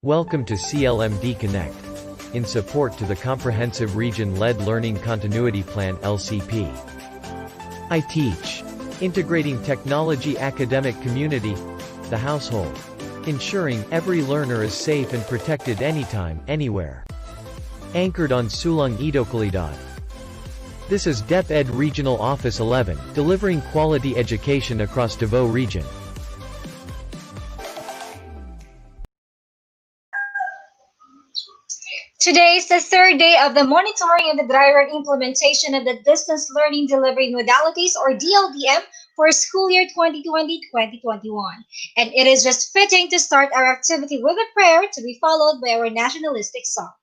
Welcome to CLMD Connect. In support to the Comprehensive Region-Led Learning Continuity Plan (LCP). I teach. Integrating technology academic community, the household. Ensuring every learner is safe and protected anytime, anywhere. Anchored on Sulong Idokalidad. This is DepEd Regional Office 11, delivering quality education across Davao Region. Today is the third day of the monitoring and the dry run implementation of the Distance Learning Delivery Modalities or DLDM for school year 2020-2021. And it is just fitting to start our activity with a prayer to be followed by our nationalistic song.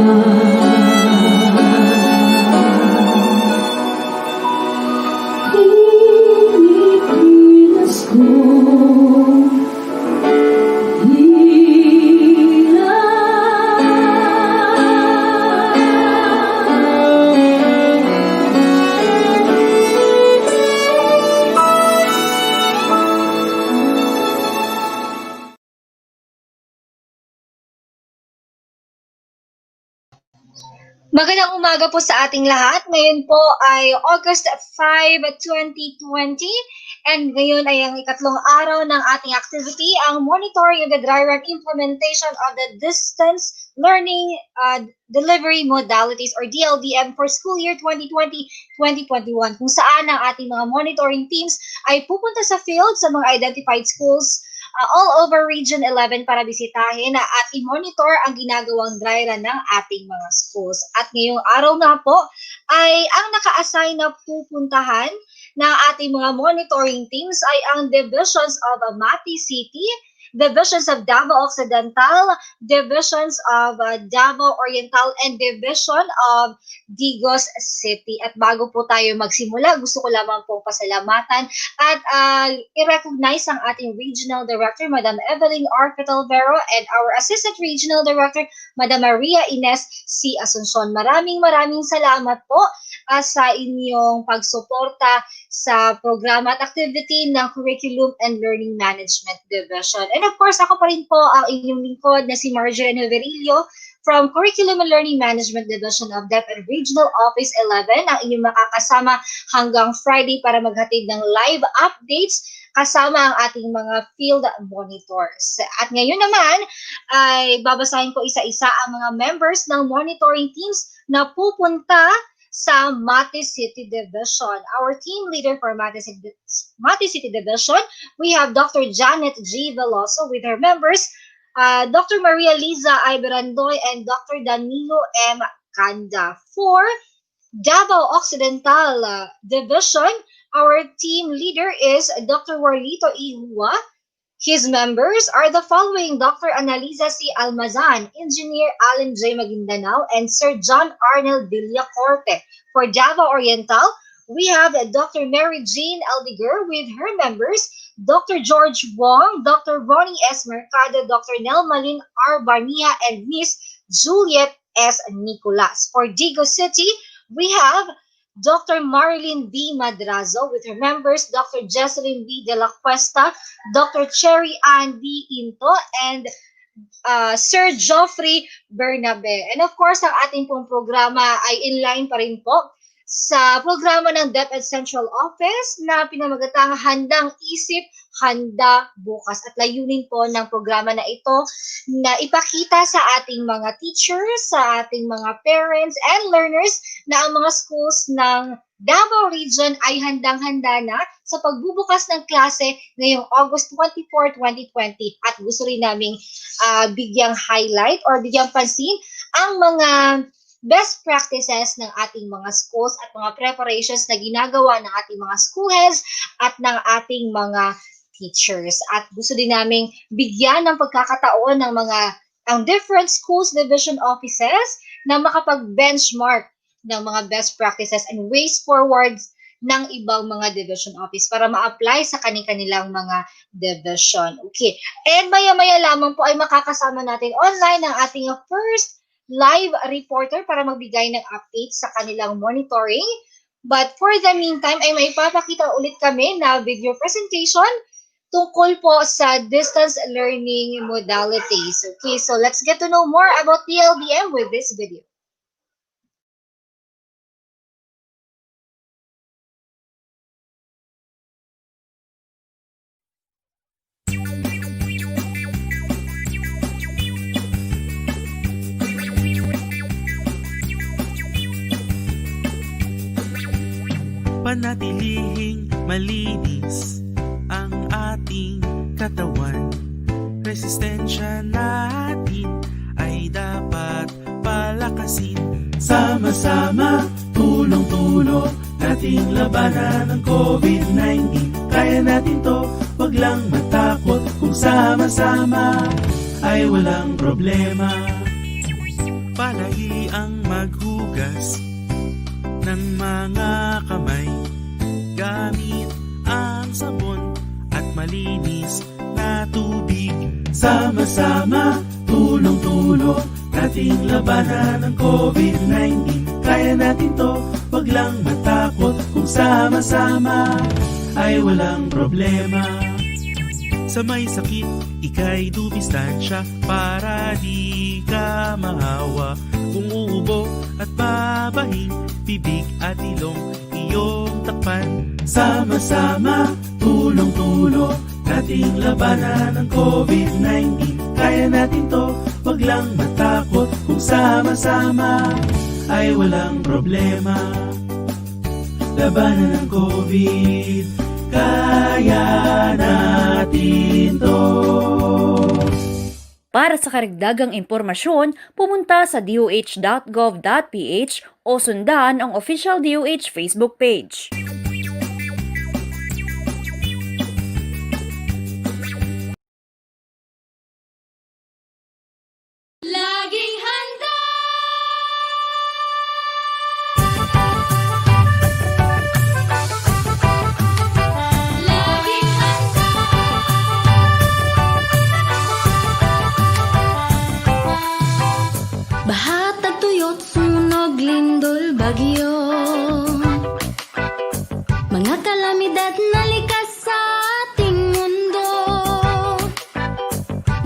Pilipinas ko, Magandang umaga po sa ating lahat. Ngayon po ay August 5, 2020 and ngayon ay ang ikatlong araw ng ating activity, ang monitoring of the dry run implementation of the distance learning delivery modalities or DLDM for school year 2020-2021 kung saan ang ating mga monitoring teams ay pupunta sa field sa mga identified schools all over Region 11 para bisitahin at i-monitor ang ginagawang dry run ng ating mga schools. At ngayong araw nga po ay ang naka-assign na pupuntahan ng ating mga monitoring teams ay ang divisions of Amati City, divisions of Davao Occidental, divisions of Davao Oriental, and division of Digos City. At bago po tayo magsimula, gusto ko lamang pong pasalamatan at i-recognize ang ating Regional Director, Madam Evelyn R. Catalvero, and our Assistant Regional Director, Madam Maria Ines C. Asuncion. Maraming salamat po sa inyong pagsuporta sa programa at activity ng Curriculum and Learning Management Division. And of course, ako pa rin po ang inyong lingkod na si Marjorie Noverillo from Curriculum and Learning Management Division of DepEd Regional Office 11, ang inyong makakasama hanggang Friday para maghatid ng live updates kasama ang ating mga field monitors. At ngayon naman ay babasahin ko isa-isa ang mga members ng monitoring teams na pupunta sa Mati City Division. Our team leader for Mati City Division, we have Dr. Janet G. Veloso with her members, Dr. Maria Liza Iberandoy and Dr. Danilo M. Kanda. For Davao Occidental Division, our team leader is Dr. Warlito Ihua. His members are the following: Dr. Analiza C. Almazan, Engineer Alan J. Maguindanao, and Sir John Arnel Villacorte. For Davao Oriental, we have Dr. Mary Jean Aldiger with her members, Dr. George Wong, Dr. Ronnie S. Mercado, Dr. Nelmalin R. Barnia, and Miss Juliet S. Nicolas. For Digo City, we have Dr. Marilyn B. Madrazo with her members, Dr. Jesselyn B. De La Cuesta, Dr. Cherry Ann D. Into, and Sir Geoffrey Bernabe. And of course, ang ating pong programa ay inline pa rin po sa programa ng DepEd Central Office na pinamagatang Handang Isip, Handa Bukas. At layunin po ng programa na ito na ipakita sa ating mga teachers, sa ating mga parents and learners na ang mga schools ng Davao Region ay handang-handa na sa pagbubukas ng klase ngayong August 24, 2020. At gusto rin naming bigyang highlight or bigyang pansin ang mga best practices ng ating mga schools at mga preparations na ginagawa ng ating mga school heads at ng ating mga teachers. At gusto din naming bigyan ng pagkakataon ng ang different schools division offices na makapag-benchmark ng mga best practices and ways forwards ng ibang mga division office para ma-apply sa kanilang mga division. Okay. And maya-maya lamang po ay makakasama natin online ang ating first live reporter para magbigay ng updates sa kanilang monitoring. But for the meantime, ay may papakita ulit kami na video presentation tungkol po sa distance learning modalities. Okay, so let's get to know more about DLDM with this video. Panatilihing malinis ang ating katawan. Resistensya natin ay dapat palakasin. Sama-sama, tulong-tulong, nating labanan ng COVID-19. Kaya natin to, wag lang matakot. Kung sama-sama ay walang problema. Palagi ang maghugas ng mga kamay gamit ang sabon at malinis na tubig. Sama-sama, tulong-tulong, nating labanan ng COVID-19. Kaya natin to, wag lang matakot. Kung sama-sama ay walang problema. Sa may sakit, ika'y dumistansya para di ka mahawa. Kung uubo at babahing, bibig at ilong iyong takpan. Sama-sama, tulong-tulong, nating labanan ng COVID-19. Kaya natin to, wag lang matakot. Kung sama-sama ay walang problema. Labanan ng COVID, kaya natin to. Para sa karagdagang impormasyon, pumunta sa doh.gov.ph o sundan ang official DOH Facebook page. Laging handa! Laging handa! Baha, tagtuyot, sunog, lindol, bagyo, mga kalamidad na likas sa ating mundo.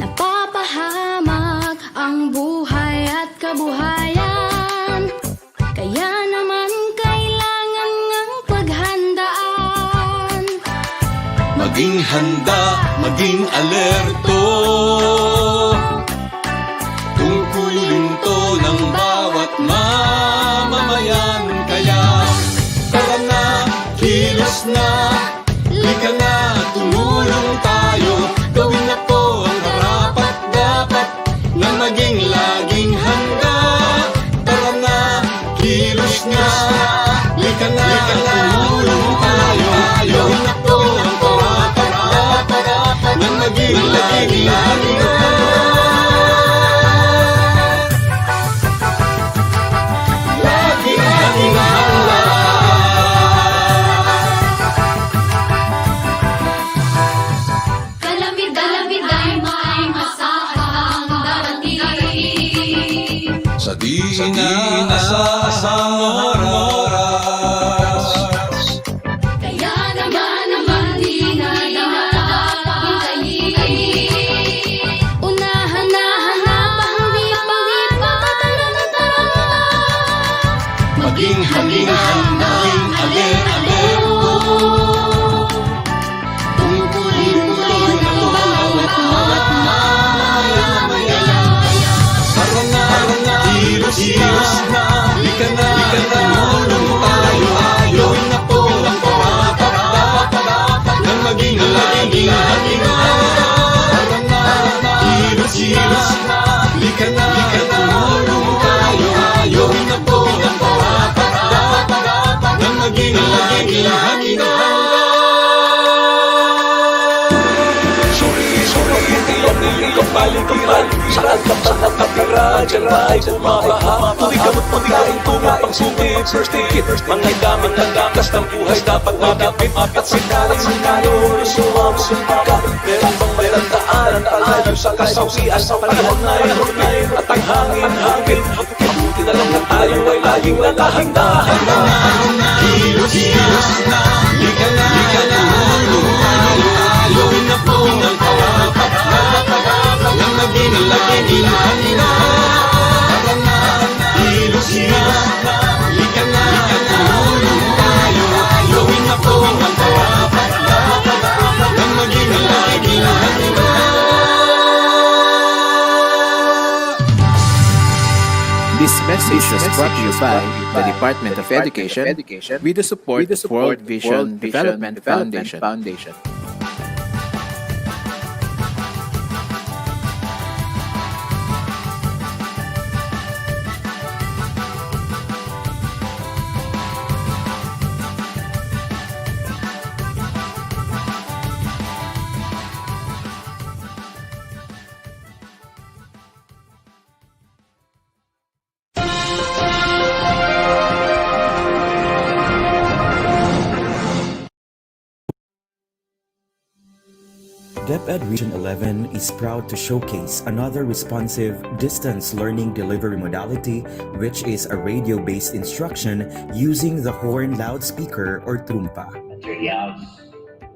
Napapahamak ang buhay at kabuhayan, kaya naman kailangan ngang paghandaan. Maging handa, maging alerto, tungkulin to ng bawat mamamayan. Kaya tara na, kilos na, lika na, tumulong tayo. Gawin na po ang karapat dapat na maging laging handa. Tara na, kilos na, lika na, tumulong tayo. Gawin na po ang karapat dapat na maging laging handa. Kalamidad ay masahang darating. Sa di inaasahang oras, Kaya naman di na dapat hintayin. Unahan na hanap, hindi pagtatalanta. maging handa, maging alerto, tungkulin mo ng bawat mamamayan. Tara na, kilos na, lika na, tumulong tayo. Gawin na po ang karapat dapat na maging laging handa. Tara na, kilos na, lika na, tumulong tayo. Gawin na po ang karapat dapat na maging laging handa. Kambal, saan ka nakatira? Diyan ba ay bumabaha? Tuwing gamot pagkain, tulong pang sulit, first aid kit, mga gamit ng lakas ng buhay dapat madapit. At sinalo, sumama ka. Meron bang mayroon talayo sa kasawian, panahon na yun, at ang hangin. Mabuti na lang na tayo ay laging nakahanda. Kilos na, lika na, tumulong tayo. Gawin na po ang karapat dapat na maging laging handa. Tara na, kilos na, lika na, tumulong tayo. Gawin na po ang karapat dapat na maging laging handa. This message was brought to you by the Department of Education with the support of World Vision Development Foundation. DepEd Region 11 is proud to showcase another responsive distance learning delivery modality, which is a radio-based instruction using the horn loudspeaker or trumpa. Materials,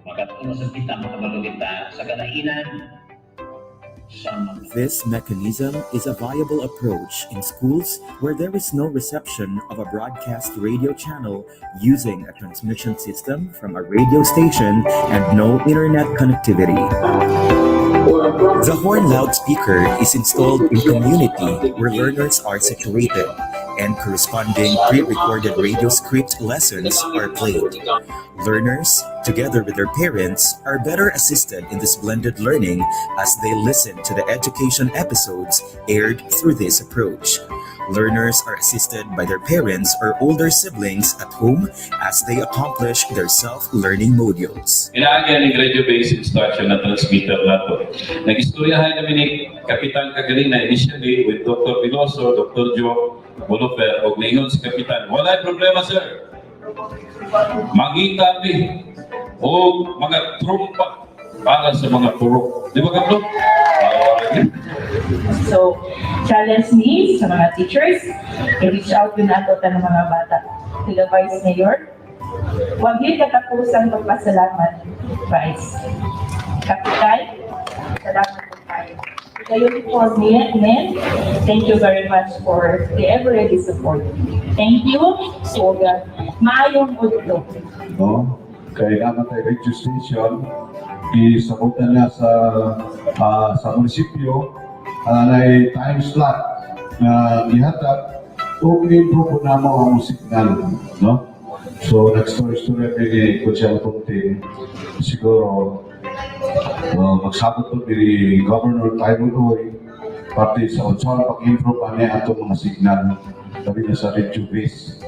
magatunos kita, makabalog kita sa kanainan. This mechanism is a viable approach in schools where there is no reception of a broadcast radio channel using a transmission system from a radio station and no internet connectivity. The horn loudspeaker is installed in community where learners are situated and corresponding pre-recorded radio script lessons are played. Learners, together with their parents, are better assisted in this blended learning as they listen to the education episodes aired through this approach. Learners are assisted by their parents or older siblings at home as they accomplish their self-learning modules. Inaagyan ng radio-based instruction na transmitter na ito. Nag-istoryahan namin ni Kapitan Kagalina initially with Dr. Piloso, Dr. Joe Bolofer, o ngayon si Kapitan. Wala problema, sir. Magitabi o mga trumpa para sa mga purok. Di ba, Kaplo? So, challenge me sa mga teachers, i-reach out yun nato ng mga bata. To the Vice Mayor, huwag yun katapusang pagpasalamat, Vice. Kapital, salamat po tayo. Kayo po, men, thank you very much for the ever-ready support. Thank you. So, maayong udlo. No? Kailangan tayo registration, isabutan na sa munisipyo, na time slot na ihatag, improve po naman ang signal. No? So, nag-story-story kami kung siya mapunting, siguro, magsabot po ni Governor Taibuloy, pati sa unsawang pag-improve niya itong mga signal, sabi na sa radio base.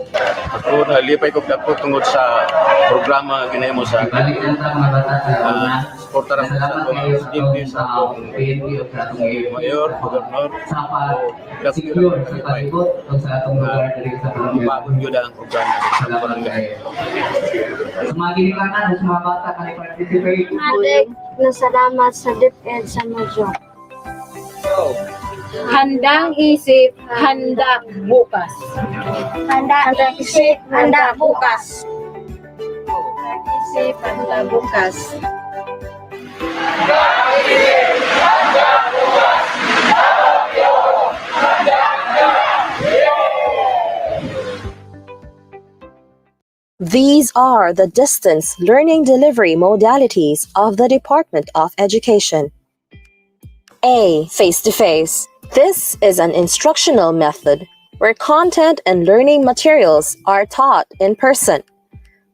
Ako nalipay ko dako tungod sa programa ginahimo sa suporta ra sa atong presidente sa atong mayor, gobernador sa pag-secure sa palibot sa atong lugar diri sa Pilipinas. Yun ang programa sa barangay. Sa mga ginikanan sa mga bata kay participate. Nasalamat sa DepEd sa Modyo. Handang isip, handa bukas. Handa isip, handa bukas. Isip, handa bukas. These are the distance learning delivery modalities of the Department of Education. A. Face-to-face. This is an instructional method where content and learning materials are taught in person.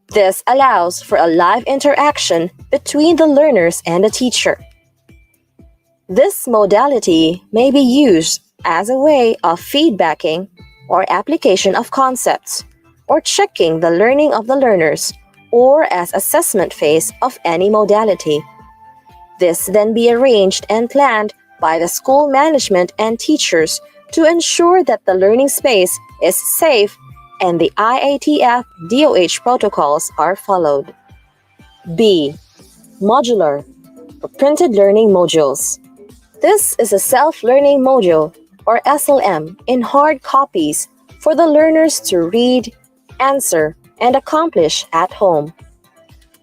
This allows for a live interaction between the learners and the teacher. This modality may be used as a way of feedbacking or application of concepts, or checking the learning of the learners, or as assessment phase of any modality. This then be arranged and planned by the school management and teachers to ensure that the learning space is safe and the IATF DOH protocols are followed. B. Modular, or printed learning modules. This is a self-learning module, or SLM, in hard copies for the learners to read, answer, and accomplish at home.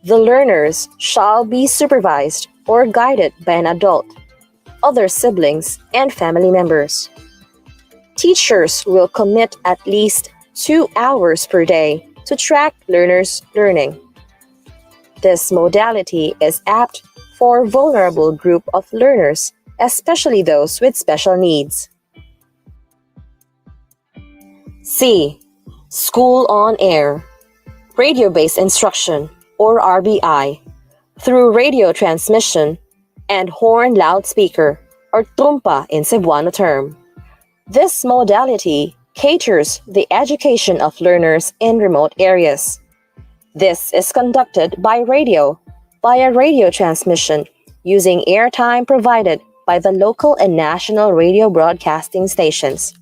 The learners shall be supervised or guided by an adult, other siblings, and family members. Teachers will commit at least 2 hours per day to track learners' learning. This modality is apt for vulnerable group of learners, especially those with special needs. C. School on Air, radio-based instruction, or RBI, through radio transmission and horn loudspeaker, or trumpa in Cebuano term. This modality caters the education of learners in remote areas. This is conducted by radio via radio transmission using airtime provided by the local and national radio broadcasting stations.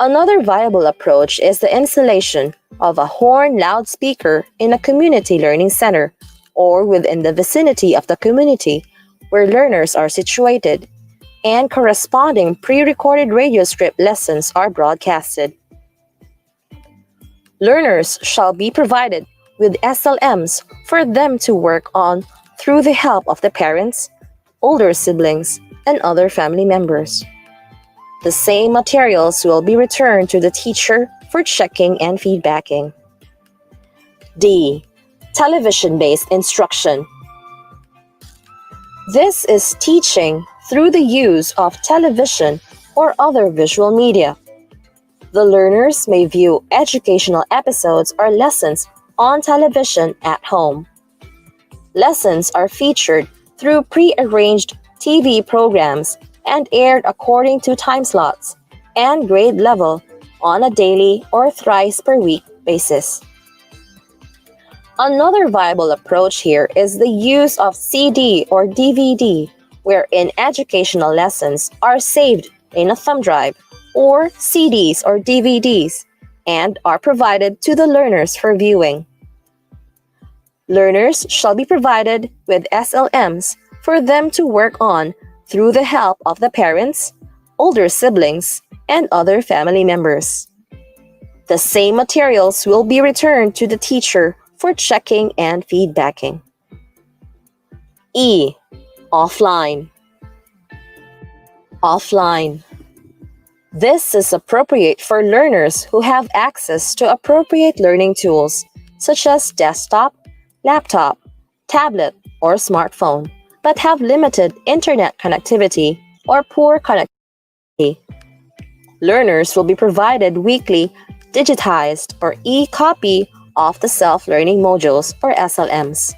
Another viable approach is the installation of a horn loudspeaker in a community learning center or within the vicinity of the community where learners are situated, and corresponding pre-recorded radio script lessons are broadcasted. Learners shall be provided with SLMs for them to work on through the help of the parents, older siblings, and other family members. The same materials will be returned to the teacher for checking and feedbacking. D. Television-based instruction. This is teaching through the use of television or other visual media. The learners may view educational episodes or lessons on television at home. Lessons are featured through pre-arranged TV programs and aired according to time slots and grade level on a daily or thrice per week basis. Another viable approach here is the use of CD or DVD, wherein educational lessons are saved in a thumb drive, or CDs or DVDs, and are provided to the learners for viewing. Learners shall be provided with SLMs for them to work on through the help of the parents, older siblings, and other family members. The same materials will be returned to the teacher for checking and feedbacking. E. Offline. Offline. This is appropriate for learners who have access to appropriate learning tools, such as desktop, laptop, tablet, or smartphone, but have limited internet connectivity or poor connectivity. Learners will be provided weekly digitized or e-copy of the self-learning modules or SLMs.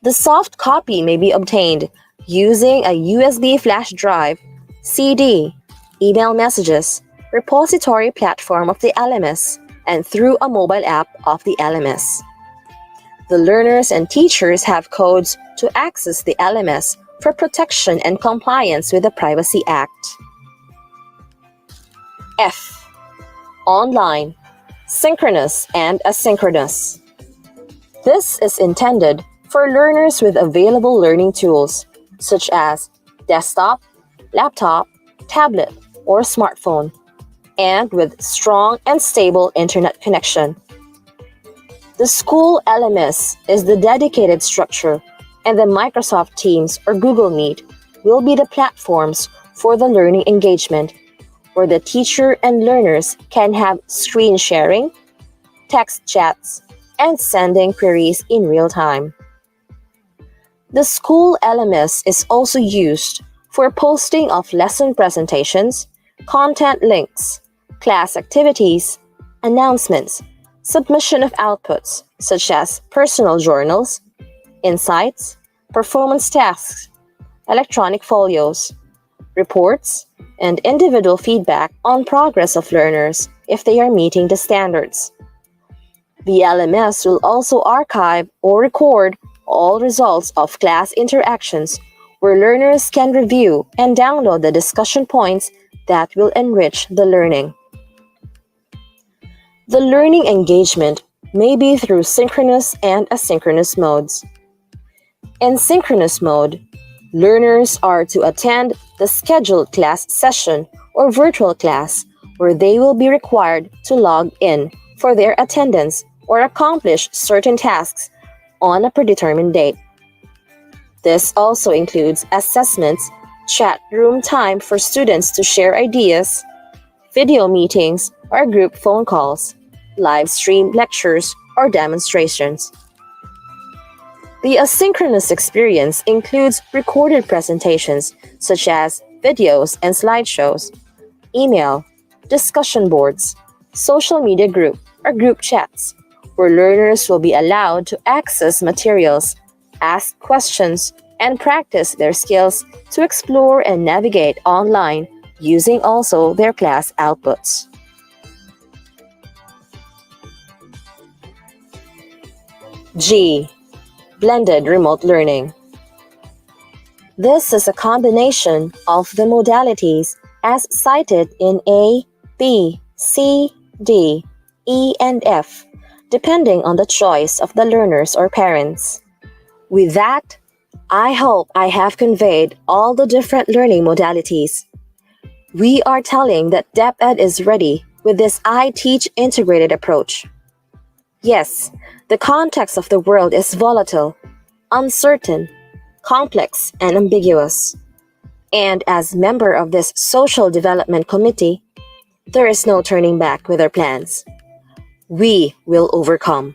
The soft copy may be obtained using a USB flash drive, CD, email messages, repository platform of the LMS, and through a mobile app of the LMS. The learners and teachers have codes to access the LMS for protection and compliance with the Privacy Act. F. Online, synchronous and asynchronous. This is intended for learners with available learning tools, such as desktop, laptop, tablet, or smartphone, and with strong and stable internet connection. The school LMS is the dedicated structure, and the Microsoft Teams or Google Meet will be the platforms for the learning engagement, where the teacher and learners can have screen sharing, text chats, and sending queries in real time. The school LMS is also used for posting of lesson presentations, content links, class activities, announcements, submission of outputs such as personal journals, insights, performance tasks, electronic folios, reports, and individual feedback on progress of learners if they are meeting the standards. The LMS will also archive or record all results of class interactions where learners can review and download the discussion points that will enrich the learning. The learning engagement may be through synchronous and asynchronous modes. In synchronous mode, learners are to attend the scheduled class session or virtual class where they will be required to log in for their attendance or accomplish certain tasks on a predetermined date. This also includes assessments, chat room time for students to share ideas, video meetings or group phone calls, live stream lectures or demonstrations. The asynchronous experience includes recorded presentations such as videos and slideshows, email, discussion boards, social media group or group chats, where learners will be allowed to access materials, ask questions, and practice their skills to explore and navigate online using also their class outputs. G. Blended remote learning. This is a combination of the modalities as cited in A, B, C, D, E, and F, depending on the choice of the learners or parents. With that, I hope I have conveyed all the different learning modalities. We are telling that DepEd is ready with this I Teach integrated approach. Yes, the context of the world is volatile, uncertain, complex, and ambiguous. And as member of this social development committee, there is no turning back with our plans. We will overcome.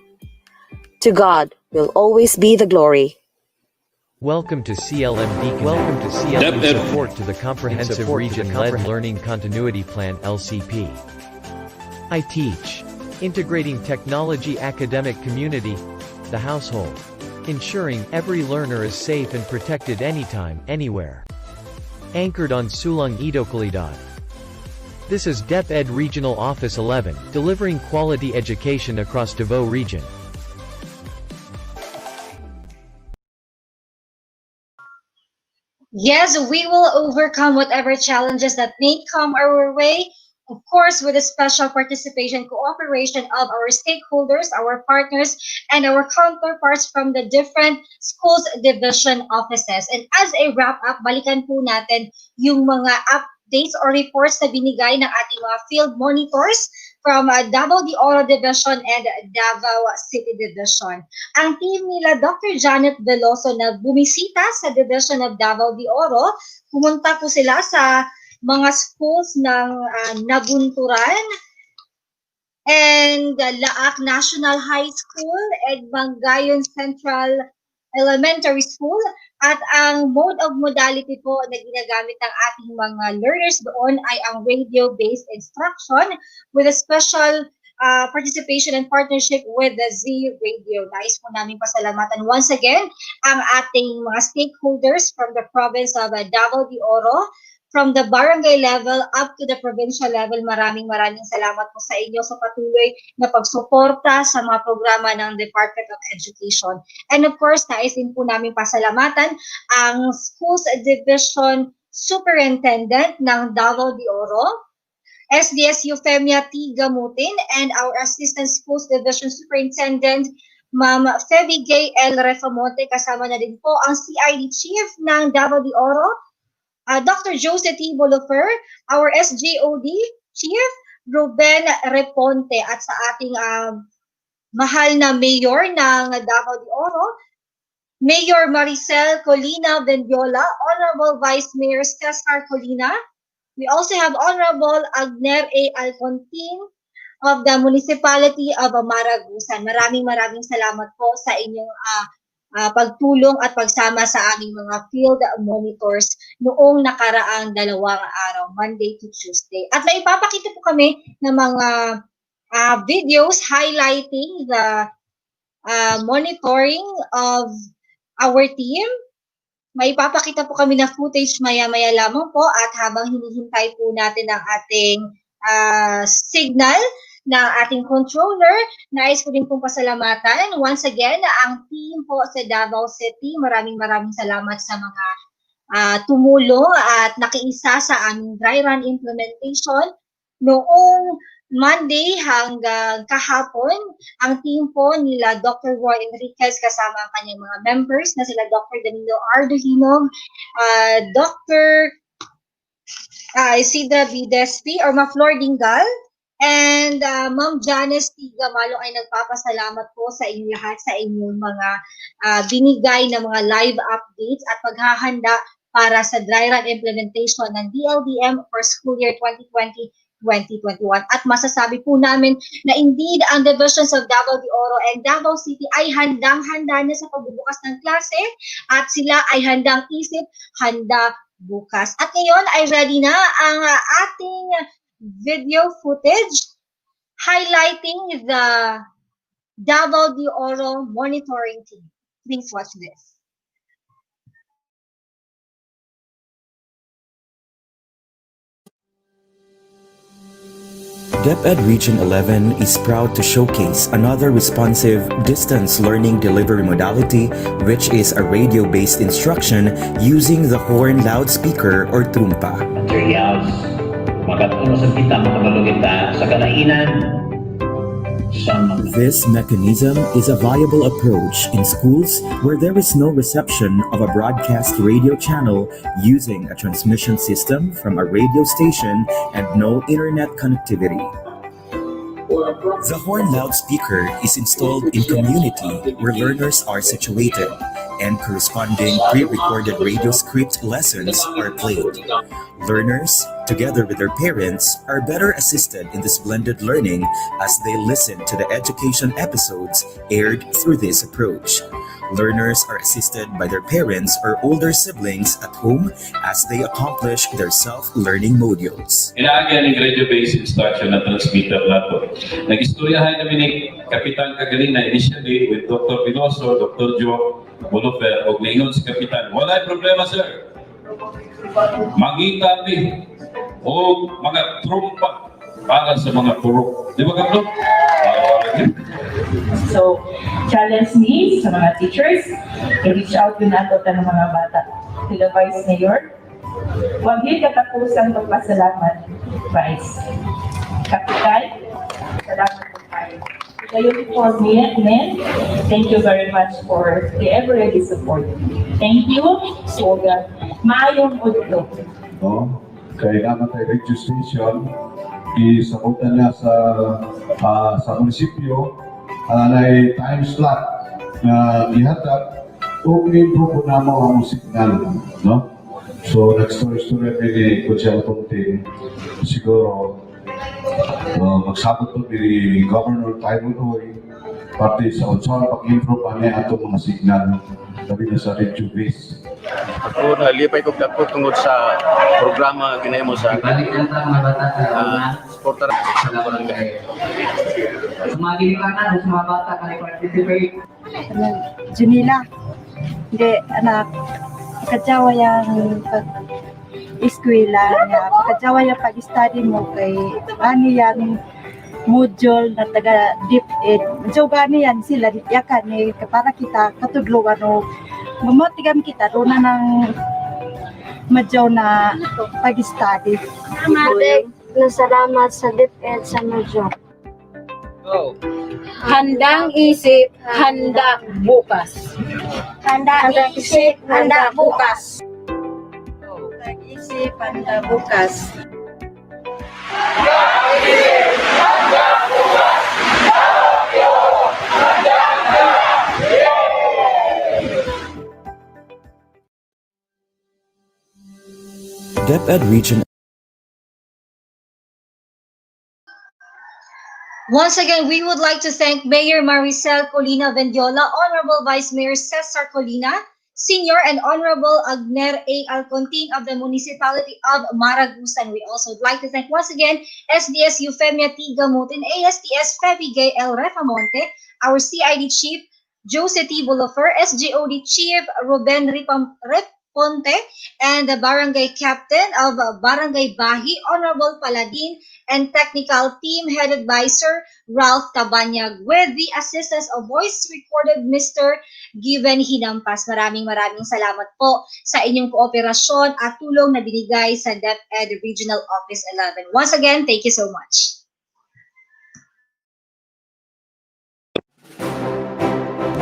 To God will always be the glory. Welcome to CLMD. Welcome to CLMD support to the Comprehensive Region-Led Learning Continuity Plan (LCP). I teach, integrating technology academic community, the household, ensuring every learner is safe and protected anytime, anywhere. Anchored on Sulong Idokalidad. This is DepEd Regional Office 11, delivering quality education across Davao Region. Yes, we will overcome whatever challenges that may come our way, of course, with the special participation, cooperation of our stakeholders, our partners, and our counterparts from the different schools division offices. And as a wrap-up, balikan po natin yung mga updates or reports na binigay ng ating mga field monitors from Davao de Oro Division and Davao City Division. Ang team nila Dr. Janet Veloso na bumisita sa Division of Davao de Oro, pumunta po sila sa mga schools ng Nabunturan and Laak National High School and Mangayon Central Elementary School. At ang mode of modality po na ginagamit ng ating mga learners doon ay ang radio-based instruction with a special participation and partnership with the Z Radio. Nais po namin pasalamatan once again ang ating mga stakeholders from the province of Davao de Oro, from the barangay level up to the provincial level. Maraming salamat po sa inyo sa patuloy na pagsuporta sa mga programa ng Department of Education. And of course, nais din po namin pasalamatan ang Schools Division Superintendent ng Davao de Oro, SDS Euphemia T. Gamutin, and our Assistant Schools Division Superintendent, Ma'am Feby Gay L. Refamonte. Kasama na din po ang CID Chief ng Davao de Oro, Dr. Jose T. Bolofer, our SJOD Chief, Ruben Reponte, at sa ating mahal na Mayor ng Davao de Oro, Mayor Maricel Colina Vendiola, Honorable Vice Mayor Cesar Colina. We also have Honorable Agner A. Alfontin of the Municipality of Maragusan. Maraming salamat po sa inyong pagtulong at pagsama sa aming mga field monitors noong nakaraang 2 araw, Monday to Tuesday. At naipapakita po kami ng mga videos highlighting the monitoring of our team. Maipapakita po kami na footage maya-maya lamang po, at habang hinihintay po natin ang ating signal ng ating controller, nais ko din pong pasalamatan once again ang team po sa Davao City. Maraming salamat sa mga tumulong at nakiisa sa aming dry run implementation noong Monday hanggang kahapon. Ang team po nila Dr. Roy Enriquez kasama ang kanyang mga members na sila Dr. Danilo Arduino, Dr. Isidra Bidespi or Flor Dingal, and Ma'am Janice T. Gamalo ay nagpapasalamat po sa inyo lahat sa inyong mga binigay na mga live updates at paghahanda para sa dry run implementation ng DLDM for school year 2020-2021. At masasabi po namin na indeed ang divisions of Davao de Oro and Davao City ay handang-handa na sa pagbubukas ng klase at sila ay handang isip, handa bukas. At ngayon ay ready na ang ating video footage highlighting the Davao de Oro monitoring team. Please watch this. DepEd Region 11 is proud to showcase another responsive distance learning delivery modality, which is a radio-based instruction using the horn loudspeaker or trumpa. Materials, magatuno sa kita, makabalo kita sa kalainan. This mechanism is a viable approach in schools where there is no reception of a broadcast radio channel using a transmission system from a radio station and no internet connectivity. The horn loudspeaker is installed in community where learners are situated, and corresponding pre-recorded radio script lessons are played. Learners, together with their parents, are better assisted in this blended learning as they listen to the education episodes aired through this approach. Learners are assisted by their parents or older siblings at home as they accomplish their self-learning modules. Inaagyan ng radio-based instruction na transmitter na to. Nag-istoryahan namin ni Kapitan Kagalina initially with Dr. Viloso, Dr. Joe, Bolofer, o ngayon si Kapitan. Wala problema, sir. Mangita ni o mga trumpa para sa mga purok. Di ba, Kaplo? So, challenge me sa mga teachers, i-reach out yun nato ng mga bata. Sila Vice Mayor, huwag yun katapusan pagpasalamat, Vice. Kapital, salamat po tayo. Kayo po, men, thank you very much for the ever-ready support. Thank you. So, maayong udlo. No? Kaya naman tayo registration, isabutan na sa munisipyo, na time slot na ihatag, o i-improve po naman ang signal. No? So, nag-story ni Kutsel Tonting, siguro, magsabot po ni Governor Tyrone Hoy, pati sa unsang pag-improve pa niya itong mga signal, sabi na sa radio base. Ako nalipay ko dako tungod sa programa ginahimo sa supporter sa barangay. Sa mga ginikanan sa mga bata ka participate. Junila, hindi anak, pagkadyawa yung pag-eskwela niya, pagkadyawa yung pag-study mo kay ano yan module na taga deep ed. So gani yan sila yakan ni para kita katudluan o mamotigan kita doon na ng madyaw na pag-study. Salamat sa DepEd sa madyaw. Oh. Handang isip, handa bukas. Handang isip, handa bukas. Handang isip, handa bukas. DepEd Region. Once again, we would like to thank Mayor Maricel Colina Vendiola, Honorable Vice Mayor Cesar Colina, Senior and Honorable Agner A. Alcontin of the Municipality of Maragusan. We also would like to thank once again SDS Eufemia T. Gamutin, ASTS Febigay El Refamonte, our CID Chief Jose T. Bolofer, SGOD Chief Ruben Ponte, and the Barangay Captain of Barangay Bahi, Honorable Paladin, and technical team headed by Sir Ralph Cabanyag with the assistance of voice recorded Mr. Given Hinampas. Maraming salamat po sa inyong kooperasyon at tulong na binigay sa DepEd Regional Office 11. Once again, thank you so much.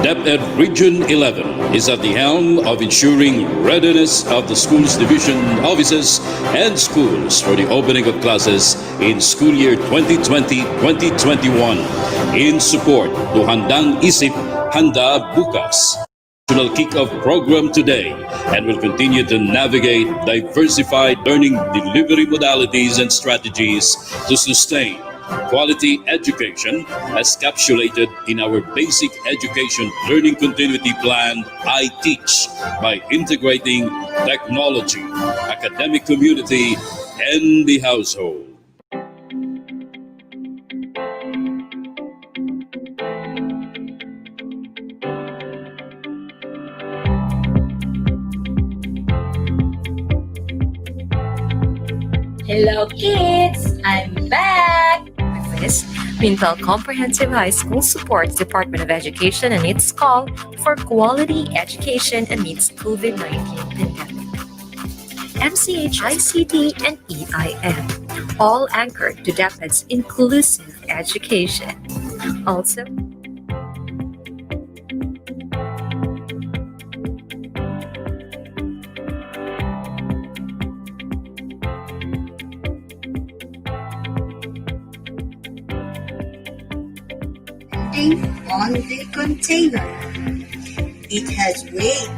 DepEd Region 11 is at the helm of ensuring readiness of the schools division offices and schools for the opening of classes in school year 2020-2021 in support to Handang Isip, Handa Bukas. National kick-off program today and will continue to navigate diversified learning delivery modalities and strategies to sustain quality education as capsulated in our basic education learning continuity plan, I Teach, by integrating technology, academic community, and the household. Hello kids! I'm back! This Mintal Comprehensive High School supports Department of Education and its call for quality education amidst COVID-19 pandemic. MCH, ICT, and EIM, all anchored to DepEd's inclusive education. Also, on the container. It has weight.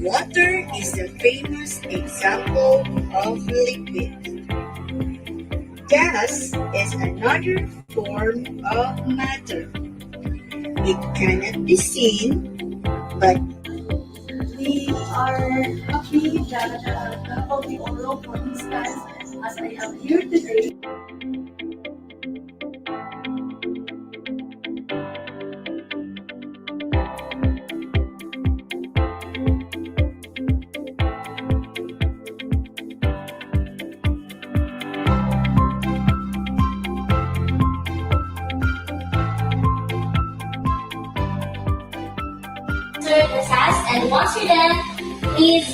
Water is a famous example of liquid. Gas is another form of matter. It cannot be seen, but we are happy that the Oro, for instance, as I am here today. The task, and once you're done, please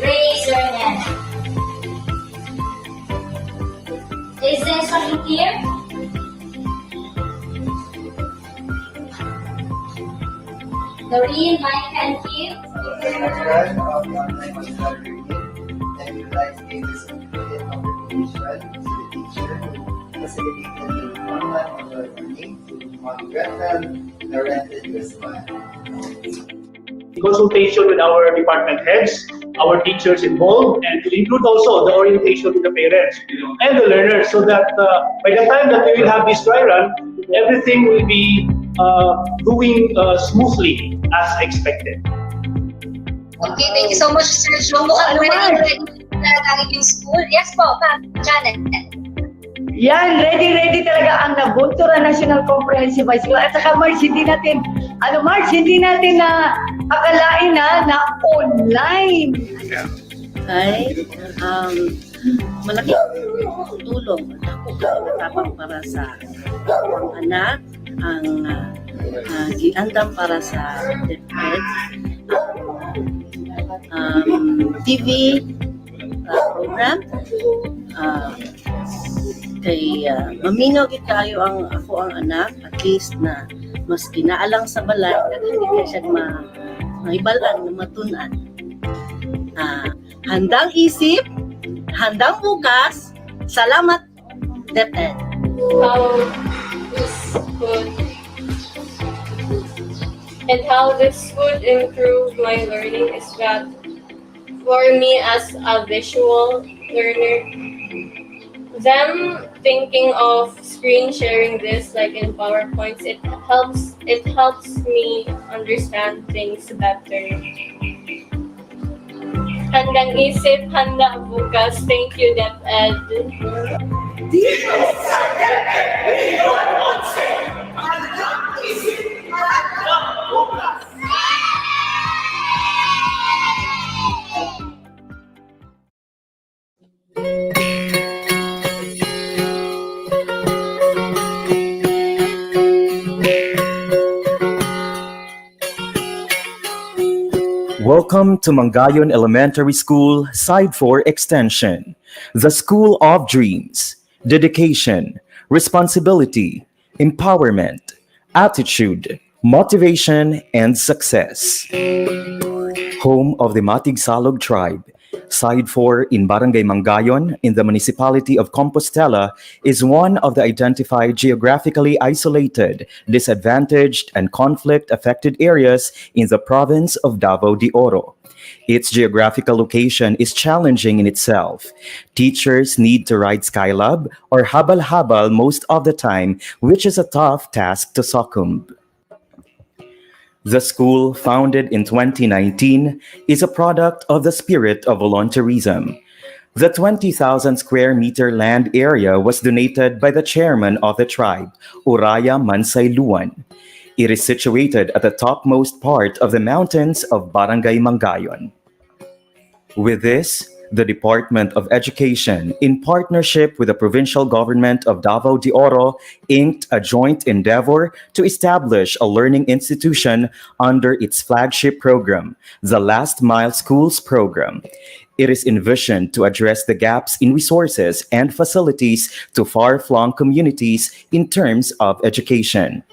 raise your hand. Is the instruction clear? Doreen, Mike, and Keith. Consultation with our department heads, our teachers involved, and to include also the orientation with the parents and the learners, so that by the time that we will have this dry run, everything will be going smoothly as expected. Okay, thank you so much, Sir Joe. Mukhang ready talaga ang inyong school. Yes po, Ma'am Janet. Yan, ready talaga ang Nabuntura National Comprehensive High School. At saka March, hindi natin na akalain na online. Ay, malaking tulong tapang para sa anak, ang giandam para sa DepEd, TV program, kay maminaw gid kayo ang ako ang anak, at least na mas kinaalang sa balay kag hindi ka siya maibalan na matun-an. Handang isip, handang bukas. Salamat, DepEd. How this could improve my learning is that for me as a visual learner, them thinking of screen sharing this like in PowerPoints, it helps me understand things better. Handang isip, handa bukas. Thank you, DepEd. Welcome to Mangayon Elementary School, Side 4 Extension, the School of Dreams, Dedication, Responsibility, Empowerment, Attitude, Motivation, and Success. Home of the Matigsalog Tribe, Side 4 in Barangay Mangayon in the municipality of Compostela is one of the identified geographically isolated, disadvantaged, and conflict-affected areas in the province of Davao de Oro. Its geographical location is challenging in itself. Teachers need to ride Skylab or habal-habal most of the time, which is a tough task to succumb. The school, founded in 2019, is a product of the spirit of volunteerism. The 20,000 square meter land area was donated by the chairman of the tribe, Uraya Mansay Luan. It is situated at the topmost part of the mountains of Barangay Mangayon. With this, the Department of Education, in partnership with the provincial government of Davao de Oro, inked a joint endeavor to establish a learning institution under its flagship program, the Last Mile Schools Program. It is envisioned to address the gaps in resources and facilities to far-flung communities in terms of education.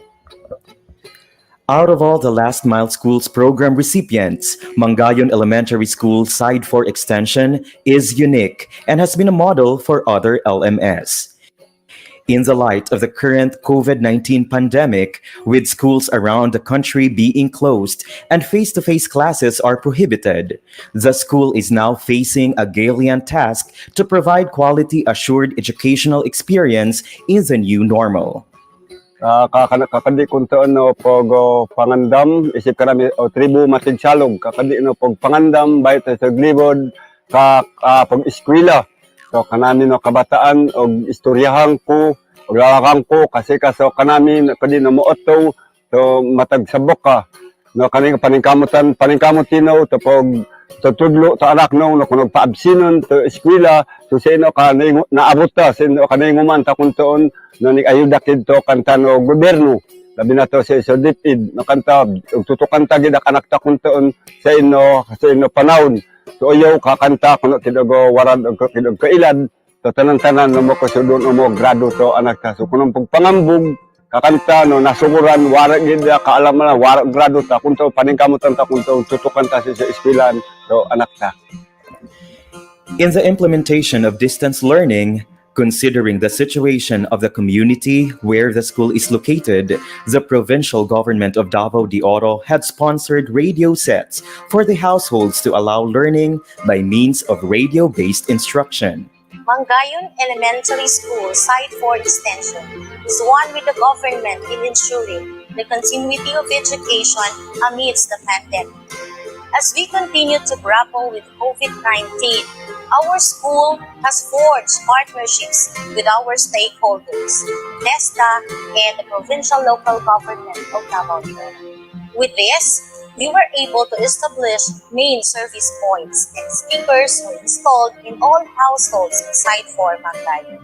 Out of all the Last Mile Schools program recipients, Mangayon Elementary School Side 4 Extension is unique and has been a model for other LMS. In the light of the current COVID-19 pandemic, with schools around the country being closed and face-to-face classes are prohibited, the school is now facing a gallant task to provide quality-assured educational experience in the new normal. Kakadi kuntoon no pag pangandam isip karami o tribu matigsalog kakadi no pag pangandam bayt sa glibod pag eskwela so kanami no kabataan og istoryahan ko og lalakang ko kasi kaso kanami kadi no mooto so matag sabok ka no kaning paningkamot tinaw to pag tutudlo ta anak no kunog paabsinon to eskwela so sino ka naabot ta sino kaning man ta kuntoon no ni ayuda kidto kanta no gobyerno labi na to sa dipid no kanta ug tutukan ta gid anak ta kuntoon sa ino panahon so ayaw kakanta kuno tidago warad og kidog kailad to tanan-tanan no mo kusudon mo grado to anak ta so kunong pagpangambog kakanta no nasuguran wara gid kaalam na wara grado ta kunto paningkamutan ta kunto tutukan ta sa eskwelahan so anak ta. In the implementation of distance learning, considering the situation of the community where the school is located, the provincial government of Davao de Oro had sponsored radio sets for the households to allow learning by means of radio-based instruction. Mangayon Elementary School Site 4 Extension is one with the government in ensuring the continuity of education amidst the pandemic. As we continue to grapple with COVID-19, our school has forged partnerships with our stakeholders, DESTA and the provincial local government of Davao de Oro. With this, we were able to establish main service points and speakers were installed in all households in Site 4 Mangayon.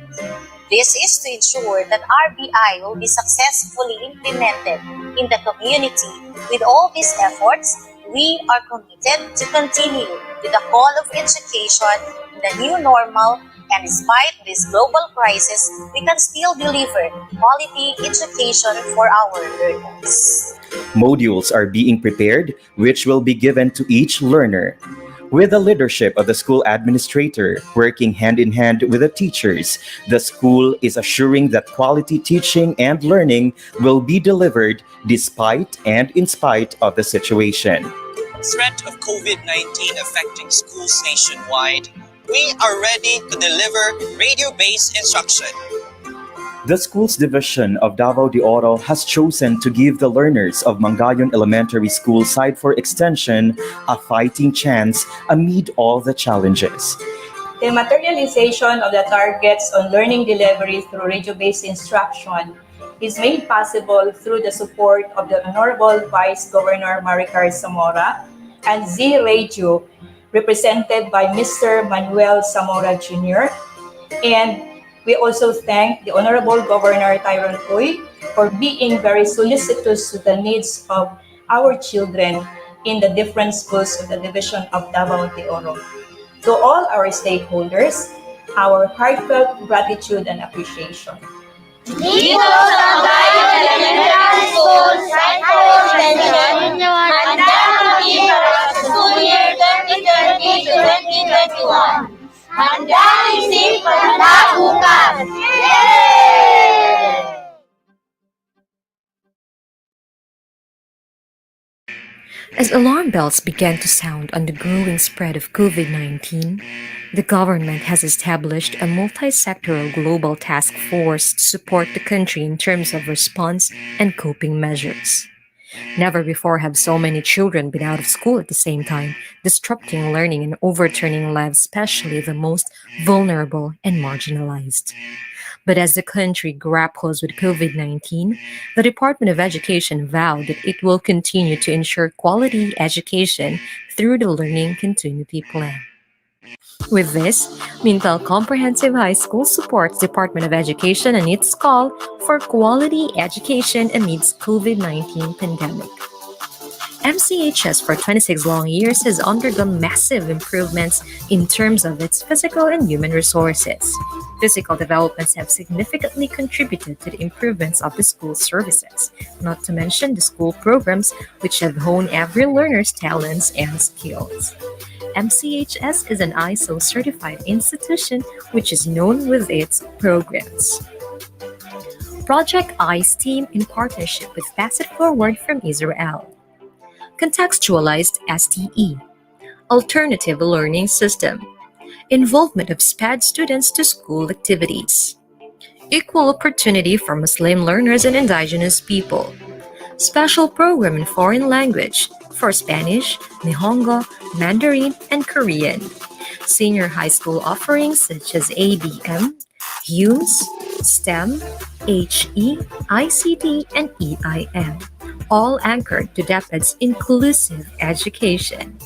This is to ensure that RBI will be successfully implemented in the community. With all these efforts, we are committed to continue with the call of education in the new normal, and despite this global crisis, we can still deliver quality education for our learners. Modules are being prepared, which will be given to each learner. With the leadership of the school administrator working hand in hand with the teachers, the school is assuring that quality teaching and learning will be delivered despite and in spite of the situation. Threat of COVID-19 affecting schools nationwide, we are ready to deliver radio-based instruction. The schools division of Davao de Oro has chosen to give the learners of Mangayon Elementary School Site 4 Extension a fighting chance amid all the challenges. The materialization of the targets on learning delivery through radio-based instruction is made possible through the support of the Honorable Vice Governor Maricar Zamora and Z Radio, represented by Mr. Manuel Zamora Jr. And we also thank the Honorable Governor Tyrone Uy for being very solicitous to the needs of our children in the different schools of the Division of Davao de Oro. To all our stakeholders, our heartfelt gratitude and appreciation. Dito sa Mangayon Elementary School, Site 4 Extension, handa kami para sa school year 2020 to 2021. Handa isip, handa bukas! Yay! As alarm bells began to sound on the growing spread of COVID-19, the government has established a multi-sectoral global task force to support the country in terms of response and coping measures. Never before have so many children been out of school at the same time, disrupting learning and overturning lives, especially the most vulnerable and marginalized. But as the country grapples with COVID-19, the Department of Education vowed that it will continue to ensure quality education through the Learning Continuity Plan. With this, Mintal Comprehensive High School supports Department of Education and its call for quality education amidst COVID-19 pandemic. MCHS for 26 long years has undergone massive improvements in terms of its physical and human resources. Physical developments have significantly contributed to the improvements of the school services, not to mention the school programs which have honed every learner's talents and skills. MCHS is an ISO certified institution which is known with its programs. Project ICE team in partnership with Pass It Forward from Israel. Contextualized STE, Alternative Learning System, Involvement of SPAD students to school activities, Equal Opportunity for Muslim learners and indigenous people, Special Program in Foreign Language for Spanish, Nihongo, Mandarin, and Korean, Senior High School offerings such as ABM, HUMS, STEM, HE, ICT, and EIM, all anchored to DepEd's inclusive education.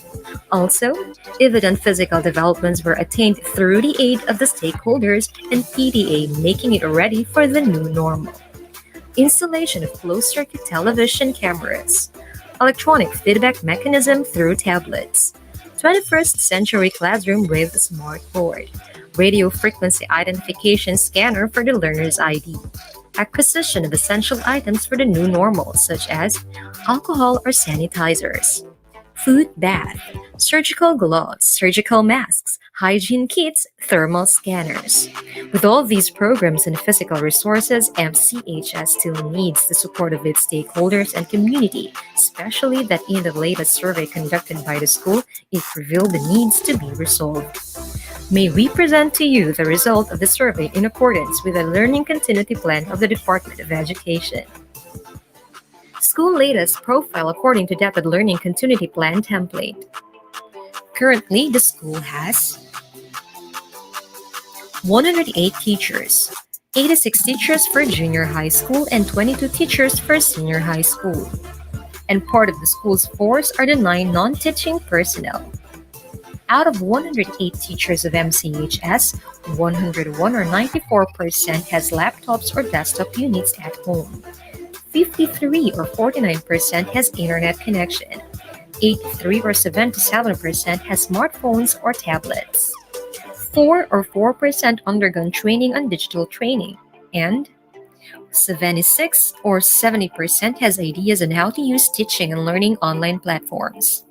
Also, evident physical developments were attained through the aid of the stakeholders and PDA, making it ready for the new normal. Installation of closed-circuit television cameras, electronic feedback mechanism through tablets, 21st century classroom with smart board, radio frequency identification scanner for the learner's ID, acquisition of essential items for the new normal such as alcohol or sanitizers, food bath, surgical gloves, surgical masks, hygiene kits, thermal scanners. With all these programs and physical resources, MCHS still needs the support of its stakeholders and community, especially that in the latest survey conducted by the school, it revealed the needs to be resolved. May we present to you the result of the survey in accordance with the Learning Continuity Plan of the Department of Education. School latest profile according to DepEd Learning Continuity Plan template. Currently, the school has 108 teachers, 86 teachers for junior high school and 22 teachers for senior high school. And part of the school's force are the 9 non-teaching personnel. Out of 108 teachers of MCHS, 101 or 94% has laptops or desktop units at home. 53 or 49% has internet connection. 83 or 77% has smartphones or tablets. 4 or 4% undergone training on digital training. And 76 or 70% has ideas on how to use teaching and learning online platforms.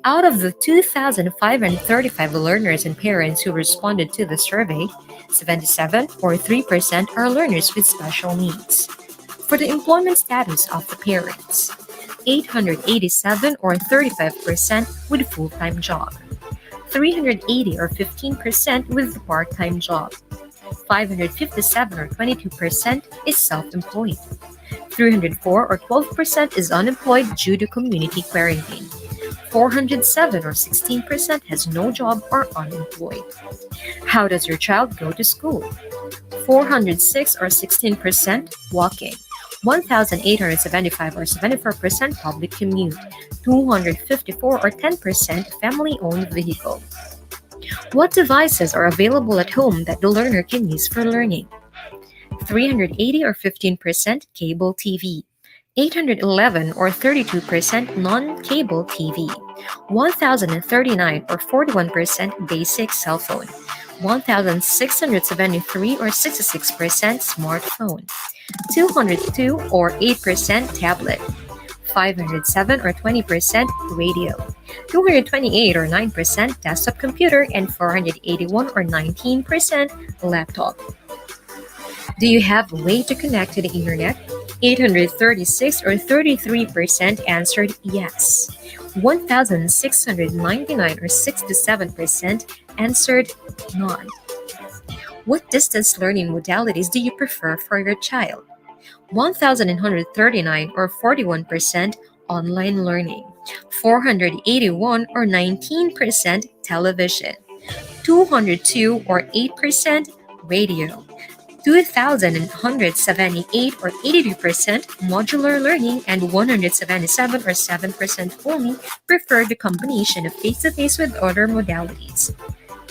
Out of the 2,535 learners and parents who responded to the survey, 77 or 3% are learners with special needs. For the employment status of the parents, 887 or 35% with full-time job, 380 or 15% with part-time job, 557 or 22% is self-employed, 304 or 12% is unemployed due to community quarantine, 407 or 16% has no job or unemployed. How does your child go to school? 406 or 16% walking, 1,875 or 74% public commute, 254 or 10% family-owned vehicle. What devices are available at home that the learner can use for learning? 380 or 15% cable TV, 811 or 32% non-cable TV, 1,039 or 41% basic cell phone, 1,673 or 66% smartphone, 202 or 8% tablet, 507 or 20% radio, 228 or 9% desktop computer, and 481 or 19% laptop. Do you have a way to connect to the internet? 836 or 33% answered yes. 1,699 or 67% answered none. What distance learning modalities do you prefer for your child? 1,139 or 41% online learning, 481 or 19% television, 202 or 8% radio, 2,178 or 82% modular learning, and 177 or 7% only prefer the combination of face-to-face with other modalities.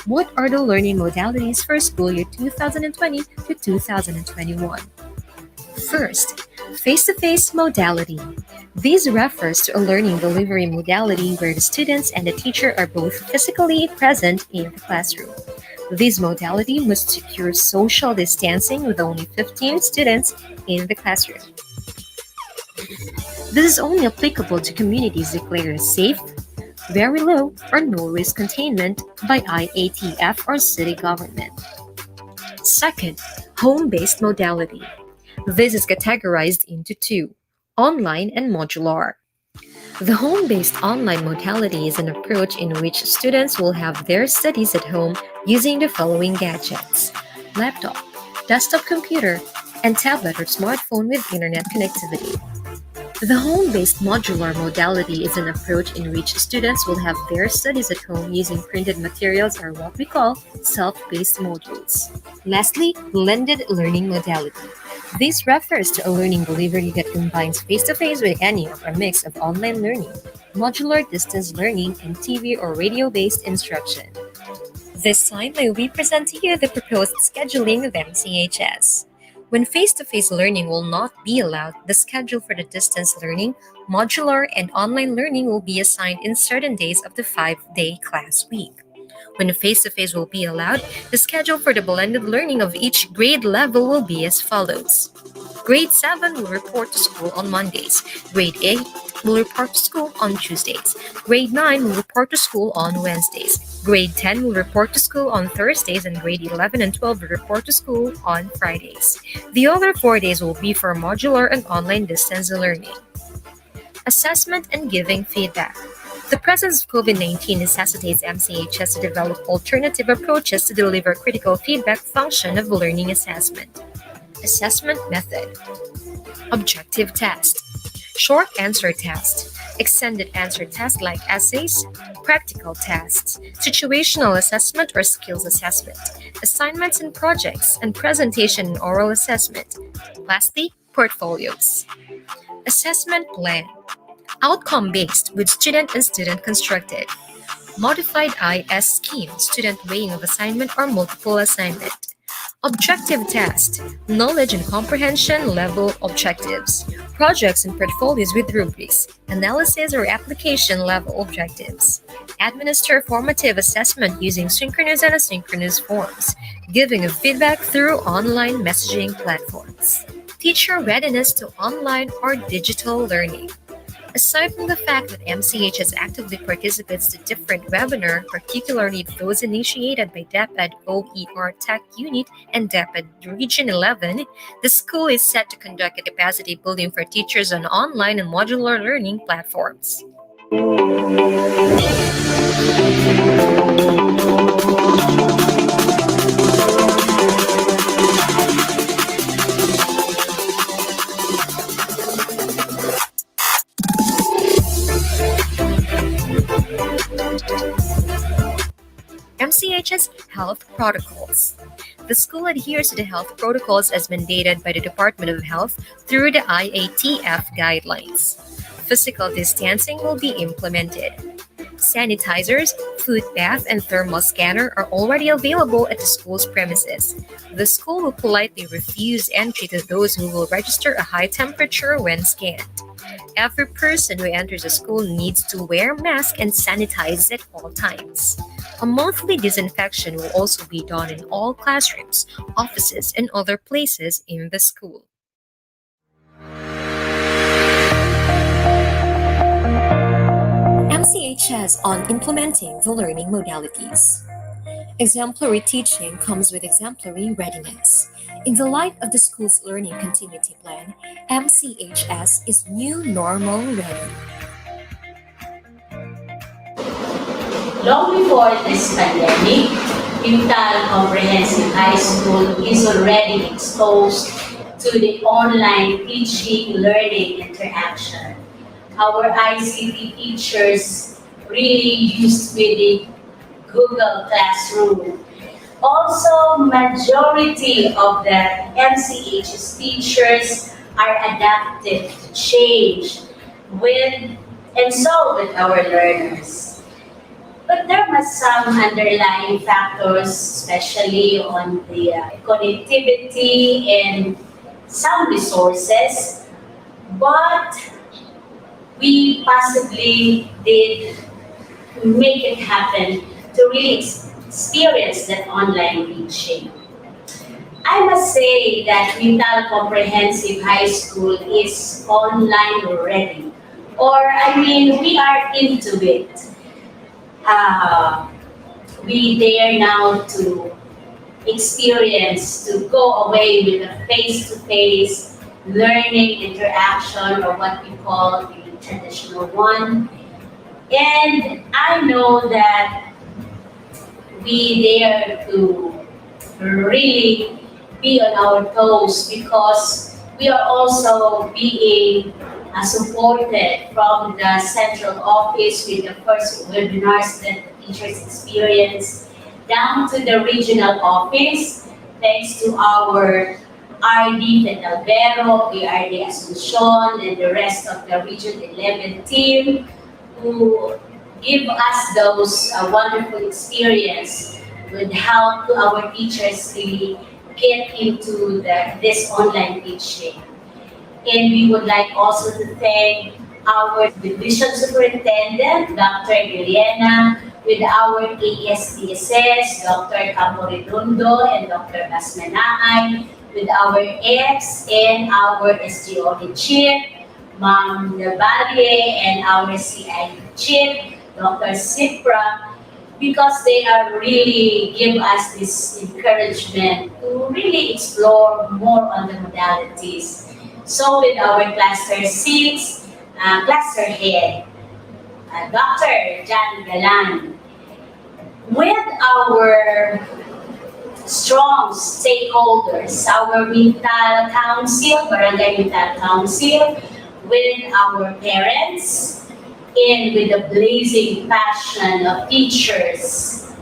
What are the learning modalities for school year 2020 to 2021? First, Face-to-face modality. This refers to a learning delivery modality where the students and the teacher are both physically present in the classroom. This modality must secure social distancing with only 15 students in the classroom. This is only applicable to communities declared safe, very low, or no risk containment by IATF or city government. Second, home based modality. This is categorized into two: online and modular. The home based online modality is an approach in which students will have their studies at home using the following gadgets: laptop, desktop computer, and tablet or smartphone with internet connectivity. The home-based modular modality is an approach in which students will have their studies at home using printed materials or what we call self-paced modules. Lastly, blended learning modality. This refers to a learning delivery that combines face-to-face with any or a mix of online learning, modular distance learning, and TV or radio-based instruction. This time, I will present to you the proposed scheduling of MCHS. When face-to-face learning will not be allowed, the schedule for the distance learning, modular, and online learning will be assigned in certain days of the 5-day class week. When face-to-face will be allowed, the schedule for the blended learning of each grade level will be as follows. Grade 7 will report to school on Mondays. Grade 8 will report to school on Tuesdays. Grade 9 will report to school on Wednesdays. Grade 10 will report to school on Thursdays, and grade 11 and 12 will report to school on Fridays. The other 4 days will be for modular and online distance learning. Assessment and giving feedback. The presence of COVID-19 necessitates MCHS to develop alternative approaches to deliver critical feedback function of learning assessment. Assessment method. Objective test. Short answer test. Extended answer test like essays. Practical tests. Situational assessment or skills assessment. Assignments and projects, and presentation and oral assessment. Lastly, portfolios. Assessment plan. Outcome-based with student and student constructed. Modified IS scheme, student weighing of assignment or multiple assignment. Objective test, knowledge and comprehension level objectives. Projects and portfolios with rubrics, analysis or application level objectives. Administer formative assessment using synchronous and asynchronous forms, giving of feedback through online messaging platforms. Teacher readiness to online or digital learning. Aside from the fact that MCHS actively participates to different webinars, particularly those initiated by DepEd OER Tech Unit and DepEd Region 11, the school is set to conduct a capacity building for teachers on online and modular learning platforms. MCHS Health Protocols. The school adheres to the health protocols as mandated by the Department of Health through the IATF guidelines. Physical distancing will be implemented. Sanitizers, foot bath, and thermal scanner are already available at the school's premises. The school will politely refuse entry to those who will register a high temperature when scanned. Every person who enters the school needs to wear a mask and sanitize at all times. A monthly disinfection will also be done in all classrooms, offices, and other places in the school. MCHS on implementing the learning modalities. Exemplary teaching comes with exemplary readiness. In the light of the school's learning continuity plan, MCHS is new normal ready. Long before this pandemic, Pintal Comprehensive High School is already exposed to the online teaching learning interaction. Our ICT teachers really used with the Google Classroom. Also, majority of the MCHS teachers are adapted to change with and so with our learners. But there are some underlying factors, especially on the connectivity and some resources, But we possibly did make it happen to really experience that online teaching. I must say that Mintal Comprehensive High School is online already. Or, I mean, we are into it. Uh, we dare now to experience, to go away with a face-to-face learning interaction, or what we call the traditional one. And I know that we dare to really be on our toes because we are also being supported from the central office with the first webinars that the teachers experience down to the regional office, thanks to our RD Petalbero, ARD Asuncion, and the rest of the Region 11 team who give us those wonderful experience would help our teachers really get into this online teaching. And we would like also to thank our division superintendent, Dr. Juliana, with our ASDSS, Dr. Camporedondo and Dr. Basmanaay, with our EPS and our SGO chief, Ma'am Nabalie, and our CI chief, Dr. Sipra, because they are really give us this encouragement to really explore more on the modalities. So with our cluster 6, cluster head, Dr. Jan Galan, with our strong stakeholders, our Mintal Council, Barangay Mintal Council, with our parents, and with the blazing passion of teachers.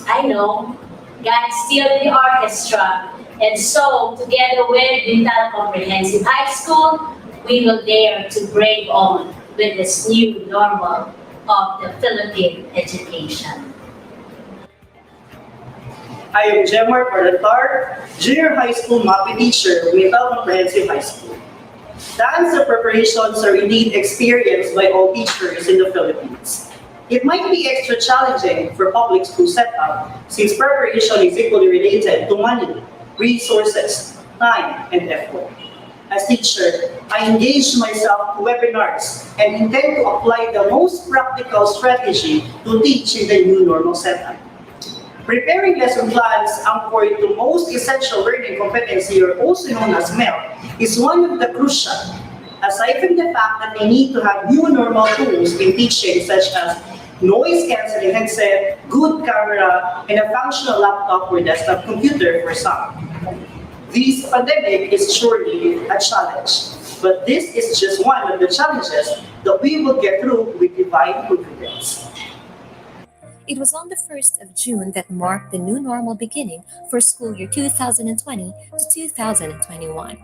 I know, God's still in the orchestra. And so, together with Mintal Comprehensive High School, we will dare to brave on with this new normal of the Philippine education. I am Jemar Barlatar, Junior High School MAPI teacher with Mintal Comprehensive High School. The answer preparations are indeed experienced by all teachers in the Philippines. It might be extra challenging for public school setup since preparation is equally related to money, resources, time, and effort. As teacher, I engage myself in webinars and intend to apply the most practical strategy to teach in the new normal setup. Preparing lesson plans anchored to most essential learning competency, or also known as MEL, is one of the crucial. Aside from the fact that they need to have new normal tools in teaching such as noise cancelling headset, good camera, and a functional laptop or desktop computer for some. This pandemic is surely a challenge, but this is just one of the challenges that we will get through with divine confidence. It was on the 1st of June that marked the new normal beginning for school year 2020 to 2021.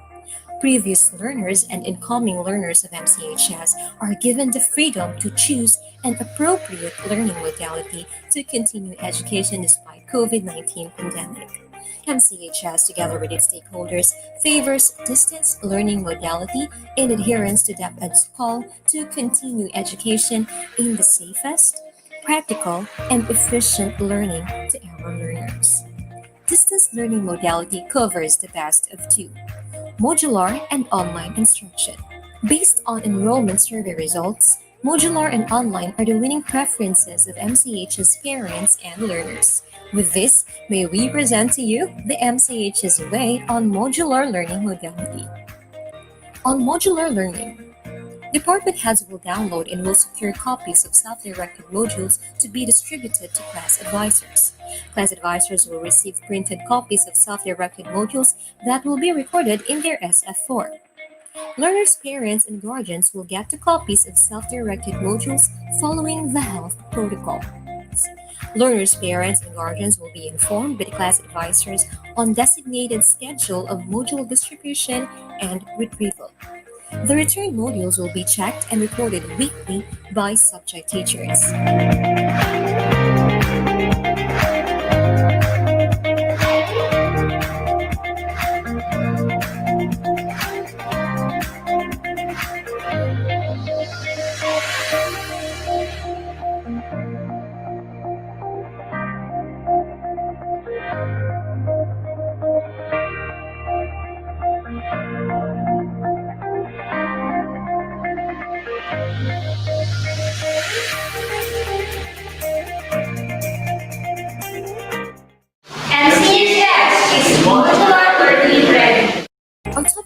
Previous learners and incoming learners of MCHS are given the freedom to choose an appropriate learning modality to continue education despite COVID-19 pandemic. MCHS, together with its stakeholders, favors distance learning modality in adherence to DepEd's call to continue education in the safest, practical, and efficient learning to our learners. Distance learning modality covers the best of two: modular and online instruction. Based on enrollment survey results, modular and online are the winning preferences of MCH's parents and learners. With this, may we present to you the MCH's way on modular learning modality. On modular learning, department heads will download and will secure copies of self-directed modules to be distributed to class advisors. Class advisors will receive printed copies of self-directed modules that will be recorded in their SF4. Learners' parents and guardians will get the copies of self-directed modules following the health protocol. Learners' parents and guardians will be informed by the class advisors on designated schedule of module distribution and retrieval. The returned modules will be checked and reported weekly by subject teachers.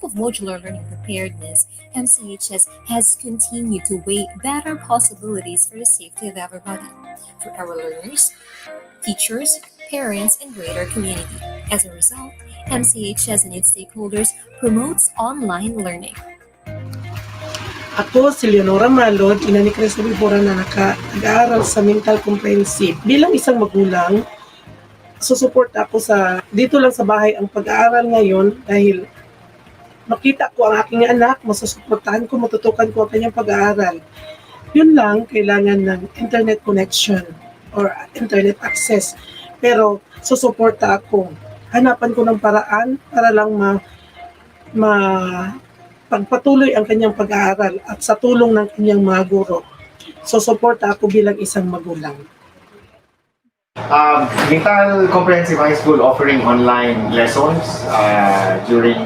of modular learning preparedness, MCHS has continued to weigh better possibilities for the safety of everybody, for our learners, teachers, parents, and greater community. As a result, MCHS and its stakeholders promotes online learning. Ako si Leonora Malod, ina ni Chris Bibora na nag-aaral sa Mental Comprehensive. Bilang isang magulang, susuporta ako sa dito lang sa bahay ang pag-aaral ngayon dahil makita ko ang aking anak, masusuportahan ko, matutukan ko ang kanyang pag-aaral. Yun lang, kailangan ng internet connection or internet access. Pero susuporta ako. Hanapan ko ng paraan para lang ma pagpatuloy ang kanyang pag-aaral at sa tulong ng kanyang mga guro. Susuporta ako bilang isang magulang. Mental Comprehensive High School offering online lessons during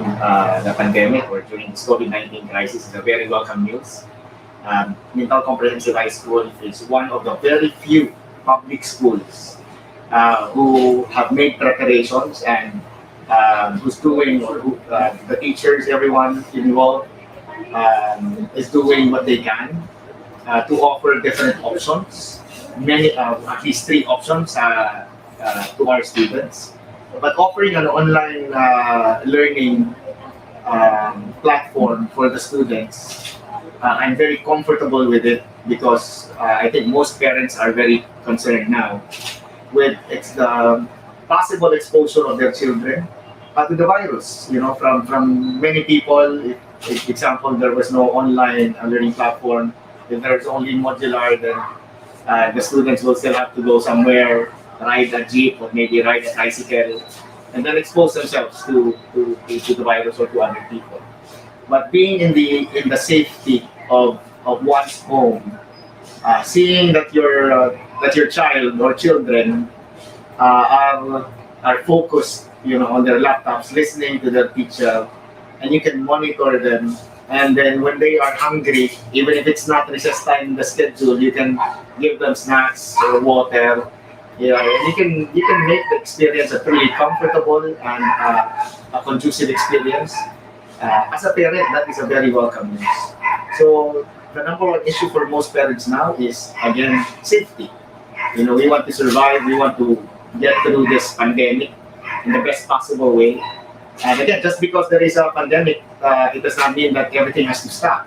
the pandemic or during this COVID-19 crisis is a very welcome news. Mental Comprehensive High School is one of the very few public schools who have made preparations and who's doing, or who, the teachers, everyone involved is doing what they can to offer different options. Many, at least 3 options to our students. But offering an online learning platform for the students, I'm very comfortable with it because I think most parents are very concerned now with the possible exposure of their children to the virus. You know, from many people. If example, there was no online learning platform. If there's only modular, then the students will still have to go somewhere, ride a jeep or maybe ride a tricycle, and then expose themselves to the virus or to other people. But being in the safety of one's home, seeing that your child or children are focused, on their laptops, listening to their teacher, and you can monitor them. And then when they are hungry, even if it's not recess time in the schedule, you can give them snacks or water. Yeah, and you can make the experience a truly comfortable and a conducive experience. As a parent, that is a very welcome news. So the number one issue for most parents now is again safety. We want to survive. We want to get through this pandemic in the best possible way. And again, just because there is a pandemic, it does not mean that everything has to stop.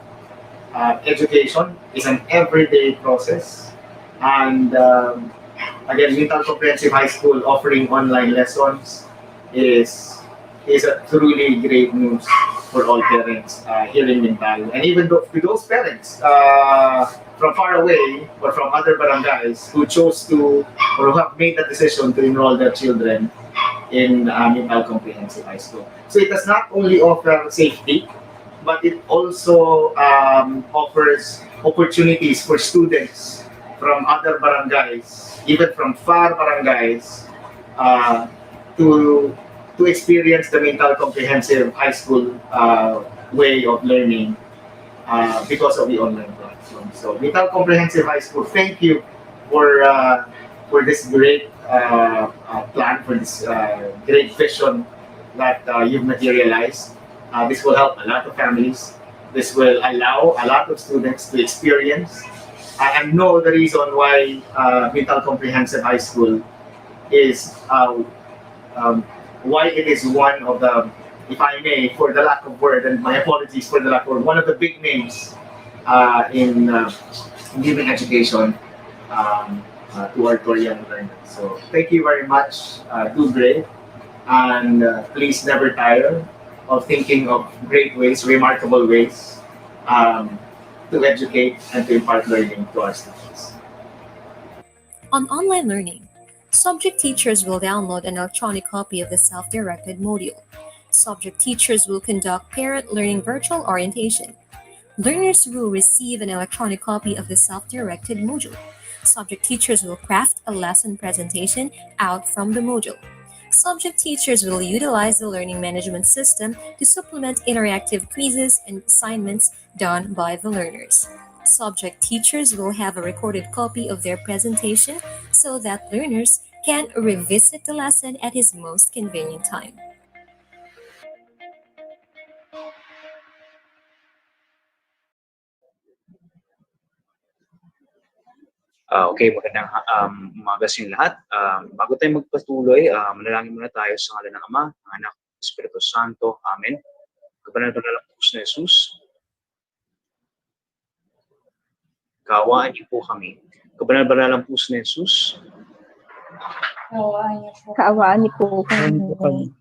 Education is an everyday process. And again, Mental Comprehensive High School offering online lessons is a truly great news for all parents here in Mintal. And even to those parents from far away or from other barangays who chose to or who have made the decision to enroll their children in Mintal Comprehensive High School. So it does not only offer safety, but it also offers opportunities for students from other barangays, even from far barangays, to experience the Mental Comprehensive High School way of learning because of the online platform. So Mental Comprehensive High School, thank you for this great plan, for this great vision that you've materialized. This will help a lot of families. This will allow a lot of students to experience and know the reason why Mental Comprehensive High School is why it is one of the, if I may, for the lack of word, and my apologies for the lack of word, one of the big names in giving education to our young learners. So thank you very much. Do great, and please never tire of thinking of great ways, remarkable ways to educate and to impart learning to our students. On online learning, subject teachers will download an electronic copy of the self-directed module. Subject teachers will conduct parent learning virtual orientation. Learners will receive an electronic copy of the self-directed module. Subject teachers will craft a lesson presentation out from the module. Subject teachers will utilize the learning management system to supplement interactive quizzes and assignments done by the learners. Subject teachers will have a recorded copy of their presentation so that learners can revisit the lesson at his most convenient time. Okay, magandang umaga sa inyo lahat. Bago tayo magpatuloy, manalangin muna tayo sa ngalan ng Ama, ng Anak, ng Espiritu Santo. Amen. Kabanal-banal ang puso ni Jesus, kaawaan niyo po kami. Kabanal-banal ang puso ni Jesus, Kaawaan niyo po kami.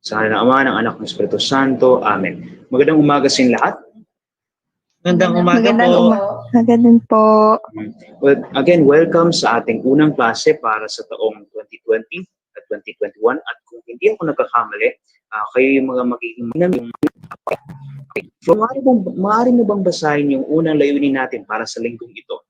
sa ngalan ng Ama, ng Anak, ng Espiritu Santo. Amen. Magandang umaga sa inyo lahat. Magandang umaga po. Umaga din po. Well, again, welcome sa ating unang klase para sa taong 2020 at 2021. At kung hindi ako nagkakamali, kayo yung mga magiging So, maaari mo bang basahin yung unang layunin natin para sa linggong ito?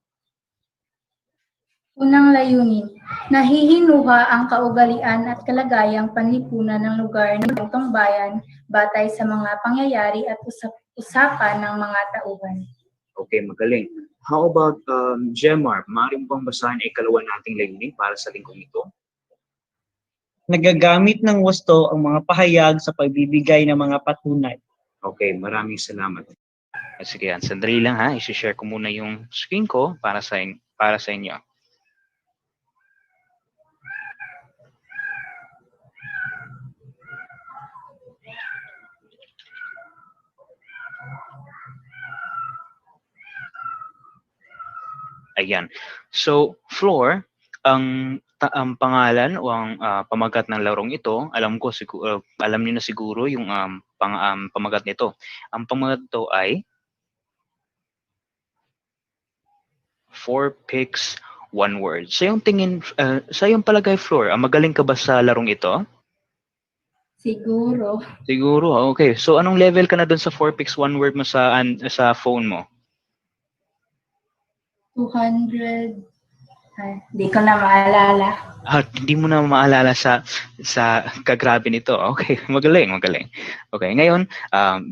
Unang layunin, nahihinuha ang kaugalian at kalagayang panlipunan ng lugar ng itong bayan batay sa mga pangyayari at usapan ng mga tauhan. Okay, magaling. How about Gemar? Maaari mo bang basahin ang ikalawa nating layunin para sa linggong ito? Nagagamit ng wasto ang mga pahayag sa pagbibigay ng mga patunay. Okay, maraming salamat. Sige, sandali lang ha. I-share ko muna yung screen ko para sa inyo. Ayan. So, Floor, ang pangalan o ang pamagat ng larong ito, alam niyo na siguro yung pamagat nito. Ang pamagat nito ay 4 pics, 1 word. Sa iyong tingin, sa iyong palagay, Floor, magaling ka ba sa larong ito? Siguro. Siguro, okay. So, anong level ka na dun sa 4 pics, 1 word mo sa phone mo? 200. Hindi ko na maalala. Hindi mo na maalala sa kagrabe nito. Okay, magaling. Okay, ngayon,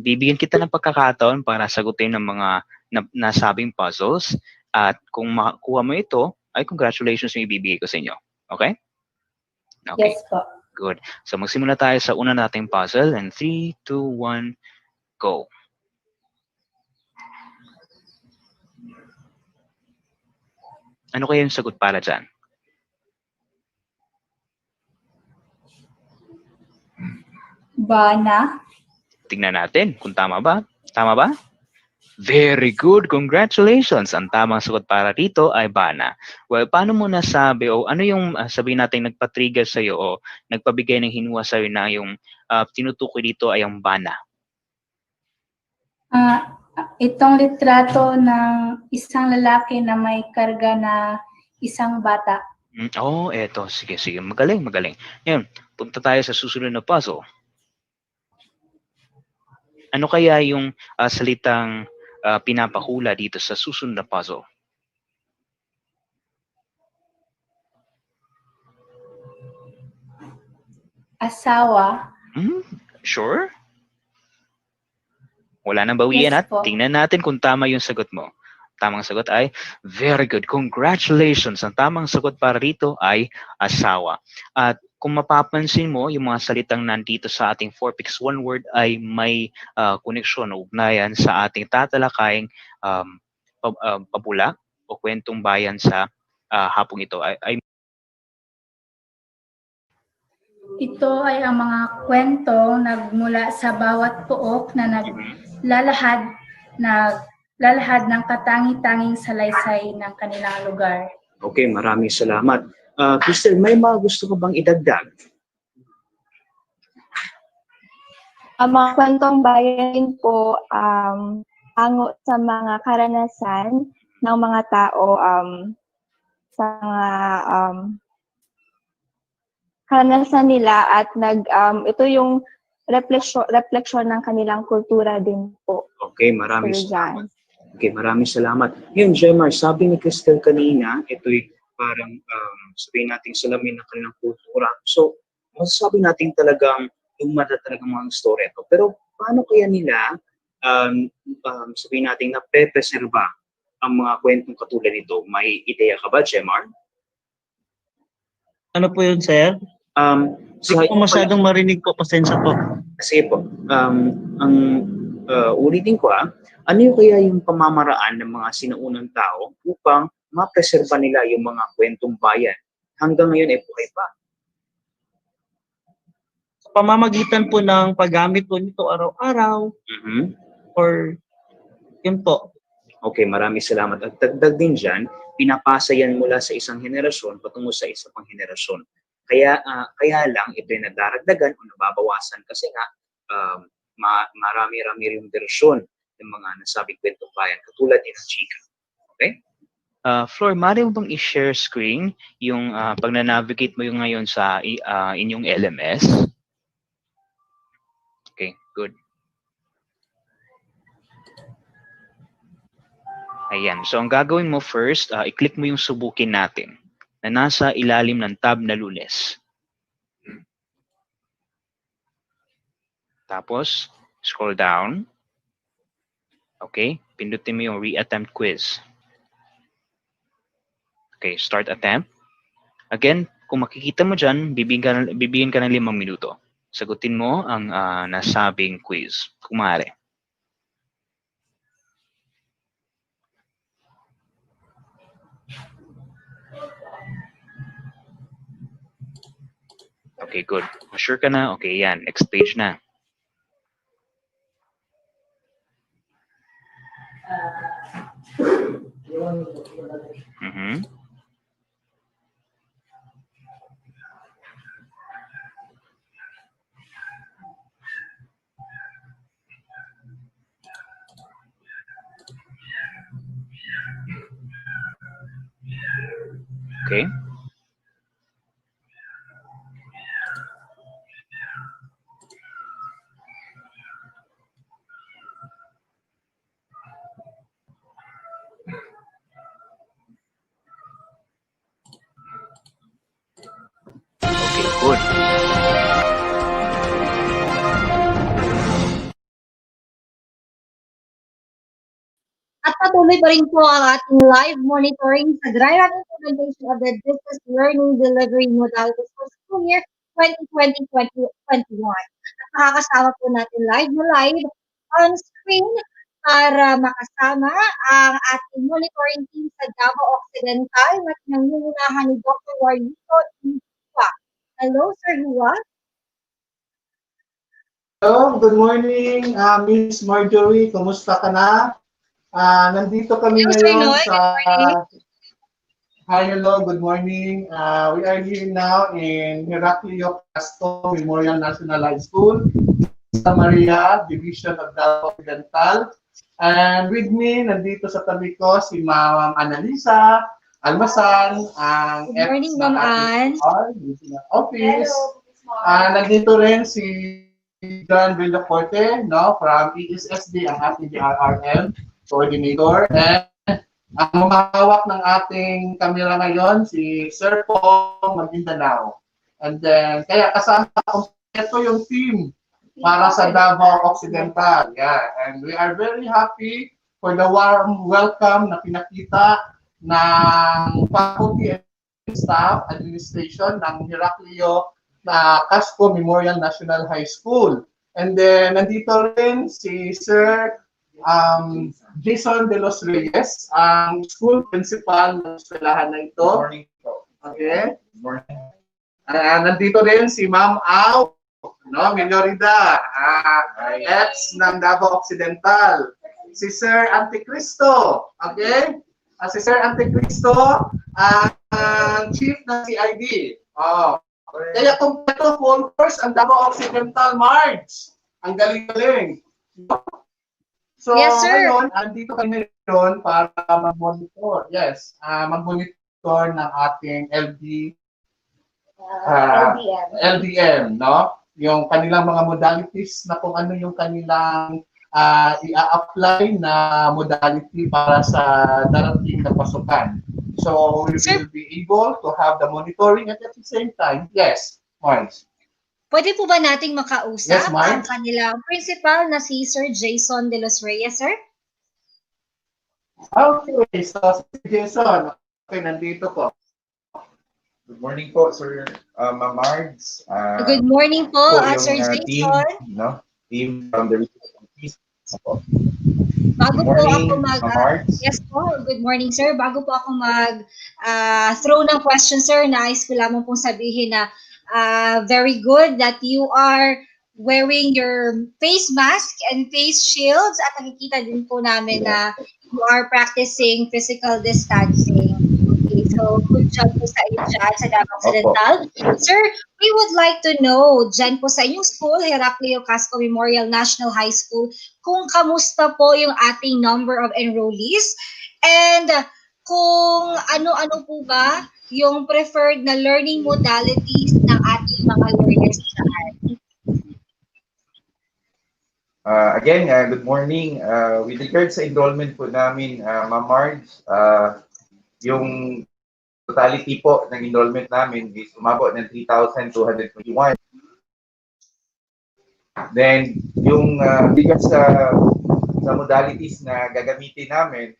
bibigyan kita ng pagkakataon para sagutin ng mga nasabing puzzles. At kung makakuha mo ito, ay congratulations yung ibibigay ko sa inyo. Okay? Okay. Yes po. Good. So magsimula tayo sa una nating puzzle. And 3, 2, 1, go. Ano kaya yung sagot para dyan? Bana. Tingnan natin kung tama ba. Tama ba? Very good. Congratulations. Ang tamang sagot para dito ay bana. Well, paano mo nasabi o ano yung sabihin natin nagpa-trigger sa iyo o nagpabigay ng hinwa sa iyo na yung tinutukoy dito ay ang bana? Itong litrato ng isang lalaki na may karga na isang bata. Eto. Sige. Magaling. Ngayon, punta tayo sa susunod na puzzle. Ano kaya yung salitang pinapahula dito sa susunod na puzzle? Asawa. Sure? Wala nang bawian Yes, at po. tingnan natin kung tama yung sagot mo. Tamang sagot ay very good. Congratulations. Ang tamang sagot para rito ay asawa. At kung mapapansin mo, yung mga salitang nandito sa ating 4 pics 1 word ay may koneksyon o ugnayan sa ating tatalakaying pabula o kwentong bayan sa hapong ito. Ito ay ang mga kwento nagmula sa bawat pook na naglalahad ng katangi-tanging salaysay ng kanilang lugar. Okay, maraming salamat. Crystal, may mga gusto ko bang idagdag? Ang mga kwentong bayan po, hango sa mga karanasan ng mga tao sa mga karanasan nila at ito yung refleksyon ng kanilang kultura din po. Okay, maraming salamat. Ngayon, Gemar, sabi ni Crystal kanina, ito'y parang sabihin natin salamin ng kanilang kultura. So, masasabi natin talagang yung talagang mga story ito. Pero paano kaya nila sabihin natin na preserba ang mga kwentong katulad nito? May ideya ka ba, Gemar? Ano po yun, sir? Hindi po masyadong marinig po. Pasensya po. Sige po. Ulitin ko ano yung kaya yung pamamaraan ng mga sinaunang tao upang mapreserba nila yung mga kwentong bayan. Hanggang ngayon ay buhay pa. Sa pamamagitan po ng paggamit po nito araw-araw, or yun po. Okay, maraming salamat. At dagdag din dyan, pinapasa yan mula sa isang henerasyon patungo sa isa pang henerasyon. Kaya lang ito ay nadaragdagan o nababawasan kasi nga marami-rami rin version ng mga nasabing kwentong bayan katulad din ng chika. Okay? Flor, maaari mo bang i-share screen yung pag na-navigate mo yung ngayon sa inyong LMS? Okay, good. Ayan. So, ang gagawin mo first, i-click mo yung subukin natin na nasa ilalim ng tab na Lunes. Tapos, scroll down. Okay. Pindutin mo yung re-attempt quiz. Okay. Start attempt. Again, kung makikita mo dyan, bibigyan ka ng 5 minuto. Sagutin mo ang nasabing quiz. Kung maaari. Okay, good. Sure ka na? Okay, yan. Next page na. Okay. Okay, good. At patuloy pa rin po ang ating live monitoring sa dry run implementation of the distance learning delivery modalities for school year 2020-2021. At makakasama po natin live on screen para makasama ang ating monitoring team sa Davao Occidental na pinangungunahan ni Dr. Warlito Hua. Hello, Sir Hua. Hello, good morning, Miss Marjorie. Kumusta ka na? Nandito kami ngayon sa... Hi, hello, good morning. We are here now in Heraclio Castro Memorial National High School, Santa Maria, Division of Davao Occidental. And with me, nandito sa tabi ko si Ma'am Analisa Almasan, ang Good morning, Ma'am Ann. Office. Nandito rin si John Villacorte, no, from ESSD, ang ating DRRM coordinator. And ang mamahawak ng ating kamera ngayon, si Sir Paul Maguindanao. And then, kaya kasama ko, ito yung team para sa Davao Occidental. Yeah. And we are very happy for the warm welcome na pinakita ng faculty and staff administration ng Heraclio na Casco Memorial National High School. And then, nandito rin si Sir Jason de los Reyes, ang school principal ng eskwelahan na ito. Okay. Nandito rin si Ma'am Au, no, Minorida, ex ng Davao Occidental. Si Sir Anticristo, okay? Si Sir Anticristo, chief ng CID. Kaya kumpleto full course ang Davao Occidental March. Ang galing-galing. So, yes, sir. Ngayon, andito kami ngayon para mag-monitor. Yes, mag-monitor ng ating LDM, no? Yung kanilang mga modalities na kung ano yung kanilang i-apply na modality para sa darating na pasukan. So, we will be able to have the monitoring at the same time. Yes, Marge. Pwede po ba nating makausap Yes, ang kanilang principal na si Sir Jason de los Reyes, sir? Okay, so si Jason, okay, nandito po. Good morning po, Sir Ma'am Margs. Good morning po, Sir Team, Jason. no? Team from the Regional Office Bago Good po ako morning, mag Ma'am Marks. yes po, good morning sir. Bago po ako mag throw ng question sir, nais ko lamang pong sabihin na very good that you are wearing your face mask and face shields at nakikita din po namin na you are practicing physical distancing. Okay, so good job po sa inyo dyan sa Davao Opo. Occidental. Sir, we would like to know, dyan po sa inyong school, Heraclio Casco Memorial National High School, kung kamusta po yung ating number of enrollees and kung ano-ano po ba yung preferred na learning modalities ng ating mga learners dyan. Again, good morning. With regards sa enrollment po namin, Ma'am Marge, yung totality po ng enrollment namin is umabot ng 3,221. Then, yung regards sa modalities na gagamitin namin,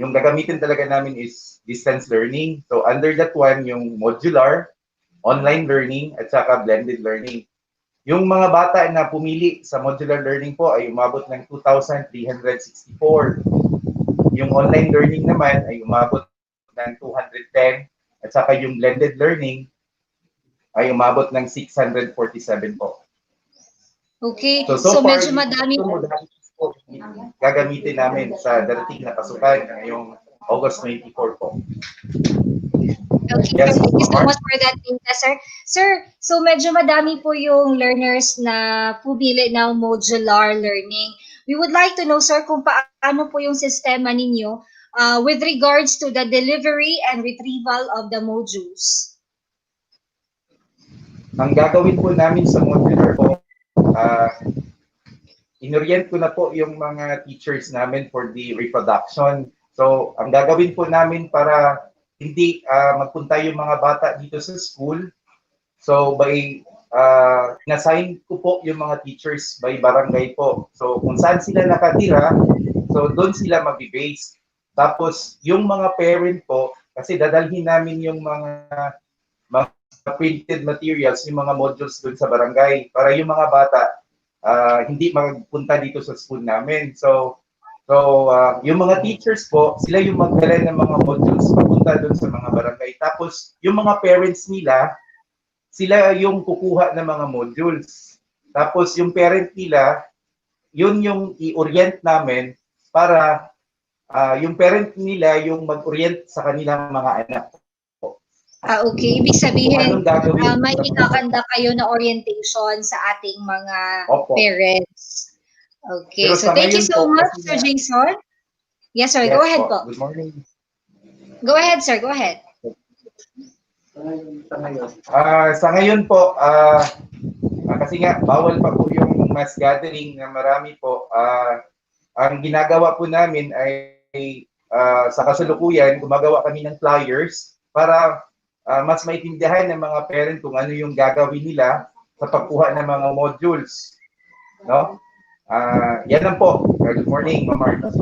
yung gagamitin talaga namin is distance learning. So, under that one, yung modular, online learning, at saka blended learning. Yung mga bata na pumili sa modular learning po ay umabot ng 2,364. Yung online learning naman ay umabot ng 210. At saka yung blended learning ay umabot ng 647 po. Okay, So far, medyo madami yung modalities po gagamitin namin sa darating na pasukan ngayong August 24 po. Okay, Yes, thank you so Ma'am. much for that data, sir. Sir, so medyo madami po yung learners na pumili ng modular learning. We would like to know, sir, kung paano po yung sistema ninyo with regards to the delivery and retrieval of the modules. Ang gagawin po namin sa modular po, inorient ko na po yung mga teachers namin for the reproduction. So, ang gagawin po namin para hindi magpunta yung mga bata dito sa school. So, inassign ko po yung mga teachers by barangay po. So, kung saan sila nakatira, so doon sila mag-base. Tapos, yung mga parent po, kasi dadalhin namin yung mga printed materials, yung mga modules doon sa barangay para yung mga bata hindi magpunta dito sa school namin. So yung mga teachers po, sila yung magdala ng mga modules papunta doon sa mga barangay. Tapos, yung mga parents nila, sila yung kukuha ng mga modules. Tapos, yung parent nila, yun yung i-orient namin para yung parent nila yung mag-orient sa kanilang mga anak. Okay. Ibig sabihin, may sa ikakanda kayo na orientation sa ating mga Opo. parents. Okay. Pero So, sa thank you ngayon so po, much, kasi Sir Jason. Yes, sir. Yes Go ahead po. Good morning. Go ahead, sir. Go ahead. Sa ngayon po, kasi nga, bawal pa po yung mass gathering na marami po. Ang ginagawa po namin ay sa kasalukuyan, gumagawa kami ng flyers para mas maintindihan ng mga parent kung ano yung gagawin nila sa pagkuha ng mga modules. No? Yan lang po. Good morning, Ma'am Marta.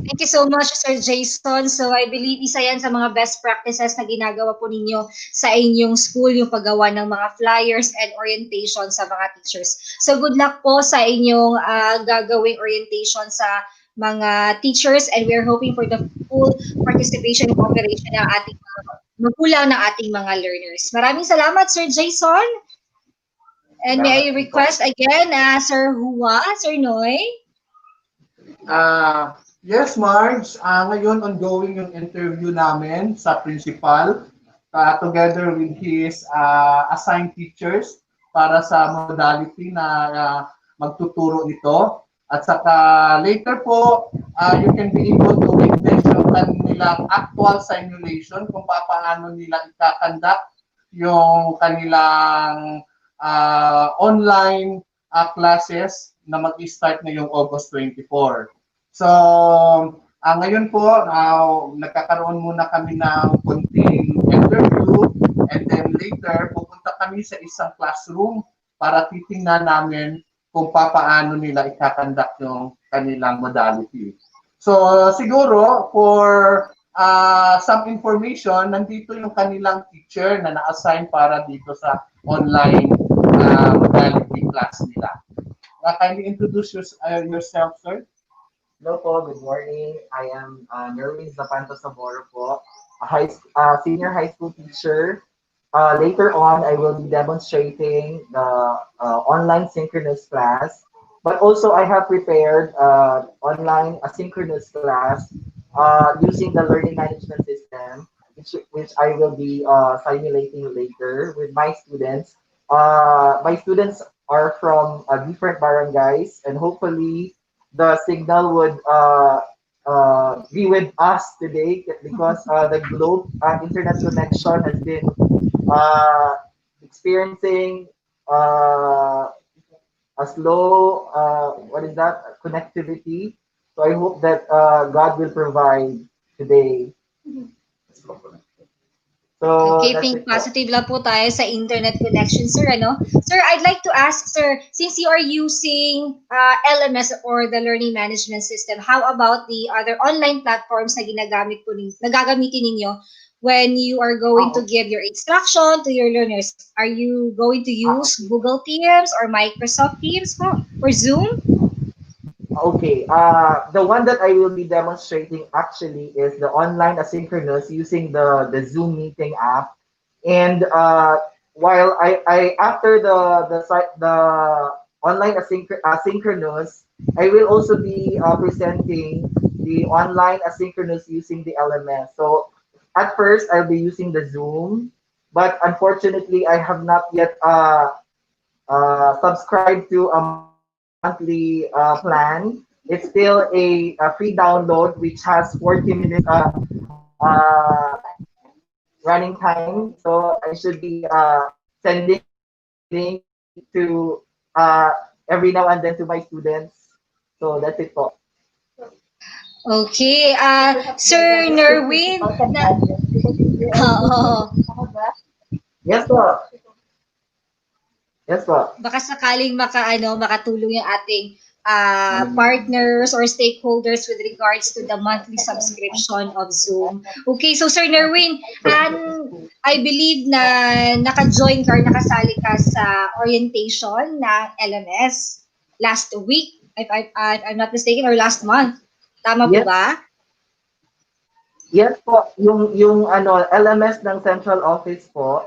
Thank you so much, Sir Jason. So, I believe isa yan sa mga best practices na ginagawa po ninyo sa inyong school, yung paggawa ng mga flyers and orientation sa mga teachers. So, good luck po sa inyong gagawing orientation sa mga teachers and we're hoping for the full participation and cooperation ng ating mga magulang ng ating mga learners. Maraming salamat, Sir Jason. And may I request again, Sir Hua, Sir Noy? Yes, Marge. Ngayon, ongoing yung interview namin sa principal together with his assigned teachers para sa modality na magtuturo nito. At saka later po, you can be able to witness yung kanilang actual simulation kung paano nila ikakandak yung kanilang online classes na mag-start ngayong August 24. So, ngayon po, nagkakaroon muna kami ng konting interview and then later, pupunta kami sa isang classroom para titingnan namin kung paano nila ikakandak yung kanilang modality. So, siguro, for some information, nandito yung kanilang teacher na na-assign para dito sa online modality class nila. Kindly introduce yourself, sir. Hello po, good morning. I am Nerwin Zapanto Saboro po, a senior high school teacher. Later on, I will be demonstrating the online synchronous class, but also I have prepared online asynchronous class using the learning management system, which I will be simulating later with my students. My students are from different barangays, and hopefully the signal would be with us today because the globe internet connection has been uh, experiencing uh, a slow what is that connectivity. So I hope that God will provide today. So Okay, that's think it po. positive lang po tayo sa internet connection, sir, ano? Sir, I'd like to ask, sir, since you are using LMS or the learning management system, how about the other online platforms na nagagamitin ninyo when you are going to give your instruction to your learners? Are you going to use Google Teams or Microsoft Teams po? Or Zoom? Okay, the one that I will be demonstrating actually is the online asynchronous using the Zoom meeting app. And while I after the online asynchronous, I will also be presenting the online asynchronous using the LMS. So at first I'll be using the Zoom, but unfortunately I have not yet subscribe to a monthly plan. It's still a free download which has 40 minutes uh, running time. So I should be sending link to every now and then to my students. So that's it po. Okay, Sir Nerwin, oo. Yes po. Yes po. Baka sakaling makatulong yung ating partners or stakeholders with regards to the monthly subscription of Zoom. Okay, so Sir Nerwin, I believe na naka-join ka or nakasali ka sa orientation na LMS last week, if I'm not mistaken, or last month. Tama po Yes. ba? Yes po, yung LMS ng central office po.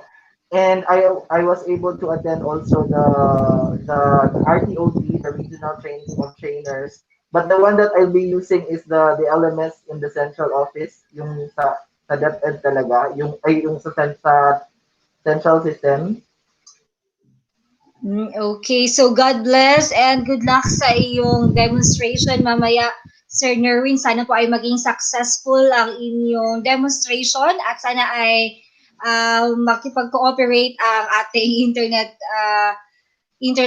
And I was able to attend also the RTOT, the Regional Training of Trainers. But the one that I'll be using is the LMS in the central office, yung sa DepEd talaga, yung sa central system. Okay, so God bless and good luck sa iyong demonstration mamaya, Sir Nerwin. Sana po ay maging successful ang inyong demonstration at sana ay makipag-cooperate ang ating internet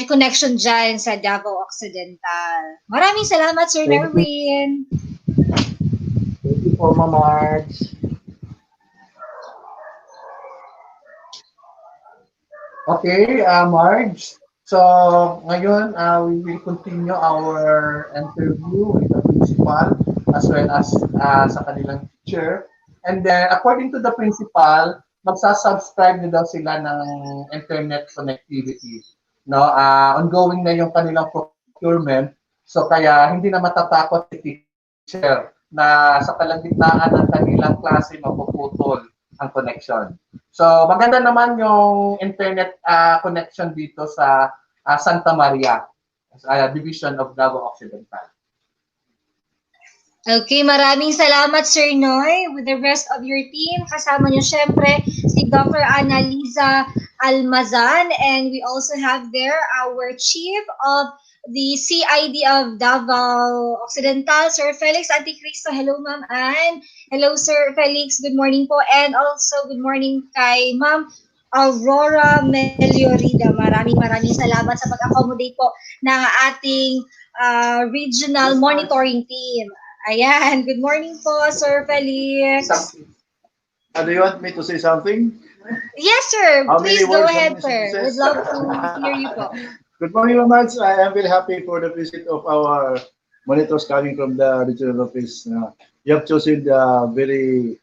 connection dyan sa Davao Occidental. Maraming salamat, Sir Nerwin. Thank you po, Ma'am Marge. Okay, Marge. So, ngayon, we will continue our interview with the principal as well as sa kanilang teacher. And then, according to the principal, magsasubscribe na daw sila ng internet connectivity. No, ongoing na yung kanilang procurement. So, kaya hindi na matatakot si teacher na sa kalagitnaan ng kanilang klase mapuputol ang connection. So, maganda naman yung internet connection dito sa Santa Maria, Division of Davao Occidental. Okay, maraming salamat, Sir Noy, with the rest of your team. Kasama niyo syempre si Dr. Annalisa Almazan, and we also have there our Chief of the CID of Davao Occidental, Sir Felix Anticristo. Hello, Ma'am Anne. Hello, Sir Felix. Good morning po. And also, good morning kay Ma'am Aurora Meliorida. Maraming salamat sa pag-accommodate po ng ating regional monitoring team. Ayan, good morning po, Sir Felix. Do you want me to say something? Yes, sir. How Please many go words ahead, am I sir. supposed We'd to love say? to hear you po. Good morning, Ma'am. I am very happy for the visit of our monitors coming from the regional office. You have chosen very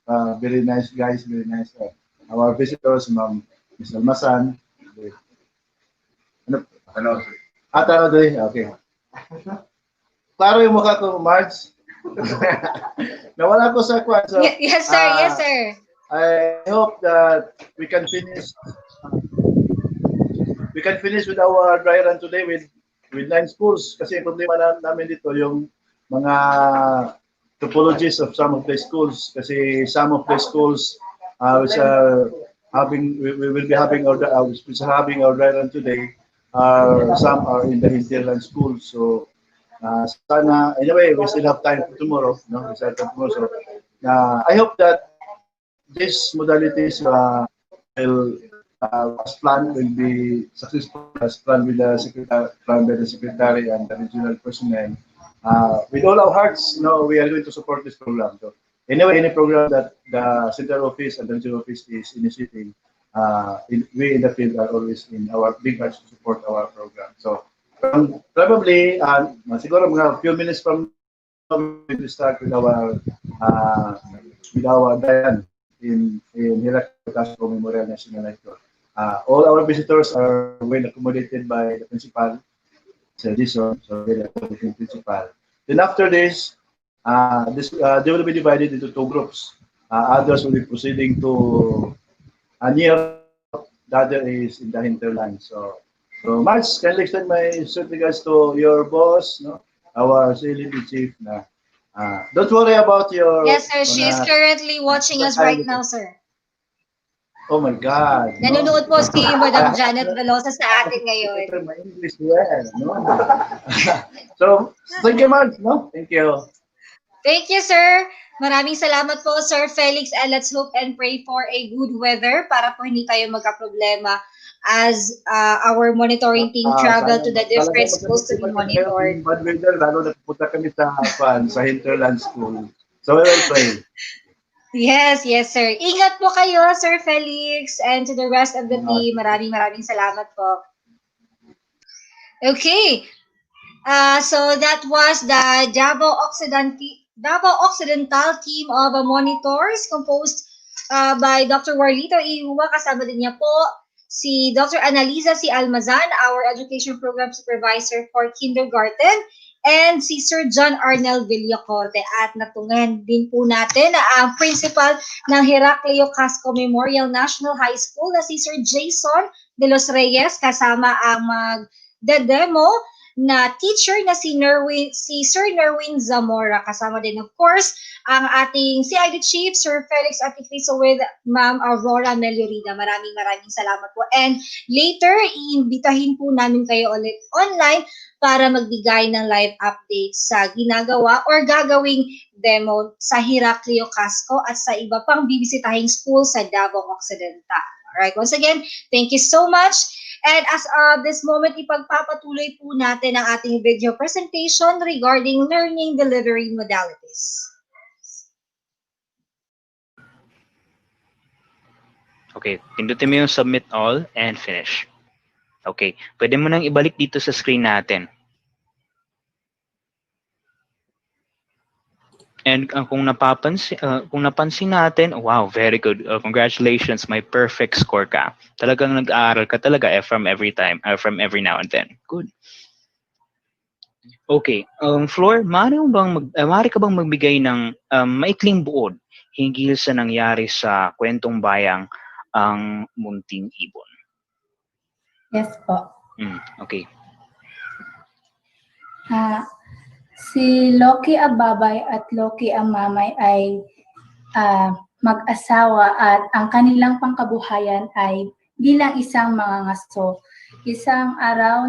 nice guys, very nice. Our visitors, Ma'am Ms. Almasan. Ano? Doy, okay. Klaro yung mukha ko, Marge. Nawala ko sa kwan. So, Yes, sir. Yes, sir. I hope that we can finish with our dry run today with 9 schools. Kasi yung problema namin dito yung mga topologies of some of the schools. Kasi some of the schools which are we will be having which are having our dry run today, some are in the hinterland schools. So sana, anyway, we still have time for tomorrow. No? We still have time tomorrow. So I hope that these modalities will as planned will be successful as planned with the secretary and the regional personnel. With all our hearts, we are going to support this program. So anyway, any program that the central office and the regional office is initiating, we in the field are always in our big hearts to support our program. So probably, siguro mga few minutes from now, we will start with our Dayan in Heracles Memorial National Lecture. All our visitors are well accommodated by the principal, Sir Jason, so very accommodating principal. Then after this, they will be divided into two groups. Others will be proceeding to near, the other is in the hinterland. So March, can I extend my regards to your boss, our CLB chief. Don't worry about your. Yes, sir. She is currently watching us right now, sir. Oh my God. Nanonood po si Madam Janet Velosa sa atin ngayon. My English well, no? So, thank you, Mark. No? Thank you. Thank you, sir. Maraming salamat po, Sir Felix, and let's hope and pray for a good weather para po hindi tayo magka-problema as our monitoring team travel to the different schools to be monitored. Bad weather, lalo na pupunta kami sa hinterland school. So, we will pray. Yes, yes, sir. Ingat po kayo, Sir Felix, and to the rest of the team. Maraming salamat po. Okay. So that was the Davao Occidental team of monitors composed by Dr. Warlito Ihuwa. Kasama din niya po si Dr. Analiza C. Almazan, our Education Program Supervisor for Kindergarten, and si Sir John Arnel Villacorte. At natungan din po natin ang principal ng Heraclio Casco Memorial National High School na si Sir Jason de los Reyes, kasama ang mag-demo na teacher na si Sir Nerwin Zamora. Kasama din, of course, ang ating CID Chief, Sir Felix Atiquiso, with Ma'am Aurora Meliorida. Maraming salamat po. And later, iimbitahin po namin kayo ulit online para magbigay ng live updates sa ginagawa or gagawing demo sa Heraclio Casco at sa iba pang bibisitahing school sa Davao Occidental. Alright, once again, thank you so much. And as of this moment, ipagpapatuloy po natin ang ating video presentation regarding learning delivery modalities. Okay, pindutin mo yung submit all and finish. Okay, pwede mo nang ibalik dito sa screen natin. And kung napansin natin, wow, very good. Congratulations, may perfect score ka. Talagang nag-aaral ka talaga from every now and then. Good. Okay, Flor, maaari ka bang magbigay ng maikling buod hinggil sa nangyari sa kwentong bayang ang Munting Ibon? Yes po. Okay. Si Loki Ababay at Loki Amamay ay mag-asawa at ang kanilang pangkabuhayan ay bilang isang mangangaso. Isang araw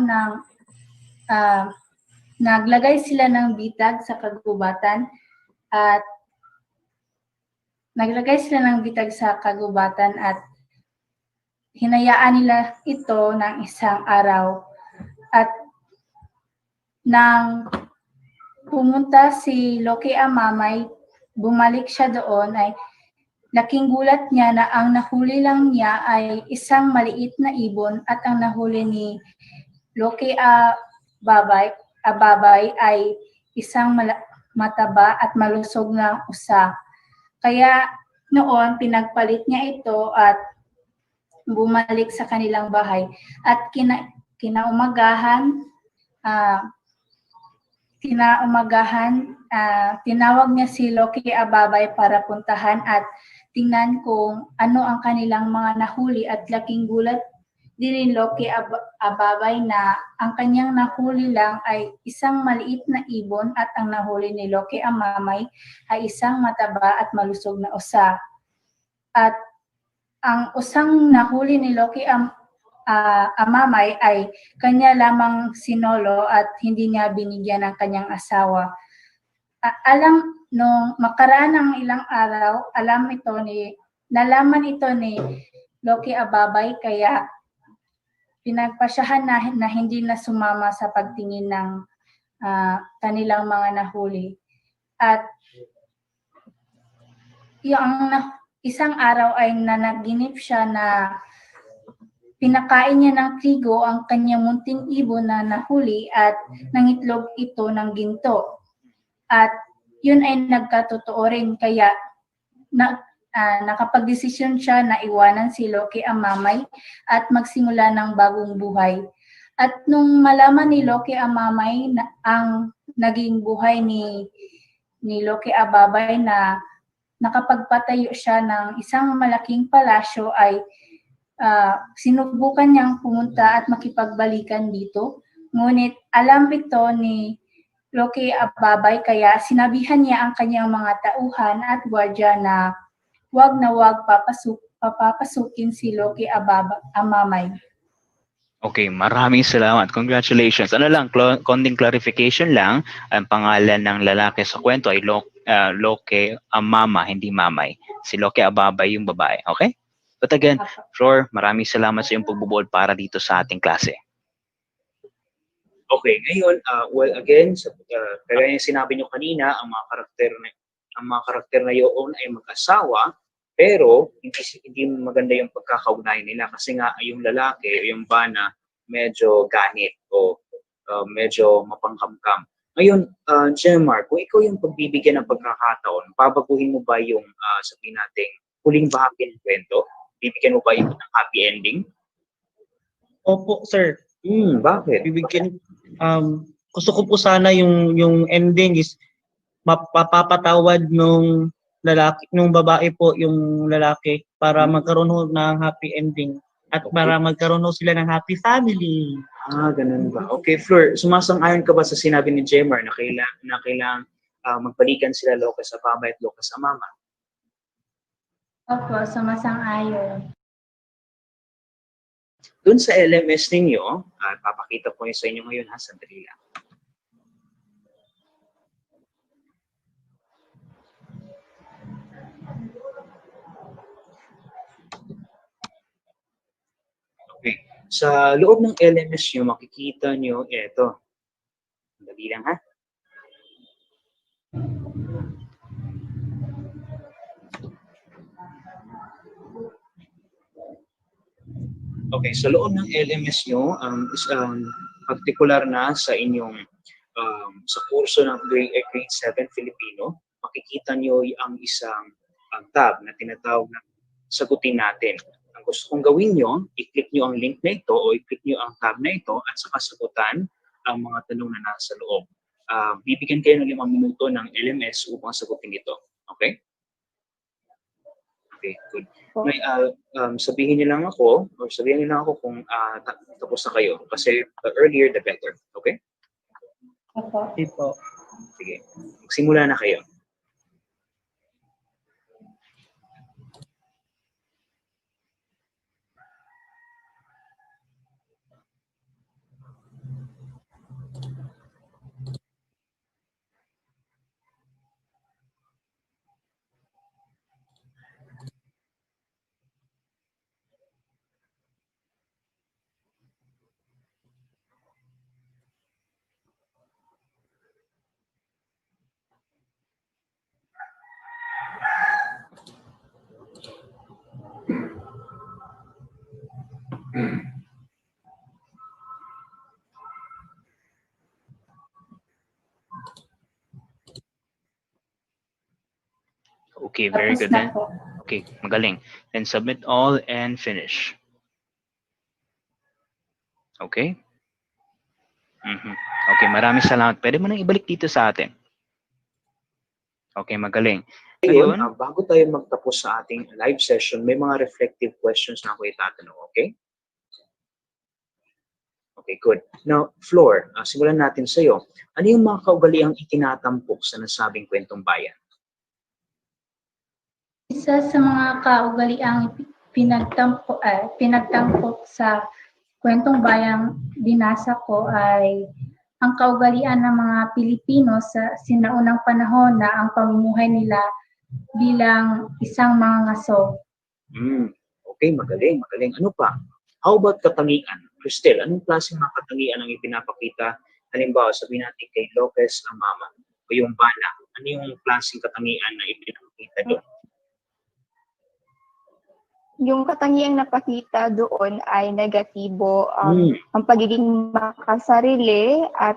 naglagay sila ng bitag sa kagubatan at hinayaan nila ito ng isang araw. At nang pumunta si Loki Amamay, bumalik siya doon, ay laking gulat niya na ang nahuli lang niya ay isang maliit na ibon at ang nahuli ni Loki Ababay ay isang mataba at malusog na usa. Kaya noon, pinagpalit niya ito at bumalik sa kanilang bahay. At kinaumagahan, ah, tinawag niya si Loki Ababay para puntahan at tingnan kung ano ang kanilang mga nahuli at laking gulat din ni Loki Ababay na ang kanyang nahuli lang ay isang maliit na ibon at ang nahuli ni Loki Amamay ay isang mataba at malusog na usa. At ang usang nahuli ni Loki Amamay ay kanya lamang sinolo at hindi niya binigyan ng kanyang asawa. Nung makaraan ng ilang araw, nalaman ito ni Loki Ababay kaya pinagpasyahan na hindi na sumama sa pagtingin ng kanilang mga nahuli. At yung isang araw ay nanaginip siya na pinakain niya ng trigo ang kanyang munting ibon na nahuli at nangitlog ito ng ginto. At yun ay nagkatotoo rin kaya nakapagdesisyon siya na iwanan si Loki Amamay at magsimula ng bagong buhay. At nung malaman ni Loki Amamay na ang naging buhay ni Loki Ababay na nakapagpatayo siya ng isang malaking palasyo ay sinubukan niyang pumunta at makipagbalikan dito. Ngunit alam ito ni Loki Ababay kaya sinabihan niya ang kanyang mga tauhan at gwardiya na wag papapasukin si Loki Amamay. Okay, maraming salamat. Congratulations. Ano lang, konting clarification lang. Ang pangalan ng lalaki sa kwento ay Loke Amama, hindi Mamay. Si Loke Ababay yung babae. Okay? But again, Flor, maraming salamat sa iyong pagbubuod para dito sa ating klase. Okay, ngayon, well again, kagaya yung sinabi nyo kanina, ang mga karakter na yun ay mag-asawa, pero hindi maganda yung pagkakaugnayan nila kasi nga yung lalaki o yung bana medyo ganit o medyo mapangkamkam. Ngayon, Jemar, kung ikaw yung pagbibigyan ng pagkakataon, babaguhin mo ba yung sabihin nating huling bahagi ng kwento? Bibigyan mo ba ito ng happy ending? Opo, sir. Bakit? Bibigyan, gusto ko po sana yung ending is mapapatawad nung babae po yung lalaki para magkaroon ho ng happy ending at para magkaroon ho sila ng happy family. Ganun ba? Okay, Fleur, sumasang-ayon ka ba sa sinabi ni Jemar na kailangan magbalikan sila Lucas Ababay at Lucas Amama? Opo, sumasang-ayon. Doon sa LMS ninyo, papakita ko yun sa inyo ngayon, sandali lang. Okay. Sa loob ng LMS nyo, makikita nyo ito. Dali lang ha. Okay, sa loob ng LMS nyo, particular na sa inyong sa kurso ng grade 7 Filipino, makikita nyo ang isang tab na tinatawag na sagutin natin. Ang gusto kong gawin nyo, i-click nyo ang link na ito o i-click nyo ang tab na ito at saka sagutan ang mga tanong na nasa loob. Bibigyan kayo ng 5 minuto ng LMS upang sagutin ito. Okay? Okay, good. May sabihin niyo lang ako or sabihin niyo lang ako kung tapos na kayo kasi the earlier the better. Okay? Opo. Sige. Magsimula na kayo. Okay, very good then. Okay, magaling. Then submit all and finish. Okay? Okay, maraming salamat. Pwede mo nang ibalik dito sa atin. Okay, magaling. Ngayon, Ngayon, bago tayo magtapos sa ating live session, may mga reflective questions na ako itatanong, okay? Okay, good. Now, Flor, simulan natin sa iyo. Ano yung mga kaugaliang itinatampok sa nasabing kwentong bayan? Isa sa mga kaugaliang pinagtampok sa kwentong bayang binasa ko ay ang kaugalian ng mga Pilipino sa sinaunang panahon na ang pamumuhay nila bilang isang mga ngaso. Okay, magaling, magaling. Ano pa? How about katangian? Cristel, anong klaseng mga katangian ang ipinapakita? Halimbawa, sabihin natin kay Lopez ang mama o yung bana. Ano yung klaseng katangian na ipinapakita doon? Yung katangiang napakita doon ay negatibo, ang pagiging makasarili at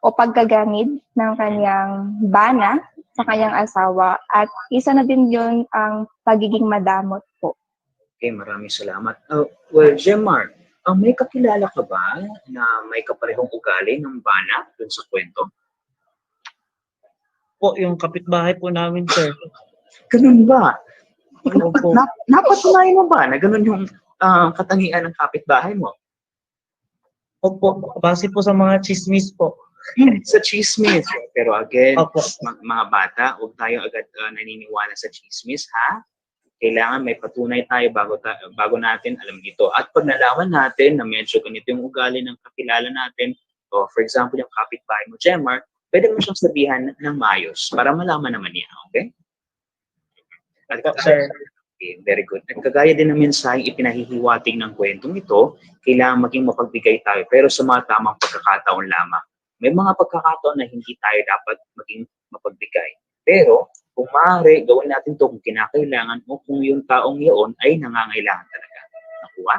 o pagkagamit ng kanyang bana sa kanyang asawa, at isa na din yun ang pagiging madamot po. Okay, maraming salamat. Well, Jemar, may kakilala ka ba na may kaparehong ugali ng bana dun sa kwento? Po, yung kapitbahay po namin, sir. Ganun ba? Napatunayan mo ba na ganun yung katangian ng kapitbahay mo? Opo, base po sa mga chismis po. Sa chismis. Pero again, mga bata, huwag tayo agad naniniwala sa chismis, ha? Kailangan may patunay tayo bago natin alam ito. At pag nalaman natin na medyo ganito yung ugali ng kakilala natin, o for example, yung kapitbahay mo, Jemar, pwede mo siyang sabihan ng maayos para malaman naman niya, okay? Sir. Okay, very good. At kagaya din ng mensaheng ipinahihiwatig ng kwentong ito, kailangan maging mapagbigay tayo, pero sa mga tamang pagkakataon lamang. May mga pagkakataon na hindi tayo dapat maging mapagbigay. Pero, kung maaari, gawin natin ito kung kinakailangan o kung yung taong iyon ay nangangailangan talaga. Nakuha?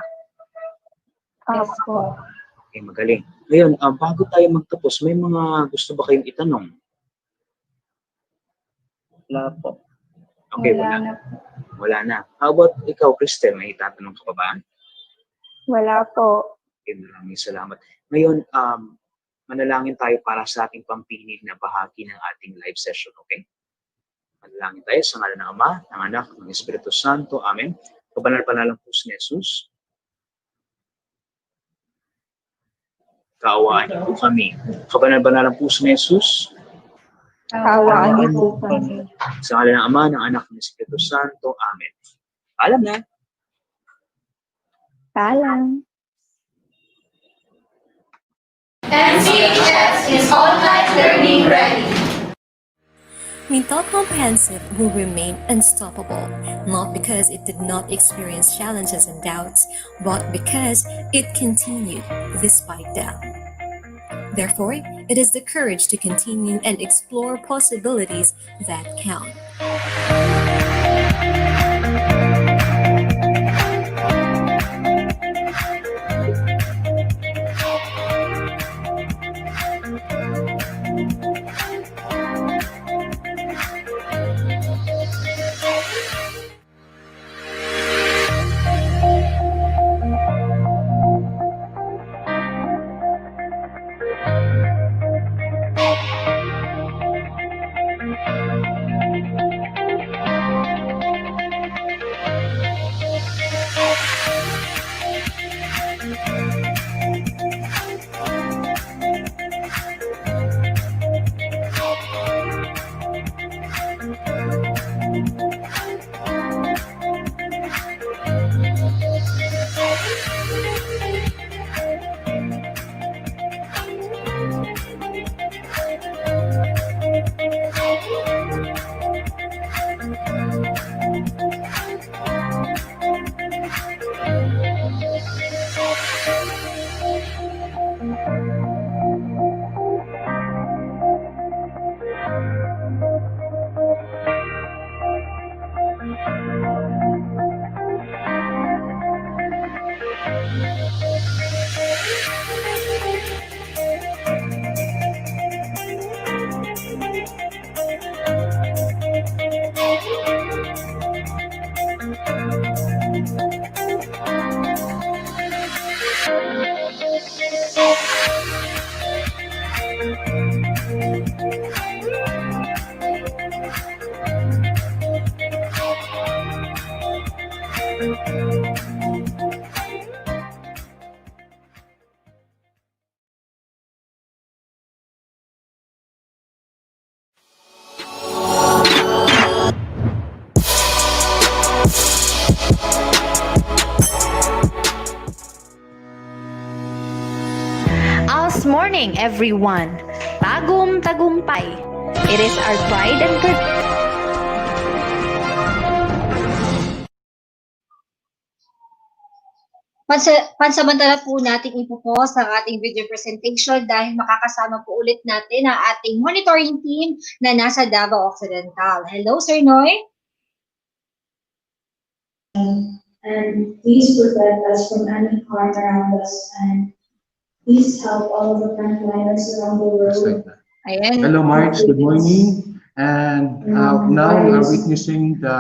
Opo. Okay, magaling. Ngayon, bago tayo magtapos, may mga gusto ba kayong itanong? Wala po. Okay, wala na. How about ikaw, Cristel? May itatanong ka pa ba? Wala po. Okay, maraming salamat. Ngayon, manalangin tayo para sa ating pampinig na bahagi ng ating live session, okay? Manalangin tayo sa ngalan ng Ama, ng Anak, ng Espiritu Santo. Amen. Kabanal-banalang puso ni Jesus, kaawaan niyo po kami. Kabanal-banalang puso ni Jesus, Kaawaan niyo po kami. sa ngalan ng Ama, ng Anak, ng Espiritu Santo. Amen. Alam na. Paalam. MCHS is online learning ready. Mintal Comprehensive will remain unstoppable, not because it did not experience challenges and doubts, but because it continued despite them. Therefore, it is the courage to continue and explore possibilities that count. Als morning, everyone. Bagong tagumpay. It is our pride and Pansamantala po nating ipopost ang ating video presentation dahil makakasama po ulit natin ang ating monitoring team na nasa Davao Occidental. Hello, Sir Noy. And please protect us from any harm around us, and please help all of the frontliners around the world. Ayan. Hello, March. Good morning. And now we are witnessing the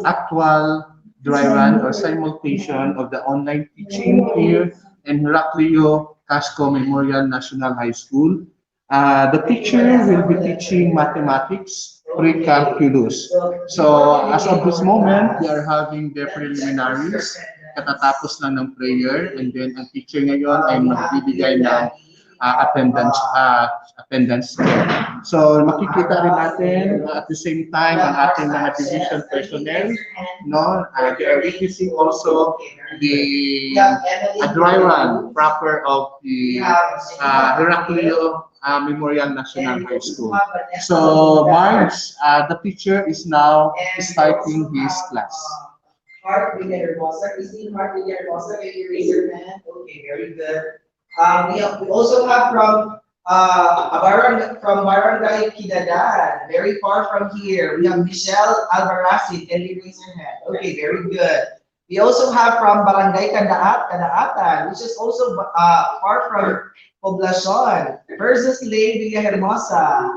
actual dry run or simultation of the online teaching here in Heraclio Casco Memorial National High School. The teacher will be teaching mathematics pre-calculus. So as of this moment, we are having the preliminaries. Katatapos lang ng prayer, and then ang teacher ngayon ay magbibigay ng attendance check. So makikita rin natin at the same time ang ating mga division personnel, no? They are witnessing also the dry run proper of the Heraclio Memorial National High School. So Marge, the teacher is now starting his class. Heart Villa Hermosa. Christine Heart Villa Hermosa, can you raise your hand? Okay, very good. We also have from Barangay Kidadan, very far from here. We have Michelle Alvaracid. Can you raise your hand? Okay, very good. We also have from Barangay Kadaatan, which is also far from Poblacion. Versus Lane Villahermosa.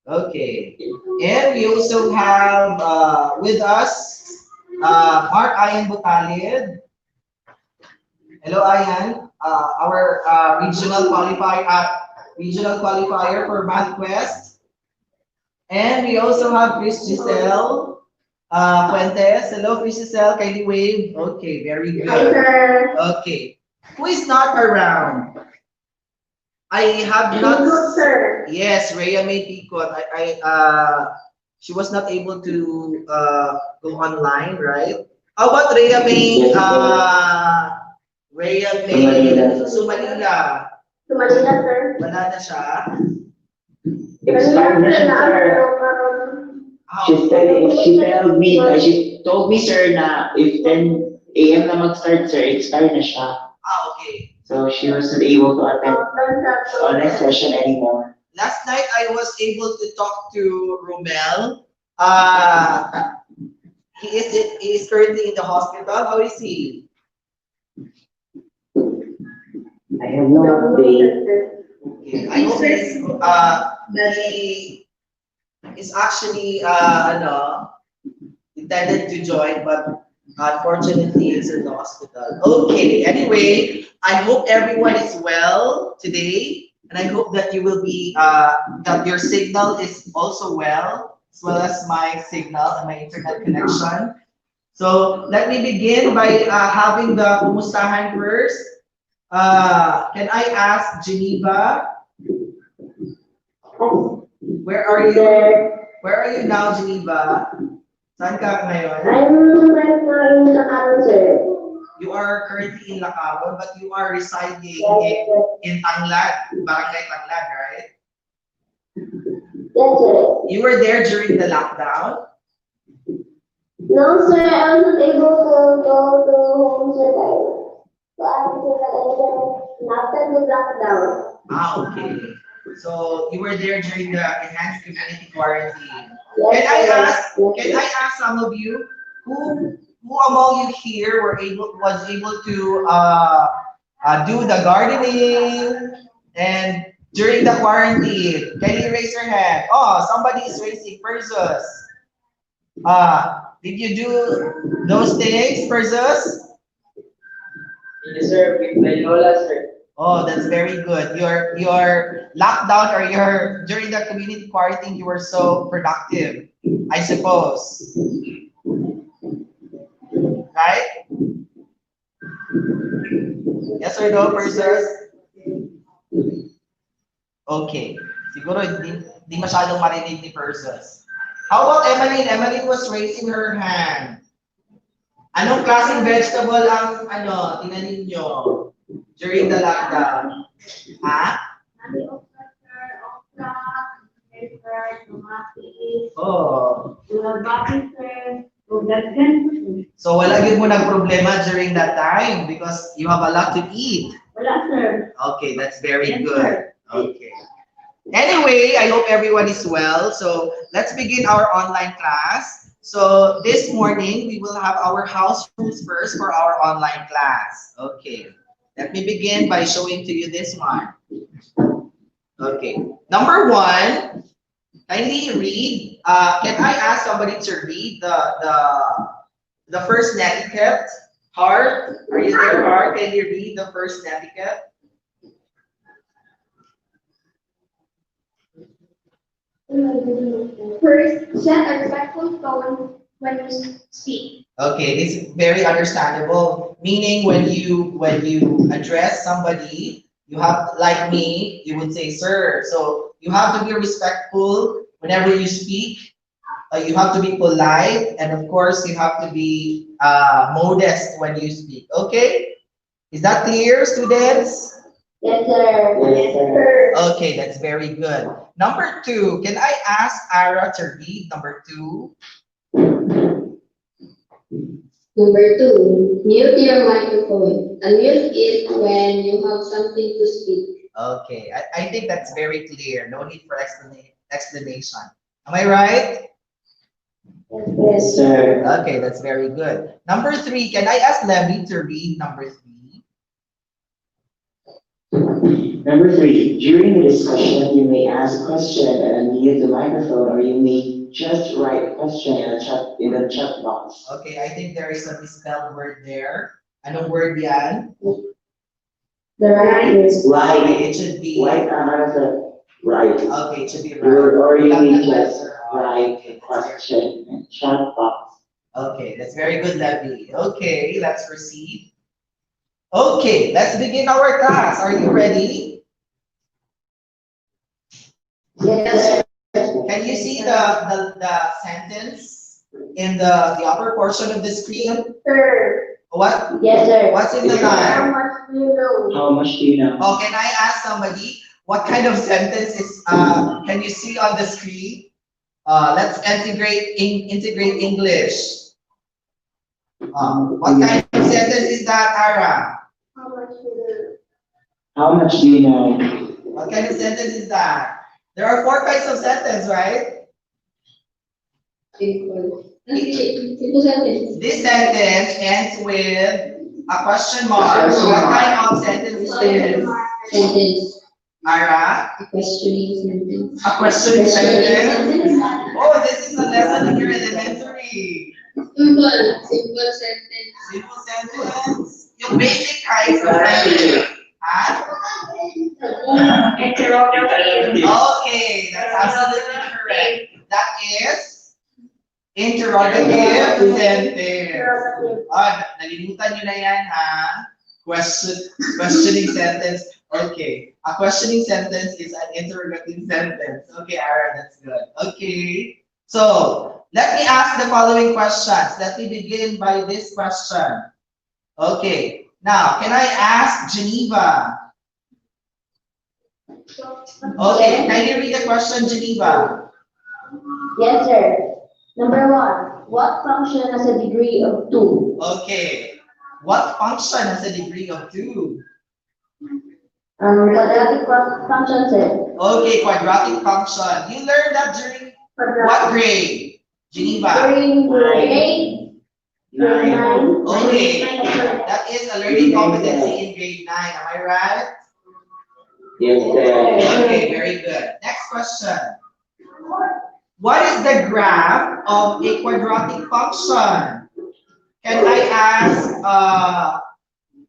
Okay. And we also have with us Mark Ayan Butalid. Hello, Ayan. Our regional qualifier for Math Quest. And we also have Chris Giselle Fuentes. Hello, Chris Giselle. Kindly wave. Okay, very good. Hi, sir. Okay. Who is not around? I have not. Pikot, sir. Yes, Rhea May Pikot. She was not able to go online, right? How about Rhea May? Rhea May Sumalila. Sumalila, sir. Wala na siya. Expired na siya, sir. She told me, sir, na if 10 a.m. na mag-start, sir, expired na siya. Okay. So she wasn't able to attend online session anymore. Last night, I was able to talk to Romel. He is currently in the hospital. How is he? I have no update. Okay. I hope he is actually intended to join, but unfortunately, he's in the hospital. Okay. Anyway, I hope everyone is well today. And I hope that you will be, that your signal is also well, as well as my signal and my internet connection. So let me begin by having the kumustahan first. Can I ask Geneva? Where are you? Where are you now, Geneva? Saan ka ngayon? I'm right now in Lakaron, sir. You are currently in Lakaron, but you are residing in Tanglad, Barangay Tanglad, right? Yes, sir. You were there during the lockdown? No, sir, I was not able to go to home, sir. So I was after the lockdown. Okay. So you were there during the enhanced community quarantine. Yes, Can I ask some of you who among you here was able to do the gardening and during the quarantine? Can you raise your hand? Oh, somebody is raising. Persus. Did you do those things, Persus? Yes, sir. With my lola, sir. Oh, that's very good. Your lockdown or your during the community quarantine, you were so productive, I suppose. Right? Yes or no, persons? Okay. Siguro hindi masyadong marinig ni persons. How about Emmeline? Emmeline was raising her hand. Anong klaseng vegetable ang tinanim nyo during the lockdown? Ha? Oh. So wala gyud mo problema during that time because you have a lot to eat. Wala, sir. Okay, that's very Yes, good. sir. Okay. Anyway, I hope everyone is well. So let's begin our online class. So this morning, we will have our house rules first for our online class. Okay. Let me begin by showing to you this one. Okay. Number one, kindly read. Can I ask somebody to read the first netiquette? Heart, are you there, Heart? Can you read the first netiquette? First, set a respectful tone when you speak. Okay, this is very understandable. Meaning when you address somebody, you have like me, you would say sir. So you have to be respectful whenever you speak. You have to be polite, and of course, you have to be modest when you speak. Okay, is that clear, students? Yes, sir. Yes, sir. Okay, that's very good. Number two, can I ask Ara to read number two? Number two, mute your microphone. Unmute it when you have something to speak. Okay, I think that's very clear. No need for explanation. Am I right? Yes, sir. Okay, that's very good. Number three, can I ask Levy to read number three? Number three, during the discussion, you may ask a question and unmute the microphone, or you may just write a question in the chat box. Okay, I think there is a misspelled word there. Anong word yan? The right is Right. Okay, it should be Right. Right. Okay, it should be right. Or you may just Okay, write a question in the chat box. okay, that's very good, Levy. Okay, let's proceed. Okay, let's begin our class. Are you ready? Yes, sir. Can you see the sentence in the upper portion of the screen? Sir. What? Yes, sir. What's in the How line? much do you know? How much do you know? Oh, can I ask somebody what kind of sentence is can you see on the screen? Let's integrate English. What kind of sentence is that, Ara? How much do you know? How much do you know? What kind of sentence is that? There are four kinds of sentence, right? Simple. Simple sentence. This sentence ends with a question mark. So what kind of sentence is this? Sentence. Ara? A questioning sentence. A questioning sentence? Oh, this is a lesson in your elementary. Simple. Simple sentence. Simple sentence. Yung basic kinds of sentence. Huh? Interrogative. Okay, that's absolutely correct. That is interrogative sentence. Nalimutan nyo na yan, ha? Questioning sentence. Okay, a questioning sentence is an interrogative sentence. Okay, Ara, that's good. Okay, so let me ask the following questions. Let me begin by this question. Okay, now, can I ask Geneva? Okay, can you read the question, Geneva? Yes, sir. Number one, what function has a degree of 2? Okay, what function has a degree of 2? Quadratic function, sir. Okay, quadratic function. You learned that during what grade, Geneva? During grade 9. Okay, that is a learning competency in grade 9. Am I right? Yes, sir. Okay, very good. Next question. What is the graph of a quadratic function? Can I ask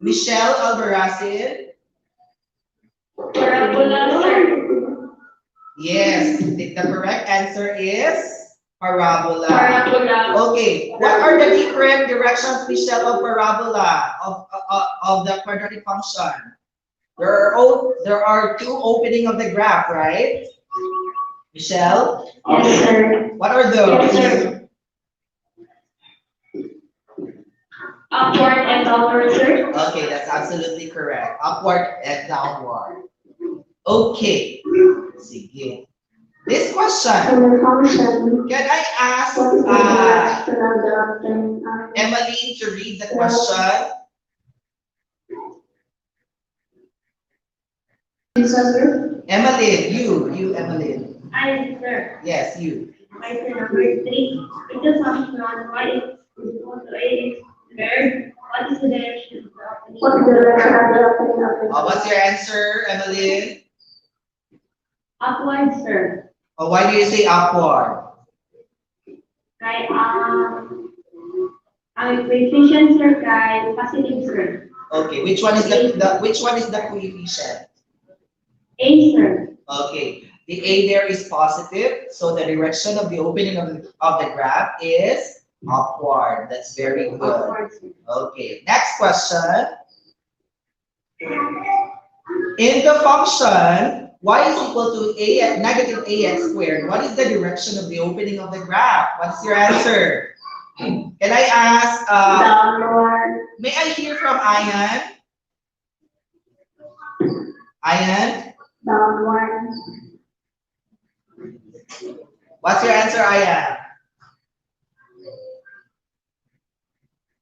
Michelle Albarazin? Parabola, sir. Yes, the correct answer is parabola. Parabola. Okay, what are the different directions, Michelle, of parabola of the quadratic function? There are two opening of the graph, right? Michelle? Yes, sir. What are those? Yes, sir. Upward and downward, sir. Okay, that's absolutely correct. Upward and downward. Okay. Sige. This question. Can I ask Emily to read the question? Emily, you, Emily. I, sir. Yes, you. Question number 3. If the function y is equal to ax squared, what is the direction of the opening? What is the direction of the opening of the What's your answer, Emily? Upward, sir. Why do you say upward? Kay, ang coefficient, sir, kay positive, sir. Okay, which one is the coefficient? A, sir. Okay, the A there is positive, so the direction of the opening of the graph is upward. That's very good. Upward, sir. Okay, next question. In the function y is equal to negative ax squared, what is the direction of the opening of the graph? What's your answer? Can I ask? Downward. May I hear from Ayan? Ayan? Downward. What's your answer, Ayan?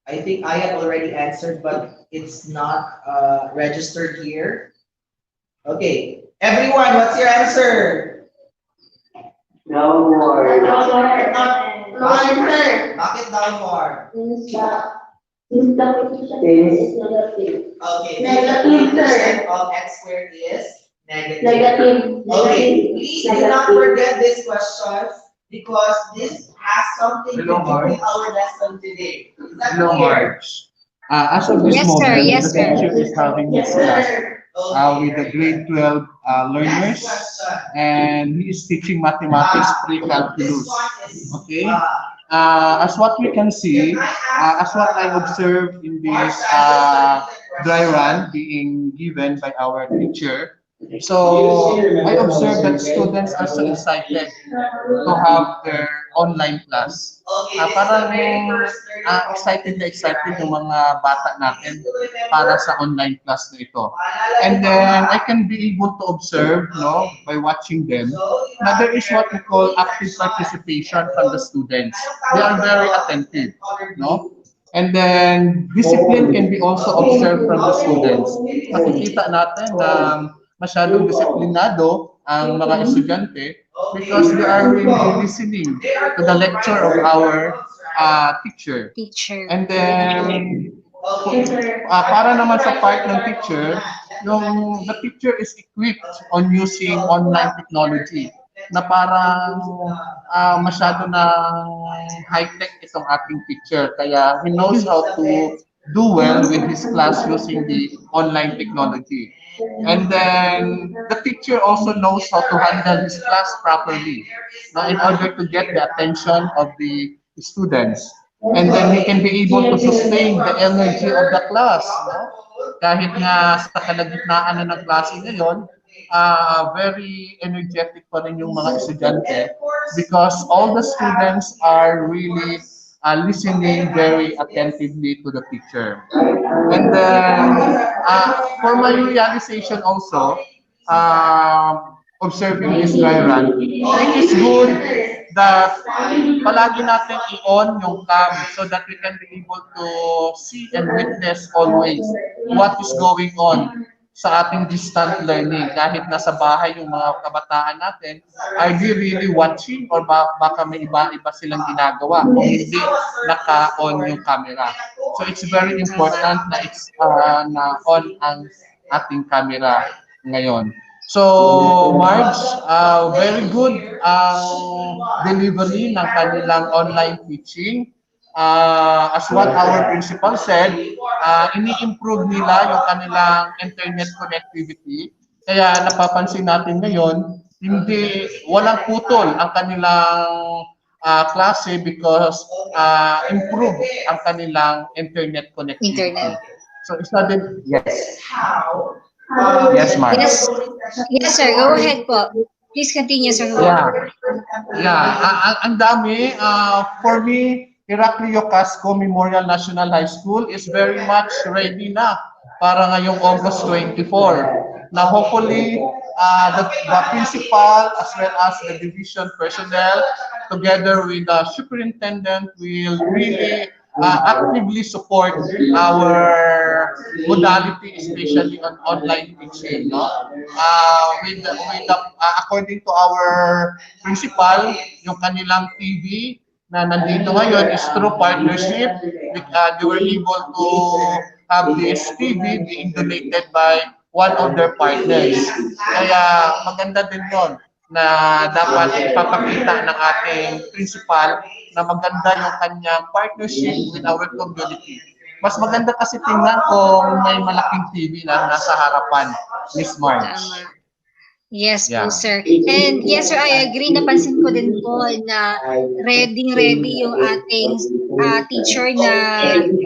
I think Ayan already answered, but it's not registered here. Okay, everyone, what's your answer? Downward. Downward. Sir. Bakit downward? Since the coefficient is negative. Okay, Negative, the sir. coefficient of x squared is negative. Negative. Okay, please do not forget these questions because this has something to do with our lesson today. Is that Hello, clear? March. As of this Yes, sir. moment, Yes, the sir. teacher is having his class with the grade 12 learners, and he is teaching mathematics pre-calculus. Okay? As what we can see, as what I observed in this dry run being given by our teacher, so I observed that students are so excited to have their online class. Parang excited na excited yung mga bata natin para sa online class na ito. And then I can be able to observe, no, by watching them, na there is what we call active participation from the students. They are very attentive, no? And then discipline can be also observed from the students. Makikita natin na masyadong disiplinado ang mga estudyante because they are really listening to the lecture of our teacher. And then, para naman sa part ng teacher, the teacher is equipped on using online technology na parang masyado na high-tech itong ating teacher. Kaya he knows how to do well with his class using the online technology. And then the teacher also knows how to handle his class properly in order to get the attention of the students. And then he can be able to sustain the energy of the class. No? Kahit nga sa kalagitnaan na ng klase ngayon, very energetic pa rin yung mga estudyante because all the students are really listening very attentively to the teacher. And then, for my realization also, observing this dry run, it is good that palagi natin i-on yung cam so that we can be able to see and witness always what is going on sa ating distant learning. Kahit nasa bahay yung mga kabataan natin, are they really watching or baka may iba-iba silang ginagawa kung hindi naka-on yung camera. So it's very important na it's na on ang ating camera ngayon. So Marge, very good ang delivery ng kanilang online teaching. As what our principal said, ini-improve nila yung kanilang internet connectivity Kaya napapansin natin ngayon, hindi walang putol ang kanilang klase because improve ang kanilang internet Internet. connectivity. So isa din, yes. Yes, Mark. Yes. Yes, sir. Go ahead po. Please continue, Sir Juan. Yeah. Yeah, ang dami. For me, Heraclio Casco Memorial National High School is very much ready na para ngayong August 24. Now, hopefully, the principal as well as the division personnel together with the superintendent will really actively support our modality, especially on online teaching. No? According to our principal, yung kanilang TV na nandito ngayon is through partnership. They were able to have this TV being donated by one of their partners. Kaya maganda din yon na dapat ipapakita ng ating principal na maganda yung kanyang partnership with our community. Mas maganda kasi tingnan kung may malaking TV na nasa harapan, Miss Marge. Tama. Yes po, Yeah. sir. And yes, sir, I agree. Napansin ko din po na ready yung ating teacher na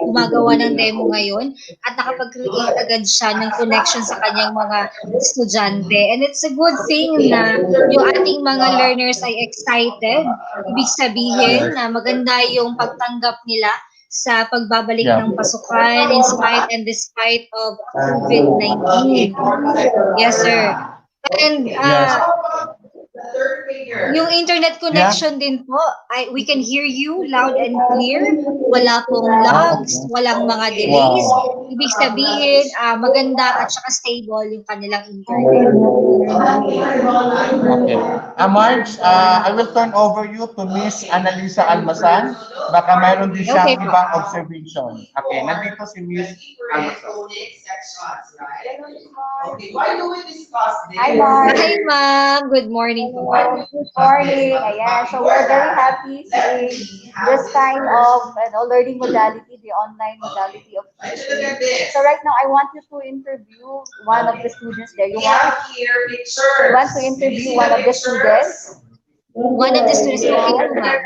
gumagawa ng demo ngayon at nakapag-create agad siya ng connection sa kanyang mga estudyante. And it's a good thing na yung ating mga learners ay excited. Ibig sabihin na maganda yung pagtanggap nila sa pagbabalik ng pasukan in spite and despite of COVID-19. Yes, sir. And yung internet connection din po, we can hear you loud and clear. Wala pong lags, walang mga delays. Ibig sabihin, maganda at saka stable yung kanilang internet. Okay. Marge, I will turn over you to Miss Annalisa Almasan. Baka mayroon din siyang ibang observation. Okay, nandito si Miss Almasan. Okay, why do we discuss this? Hi, Mark. Hi, ma'am. Good morning po. Good morning. Ayan. So we're very happy seeing this kind of learning modality, the online modality of teaching. So right now, I want you to interview one of the students there. You want to interview one of the students? One of the students. Okay po, ma'am.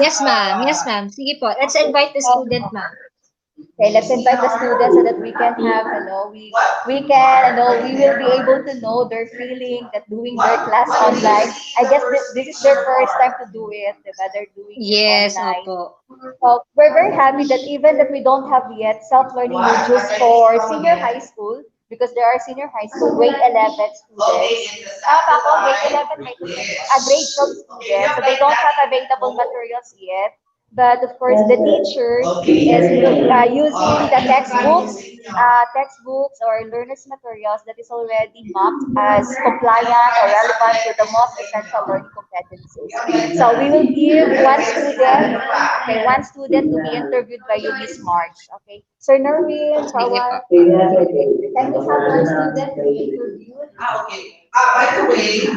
Yes, ma'am. Yes, ma'am. Sige po. Let's invite the student, ma'am. Okay, let's invite the students so that we can have, we will be able to know their feeling that doing their class online. I guess this is their first time to do it, they're doing it online. Opo. So we're very happy that even that we don't have yet self-learning modules for senior high school, because there are senior high school grade 11 students. Grade 11, grade 12 students, so they don't have available materials yet. But of course, the teacher is using the textbooks or learners' materials that is already mapped as compliant or relevant to the most essential learning competencies. So we will give one student to be interviewed by you, Miss March. Okay, Sir Norwin, can we have one student to be interviewed? Okay. By the way,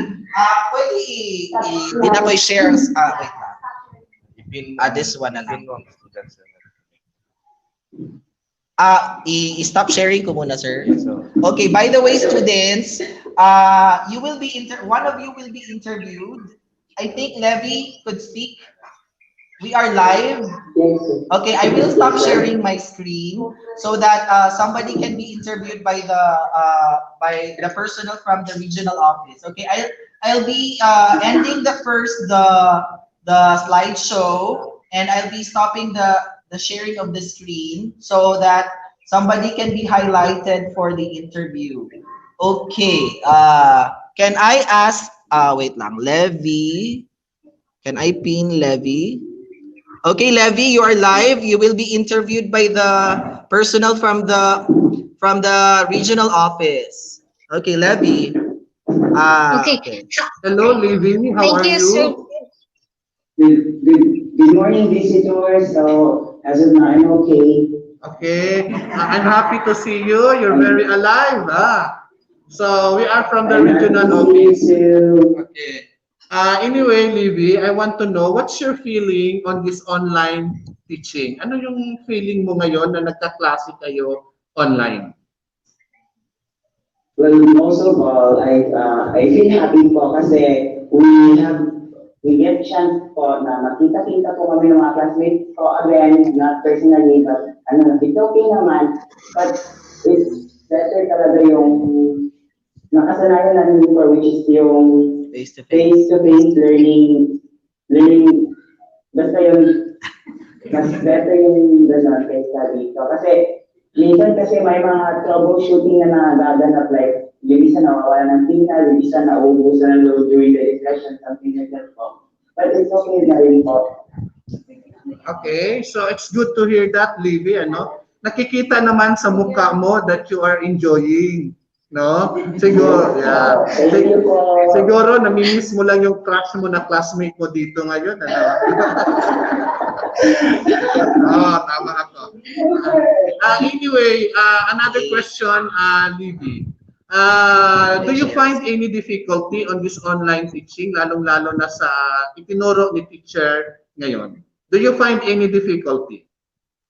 pwede hindi na ko i-share. Wait lang. This one na lang. I-stop sharing ko muna, sir. Okay, by the way, students, you will be one of you will be interviewed. I think Levi could speak. We are live. Okay, I will stop sharing my screen so that somebody can be interviewed by the personnel from the regional office. Okay, I'll be ending the slideshow, and I'll be stopping the sharing of the screen so that somebody can be highlighted for the interview. Okay, can I ask, wait lang, Levi, can I pin Levi? Okay, Levi, you are live. You will be interviewed by the personnel from the regional office. Okay, Levi. Okay. Hello, Levi. How are you? Sir. Good morning, visitors. So, as of now, I'm okay. Okay, I'm happy to see you. You're very alive. So, we are from the regional office. Okay. Anyway, Livy, I want to know, what's your feeling on this online teaching? Ano yung feeling mo ngayon na nagkaklase kayo online? well, most of all, I feel happy po kasi we have we get chance po na makita-kita po kami ng mga classmates ko again, not personally, but ano, it's okay naman. But it's better talaga yung nakasanayan natin before, which is yung face-to-face learning, basta yung mas better yung gano'n kaysa dito. Kasi minsan kasi may mga troubleshooting na nagaganap, like yung isa nawawala ng signal, yung isa nauubusan ng load during the discussion, something like that po. But it's okay na rin po. Okay, so it's good to hear that, Livy, ano? Nakikita naman sa mukha mo that you are enjoying, no? Siguro, yeah. Siguro, namimiss mo lang yung crush mo na classmate mo dito ngayon, ano? Oh, tama ako. Anyway, another question, Livy. Do you find any difficulty on this online teaching, lalong-lalo na sa itinuro ni teacher ngayon? Do you find any difficulty?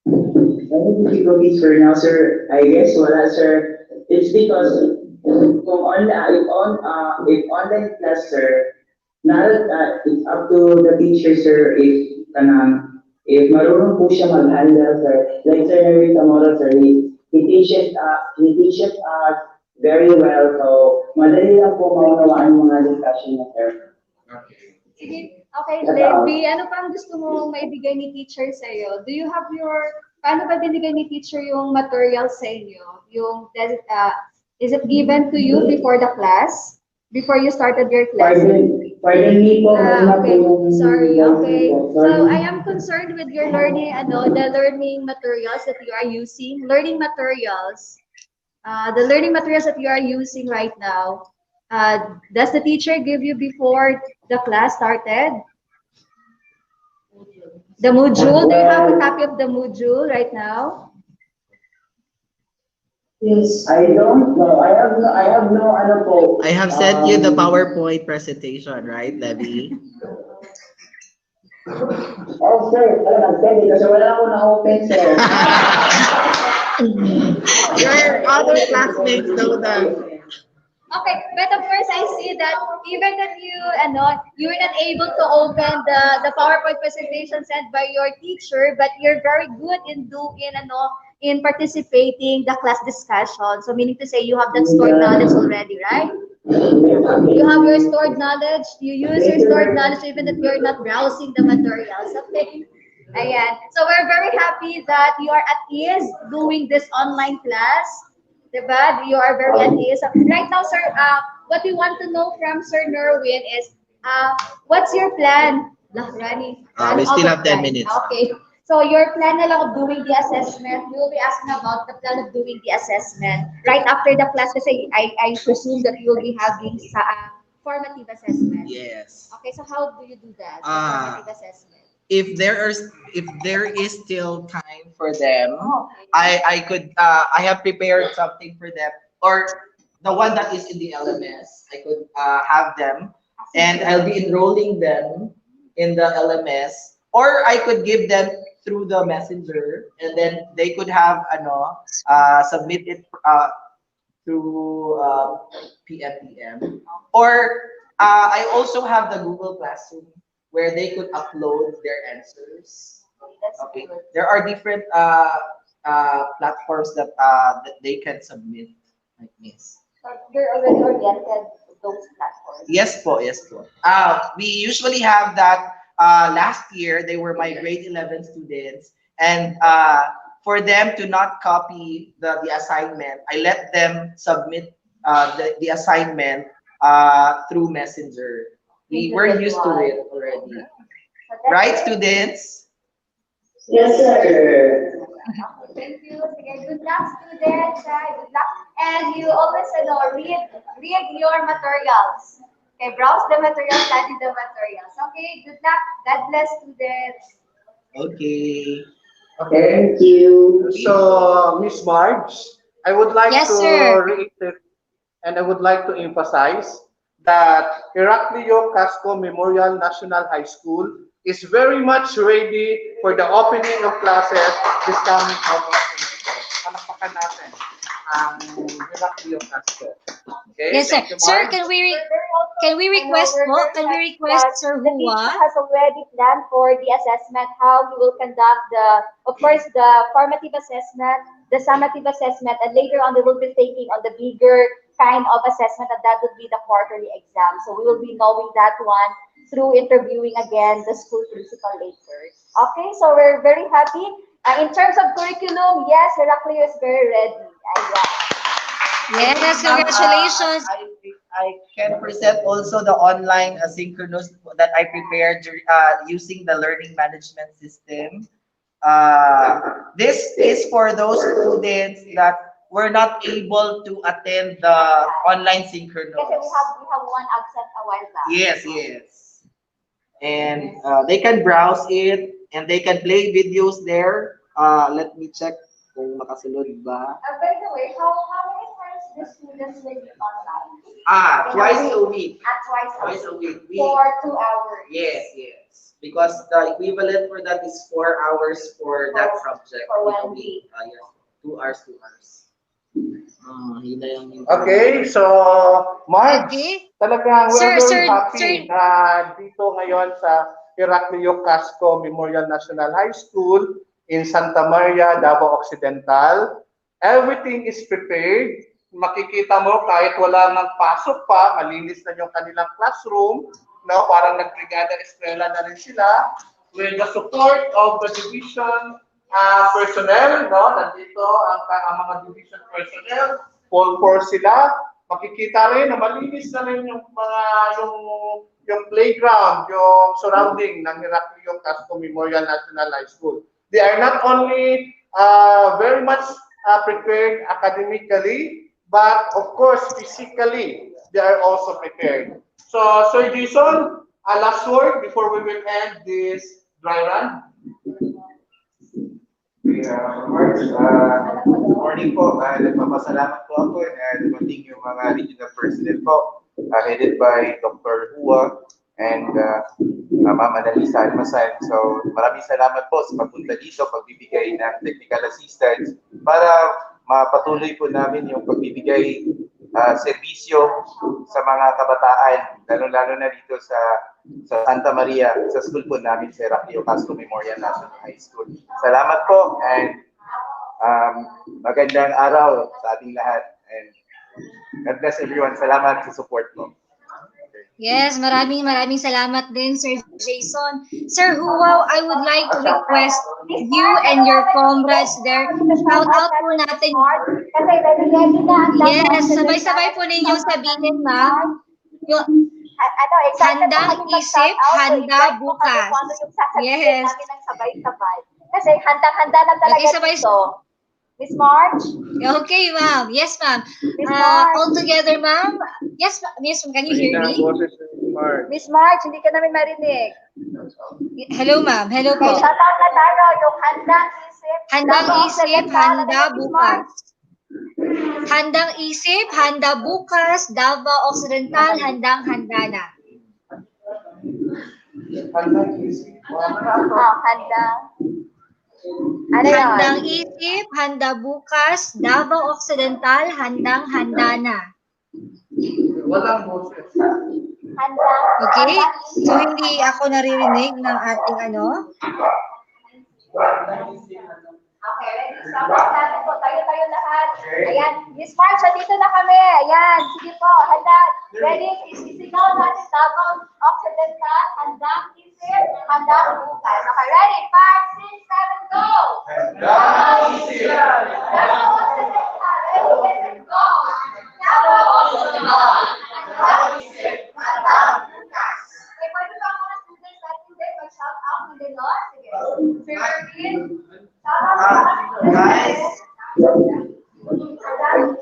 Any difficulties for now, sir? I guess wala, sir. It's because if online class, sir, it's up to the teacher, sir, if marunong po siya mag-handle, sir. Like sir, Harry tomorrow, sir, he teaches us very well, so madali lang po maunawaan yung mga discussion niya, sir. Sige, okay, Levi, ano pang gusto mo maibigay ni teacher sa'yo? Do you have paano ba binigay ni teacher yung material sa inyo? Is it given to you before the class? Before you started your class? Pardon me po. Okay, sorry, okay. So, I am concerned with your learning, the learning materials that you are using. Learning materials. The learning materials that you are using right now. Does the teacher give you before the class started? The module, do you have a copy of the module right now? Yes, I don't know. I have no ano po. I have sent you the PowerPoint presentation, right, Levi? Oh, sir, nag-send kasi wala ako na-open, sir. Your other classmates know that. Okay, but of course I see that even that you're not able to open the PowerPoint presentation sent by your teacher, but you're very good in participating the class discussion. So meaning to say you have that stored knowledge already, right? You have your stored knowledge. You use your stored knowledge even if you're not browsing the materials. Okay. Ayan. So we're very happy that you are at ease doing this online class. Diba? You are very at ease. Right now, sir, what we want to know from Sir Nerwin is, what's your plan? Rani, We still have 10 minutes. Okay. So your plan na lang of doing the assessment, we will be asking about the plan of doing the assessment. Right after the class, kasi I presume that you will be having formative assessment. Yes. Okay, so how do you do that? Formative assessment. If there is still time for them, I have prepared something for them, or the one that is in the LMS, I could have them, and I'll be enrolling them in the LMS, or I could give them through the messenger, and then they could have submit it through PM, or I also have the Google Classroom, where they could upload their answers. Okay, there are different platforms that they can submit like this. So you're already oriented to those platforms. Yes po, yes po. We usually have that. Last year, they were my grade 11 students, and for them to not copy the assignment, I let them submit the assignment through Messenger. We were used to it already. Right, students? Yes, sir. Thank you. Good luck, students. Good luck. And you always read your materials. Okay, browse the materials, study the materials. Okay, good luck. God bless, students. Okay. Thank you. So, Miss Marge, I would like Yes, to sir. reiterate and I would like to emphasize that Heraclio Casco Memorial National High School is very much ready for the opening of classes this coming August 24. Palakpakan natin ang Heraclio Castro. Okay, Yes, sir. thank you, Sir, Mark. can we request we're po? very Can we happy request that Sir the teacher Hua? has already planned for the assessment, how we will conduct of course, the formative assessment, the summative assessment, and later on they will be taking on the bigger kind of assessment, and that would be the quarterly exam. So we will be knowing that one through interviewing again the school principal later. Okay, so we're very happy. In terms of curriculum, yes, Heraclio is very ready. Yes, congratulations. I can present also the online asynchronous that I prepared using the learning management system. This is for those students that were not able to attend the online synchronous. Kasi we have one absent a while back. Yes, yes. And they can browse it and they can play videos there. Let me check kung makasunod ba. By the way, how many times the students will be online? Twice a week. Twice a week. For 2 hours. Yes, yes. Because the equivalent for that is 4 hours for that subject. For 1 week. Yes. 2 hours, 2 hours. Okay, so Marge, talagang we're very happy na dito ngayon sa Heraclio Casco Memorial National High School in Santa Maria, Davao Occidental. Everything is prepared. Makikita mo kahit wala nang pasok pa, malinis na yung kanilang classroom, no? Parang nagbrigada eskwela na rin sila with the support of the division personnel, no? Nandito ang mga division personnel, full force sila. Makikita rin na malinis na rin yung mga yung playground, yung surrounding ng Heraclio Casco Memorial National High School. They are not only very much prepared academically, but of course physically they are also prepared. So, Sir Jason, a last word before we will end this dry run. March, morning po. Nagpapasalamat po ako and dumating yung mga regional personnel po headed by Dr. Hua and Ma'am Annalisa Almasan. So maraming salamat po sa pagpunta dito, pagbibigay ng technical assistance para mapatuloy po namin yung pagbibigay serbisyo sa mga kabataan, lalo-lalo na dito sa Santa Maria, sa school po namin sa Heraclio Casco Memorial National High School. Salamat po and magandang araw sa ating lahat and God bless everyone. Salamat sa support po. Yes, maraming salamat din, Sir Jason. Sir Huwaw, I would like to request you and your comrades there. Shout out po natin. Yes, sabay-sabay po ninyong sabihin, ma'am. Handang isip, handa bukas. Yes. Kasi handang-handa lang talaga dito. Miss March? Okay, ma'am. Yes, ma'am. All together, ma'am. Yes, Miss, can you hear me? Miss March, hindi ka namin marinig. Hello, ma'am. Hello po. Okay, shout out na tayo. Yung handang isip. Handang isip, handa bukas. Handang isip, handa bukas. Davao Occidental, handang-handa na. Handang isip. Handang. Handang isip, handa bukas, Davao Occidental, handang-handa na. Walang boses. Okay? So, hindi ako naririnig ng ating ano? Okay, ready? Stop natin po. Tayo lahat. Ayan. Miss March, dito na kami. Ayan. Sige po. Handa. Ready? Isigaw natin. Davao Occidental. Handang isip. Handang bukas. Okay, ready? 5, 6, 7, go! Handang isip. Davao Occidental. Ready, go! Davao Occidental. Handang isip. Handang bukas. Okay, pwede ba mga students natin din mag-shout out? Hindi, no? Sige. Sir Marvin.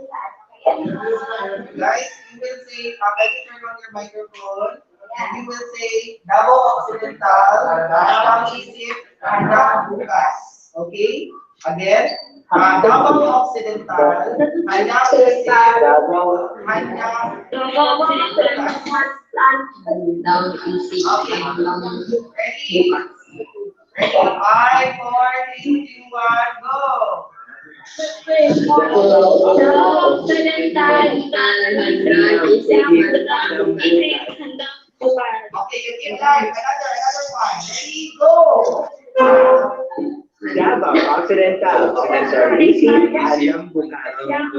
Guys, you will say, can you turn on your microphone? And you will say, Davao Occidental, handang isip, handang bukas. Okay? Again, Davao Occidental, handang isip, handang bukas. Okay. Ready? Ready? 5, 4, 3, 2, 1, go! Okay, you keep live. Another one. Ready, go. Davao Occidental, Professor Ricky Adam Bukaram.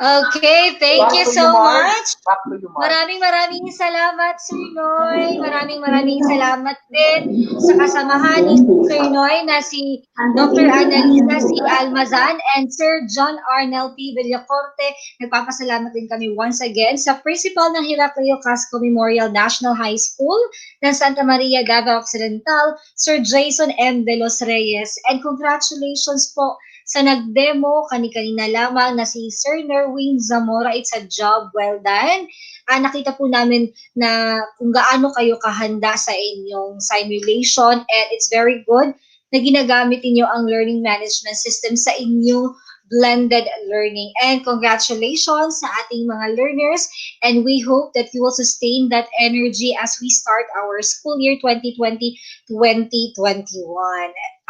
Okay, thank Back you to you, so Mark. much. Back to you, Mark. Maraming salamat, Sir Noy. Maraming salamat din sa kasamahan ni Sir Noy na si Dr. Annalisa C. Almazan and Sir John Arnel P. Villacorte. Nagpapasalamat din kami once again sa Principal ng Heraclio Casco Memorial National High School ng Santa Maria, Davao Occidental, Sir Jason M. De Los Reyes. And congratulations po sa nag-demo kanina lamang na si Sir Nerwin Zamora. It's a job well done. Nakita po namin na kung gaano kayo kahanda sa inyong simulation and it's very good na ginagamit niyo ang learning management system sa inyong blended learning. And congratulations sa ating mga learners and we hope that you will sustain that energy as we start our school year 2020-2021.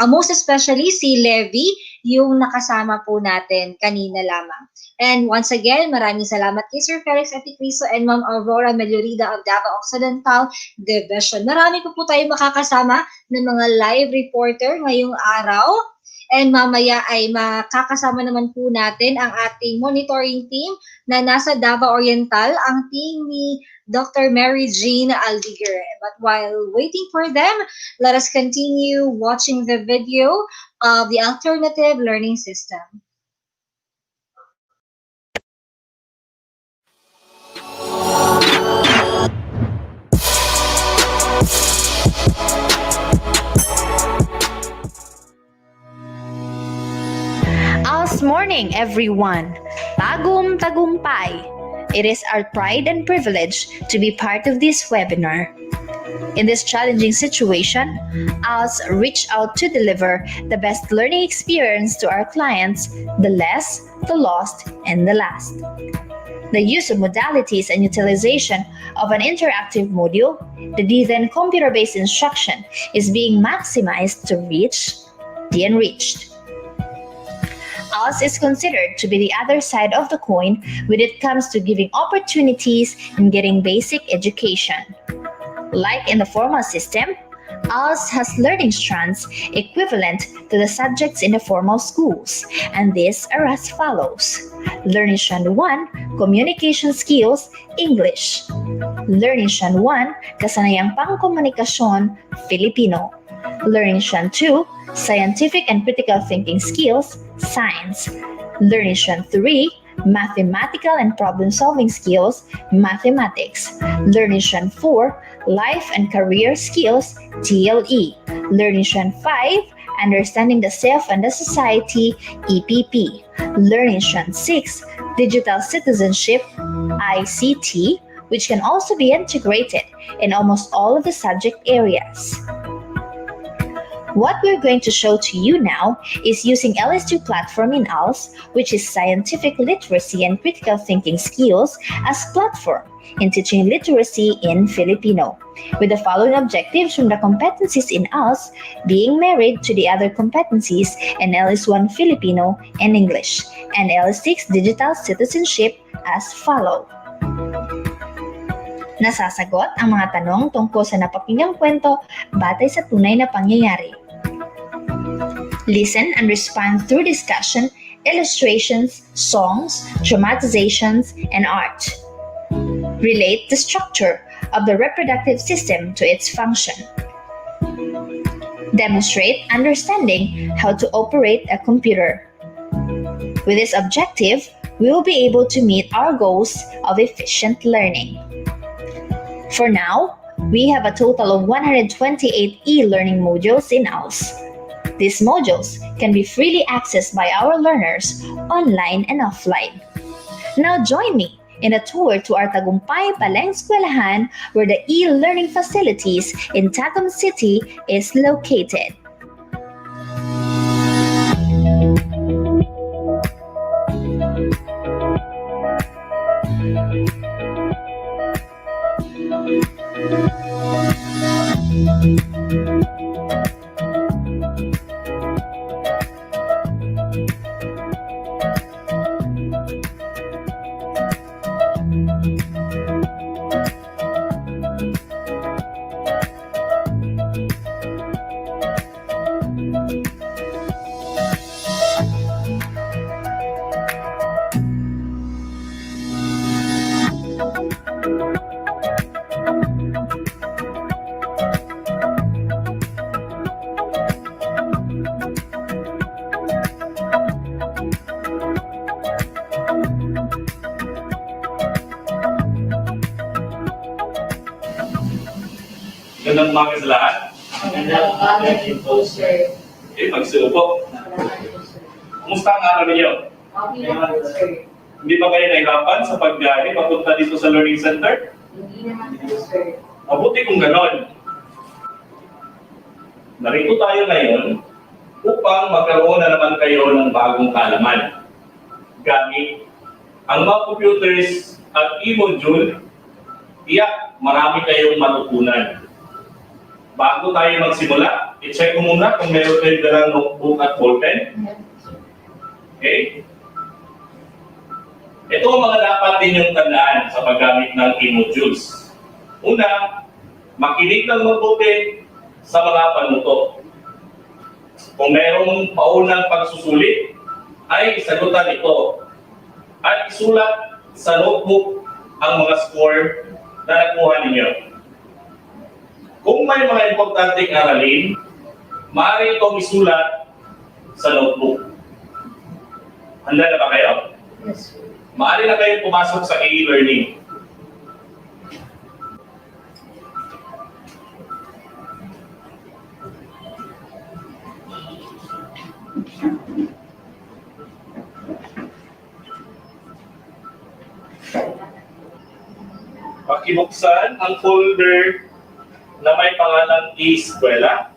Most especially si Levi, yung nakasama po natin kanina lamang. And once again, maraming salamat kay Sir Felix Aticriso and Ma'am Aurora Meliorida of Davao Occidental Division. Marami po tayo makakasama ng mga live reporter ngayong araw. And mamaya ay makakasama naman po natin ang ating monitoring team na nasa Davao Oriental, ang team ni Dr. Mary Jean Aldiger. But while waiting for them, let us continue watching the video of the alternative learning system. Good morning, everyone. Tagumpay. It is our pride and privilege to be part of this webinar. In this challenging situation, us reach out to deliver the best learning experience to our clients, the less, the lost, and the last. The use of modalities and utilization of an interactive module, the then computer-based instruction, is being maximized to reach the unreached. Us is considered to be the other side of the coin when it comes to giving opportunities and getting basic education. Like in the formal system, us has learning strands equivalent to the subjects in the formal schools, and these are as follows. Learning Strand 1, Communication Skills, English. Learning Strand 1, Kasanayang Pangkomunikasyon, Filipino. Learning Strand 2, Scientific and Critical Thinking Skills, Science. Learning Strand 3, Mathematical and Problem-Solving Skills, Mathematics. Learning Strand 4, Life and Career Skills, TLE. Learning Strand 5, Understanding the Self and the Society, EPP. Learning Strand 6, Digital Citizenship, ICT, which can also be integrated in almost all of the subject areas. What we're going to show to you now is using LS2 platform in ALS, which is Scientific Literacy and Critical Thinking Skills, as platform in teaching literacy in Filipino, with the following objectives from the competencies in ALS being married to the other competencies in LS1 Filipino and English, and LS6 Digital Citizenship as follow. Nasasagot ang mga tanong tungkol sa napakinggang kwento batay sa tunay na pangyayari. Listen and respond through discussion, illustrations, songs, dramatizations, and art. Relate the structure of the reproductive system to its function. Demonstrate understanding how to operate a computer. With this objective, we will be able to meet our goals of efficient learning. For now, we have a total of 128 e-learning modules in ALS. These modules can be freely accessed by our learners online and offline. Now join me in a tour to our Tagumpay Paleng Eskwelahan, where the e-learning facilities in Tagum City is located. Magandang umaga sa lahat. Magandang umaga din po, sir. Okay, magsuupo. Kumusta ang araw ninyo? Okay naman, sir. Hindi ba kayo nahirapan sa pagbiyahe papunta dito sa Learning Center? Hindi naman po, sir. Mabuti kung ganon. Narito tayo ngayon upang magkaroon na naman kayo ng bagong kaalaman. Gamit ang mga computers at e-module, tiyak marami kayong matutunan. Bago tayo magsimula, i-check ko muna kung meron kayo dalang notebook at ballpen. Okay? Ito ang mga dapat ninyong tandaan sa paggamit ng e-modules. Una, makinig ng mabuti sa mga panuto. Kung merong paunang pagsusulit, ay sagutan ito at isulat sa notebook ang mga score na nakuha ninyo. Kung may mga importanteng aralin, maaari itong isulat sa notebook. Handa na ba kayo? Yes, sir. Maaari na kayong pumasok sa e-learning. Pakibuksan ang folder na may pangalang e-eskwela.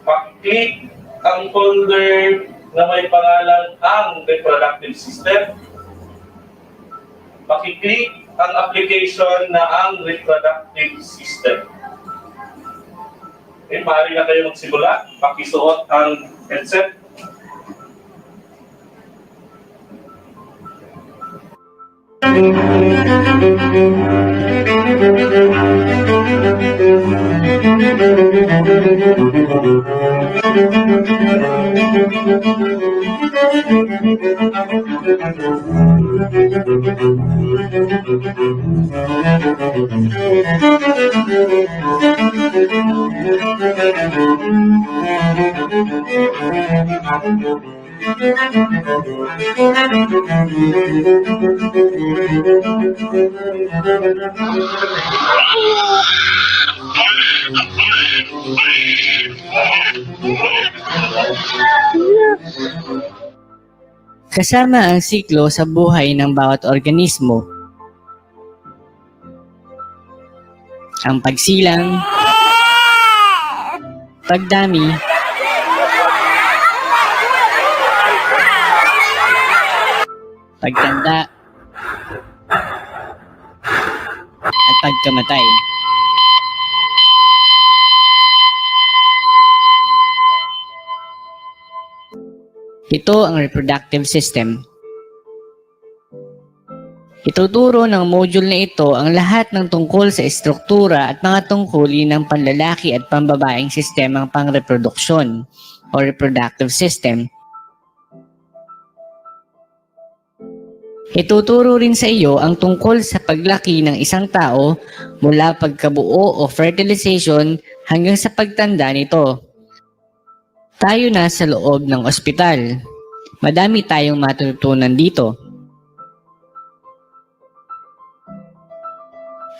Pakiclick ang folder na may pangalang ang reproductive system. Pakiclick ang application na ang reproductive system. Okay, maaari na kayo magsimula. Pakisuot ang headset. Kasama ang siklo sa buhay ng bawat organismo. Ang pagsilang, pagdami, pagtanda, at pagkamatay. Ito ang reproductive system. Ituturo ng module na ito ang lahat ng tungkol sa estruktura at mga tungkulin ng panlalaki at pambabaeng sistemang pangreproduksyon o reproductive system. Ituturo rin sa iyo ang tungkol sa paglaki ng isang tao mula pagkabuo o fertilization hanggang sa pagtanda nito. Tayo na sa loob ng ospital. Madami tayong matutunan dito.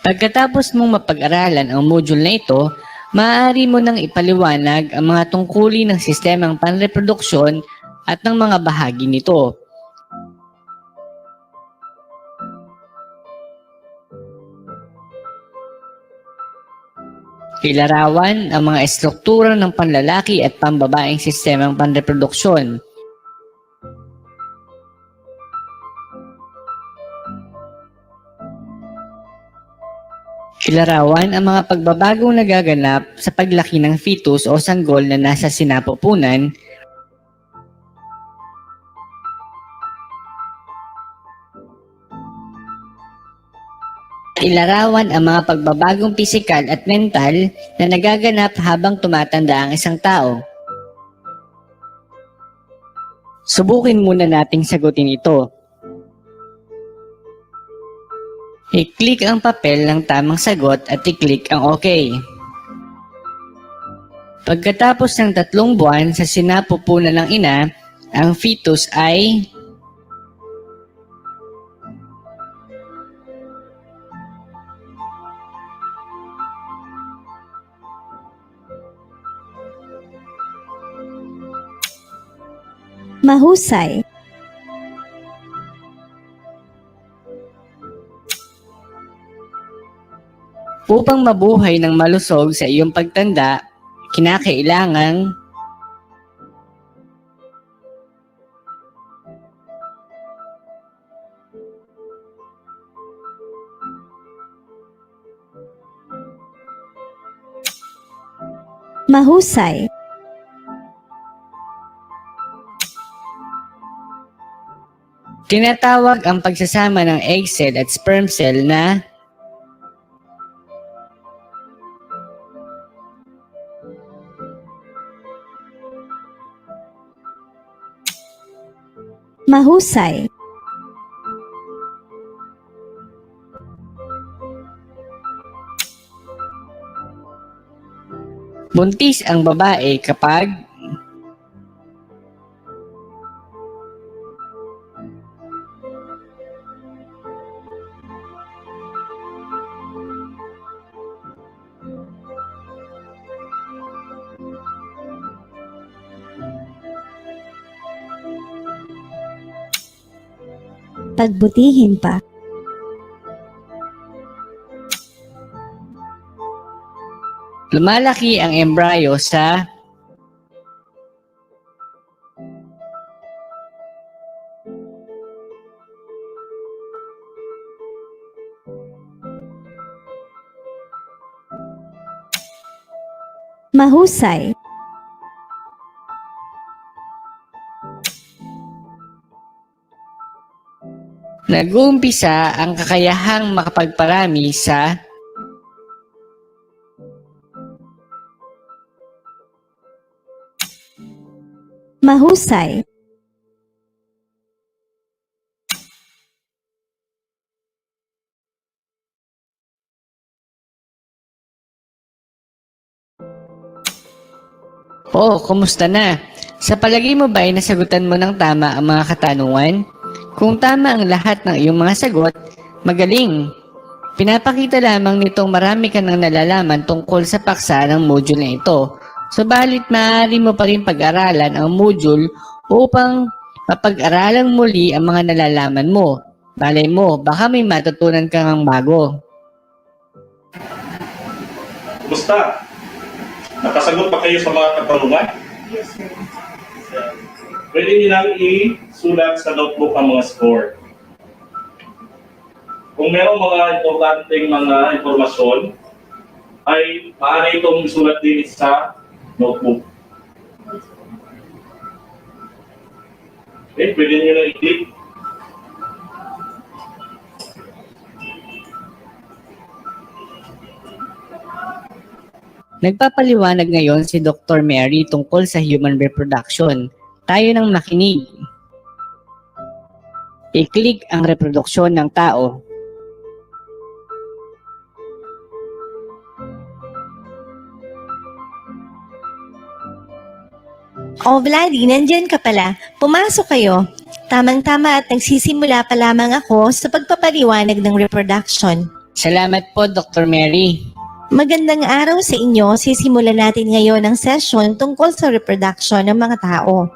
Pagkatapos mong mapag-aralan ang module na ito, maaari mo nang ipaliwanag ang mga tungkulin ng sistemang panreproduksyon at ng mga bahagi nito. Ilarawan ang mga estruktura ng panlalaki at pambabaeng sistemang panreproduksyon. Ilarawan ang mga pagbabagong nagaganap sa paglaki ng fetus o sanggol na nasa sinapupunan. Ilarawan ang mga pagbabagong pisikal at mental na nagaganap habang tumatanda ang isang tao. Subukin muna nating sagutin ito. I-click ang papel ng tamang sagot at i-click ang OK. Pagkatapos ng 3 buwan sa sinapupunan ng ina, ang fetus ay Mahusay. Upang mabuhay ng malusog sa iyong pagtanda, kinakailangang Mahusay. tinatawag ang pagsasama ng egg cell at sperm cell na Mahusay. buntis ang babae kapag Pagbutihin pa. lumalaki ang embryo sa Mahusay. nag-uumpisa ang kakayahang makapagparami sa Mahusay. Oh, kumusta na? Sa palagay mo ba ay nasagutan mo ng tama ang mga katanungan? Kung tama ang lahat ng iyong mga sagot, magaling! Pinapakita lamang nitong marami ka nang nalalaman tungkol sa paksa ng module na ito. Subalit maaari mo pa rin pag-aralan ang module upang mapag-aralang muli ang mga nalalaman mo. Malay mo, baka may matutunan kang bago. Kumusta? Nakasagot pa kayo sa mga katanungan? Yes, sir. Pwede niyo lang isulat sa notebook ang mga score. Kung merong mga importanteng mga informasyon, ay maaari itong isulat din sa notebook. Okay, pwede niyo lang i-click. Nagpapaliwanag ngayon si Dr. Mary tungkol sa human reproduction. Tayo nang makinig. I-click ang reproduksyon ng tao. Oh, Vlady, nandyan ka pala. Pumasok kayo. Tamang-tama at nagsisimula pa lamang ako sa pagpapaliwanag ng reproduction. Salamat po, Dr. Mary. Magandang araw sa inyo. Sisimulan natin ngayon ang session tungkol sa reproduction ng mga tao.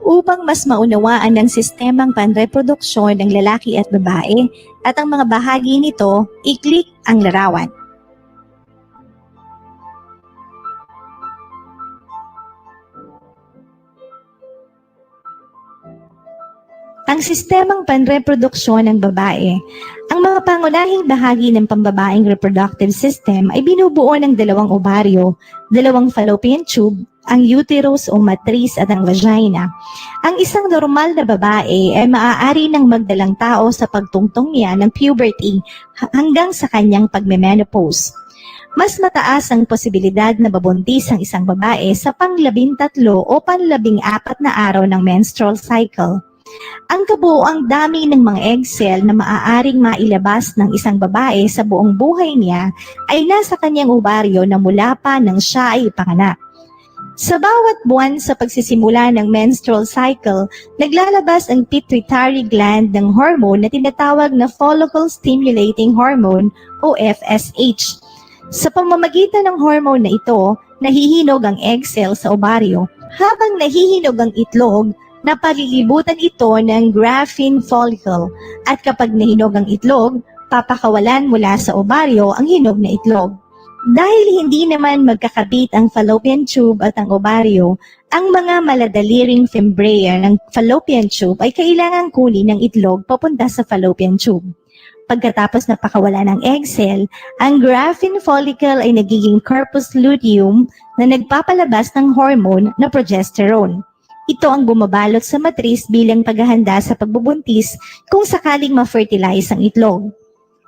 Upang mas maunawaan ang sistemang panreproduksyon ng lalaki at babae at ang mga bahagi nito, i-click ang larawan. Ang sistemang panreproduksyon ng babae. Ang mga pangunahing bahagi ng pambabaeng reproductive system ay binubuo ng dalawang ovaryo, dalawang fallopian tube, ang uterus o matris at ang vagina. Ang isang normal na babae ay maaari ng magdalang tao sa pagtungtong niya ng puberty hanggang sa kanyang pagme-menopause. Mas mataas ang posibilidad na babuntis ang isang babae sa pang-13 o pang-14 na araw ng menstrual cycle. Ang kabuoang dami ng mga egg cell na maaaring mailabas ng isang babae sa buong buhay niya ay nasa kanyang ovaryo na mula pa nang siya ay ipanganak. Sa bawat buwan sa pagsisimula ng menstrual cycle, naglalabas ang pituitary gland ng hormone na tinatawag na follicle stimulating hormone o FSH. Sa pamamagitan ng hormone na ito, nahihinog ang egg cell sa ovaryo Habang nahihinog ang itlog, napalilibutan ito ng graphene follicle at kapag nahinog ang itlog, papakawalan mula sa ovaryo ang hinog na itlog. Dahil hindi naman magkakabit ang fallopian tube at ang ovaryo, ang mga maladaliring fimbriae ng fallopian tube ay kailangang kunin ng itlog papunta sa fallopian tube. Pagkatapos na pakawala ng egg cell, ang graphene follicle ay nagiging corpus luteum na nagpapalabas ng hormone na progesterone. Ito ang bumabalot sa matris bilang paghahanda sa pagbubuntis kung sakaling ma-fertilize ang itlog.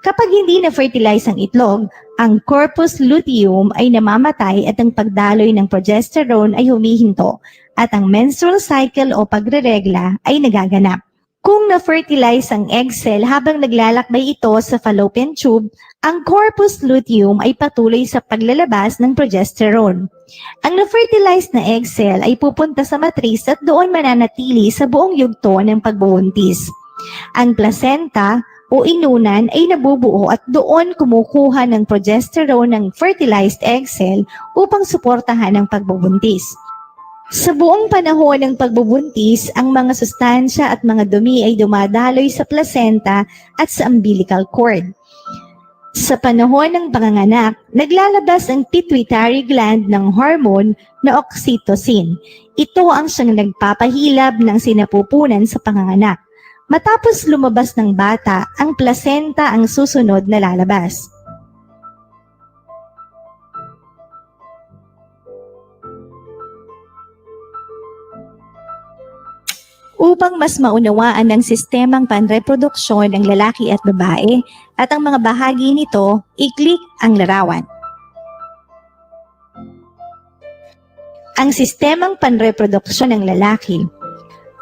Kapag hindi na-fertilize ang itlog, ang corpus luteum ay namamatay at ang pagdaloy ng progesterone ay humihinto at ang menstrual cycle o pagreregla ay nagaganap. Kung na-fertilize ang egg cell habang naglalakbay ito sa fallopian tube, ang corpus luteum ay patuloy sa paglalabas ng progesterone. Ang na-fertilize na egg cell ay pupunta sa matris at doon mananatili sa buong yugto ng pagbubuntis. Ang placenta o inunan ay nabubuo at doon kumukuha ng progesterone ng fertilized egg cell upang suportahan ang pagbubuntis. Sa buong panahon ng pagbubuntis, ang mga sustansya at mga dumi ay dumadaloy sa placenta at sa umbilical cord. Sa panahon ng panganganak, naglalabas ang pituitary gland ng hormone na oxytocin. Ito ang siyang nagpapahilab ng sinapupunan sa panganganak. Matapos lumabas ng bata, ang placenta ang susunod na lalabas. Upang mas maunawaan ang sistemang panreproduksyon ng lalaki at babae at ang mga bahagi nito, i-click ang larawan. Ang sistemang panreproduksyon ng lalaki.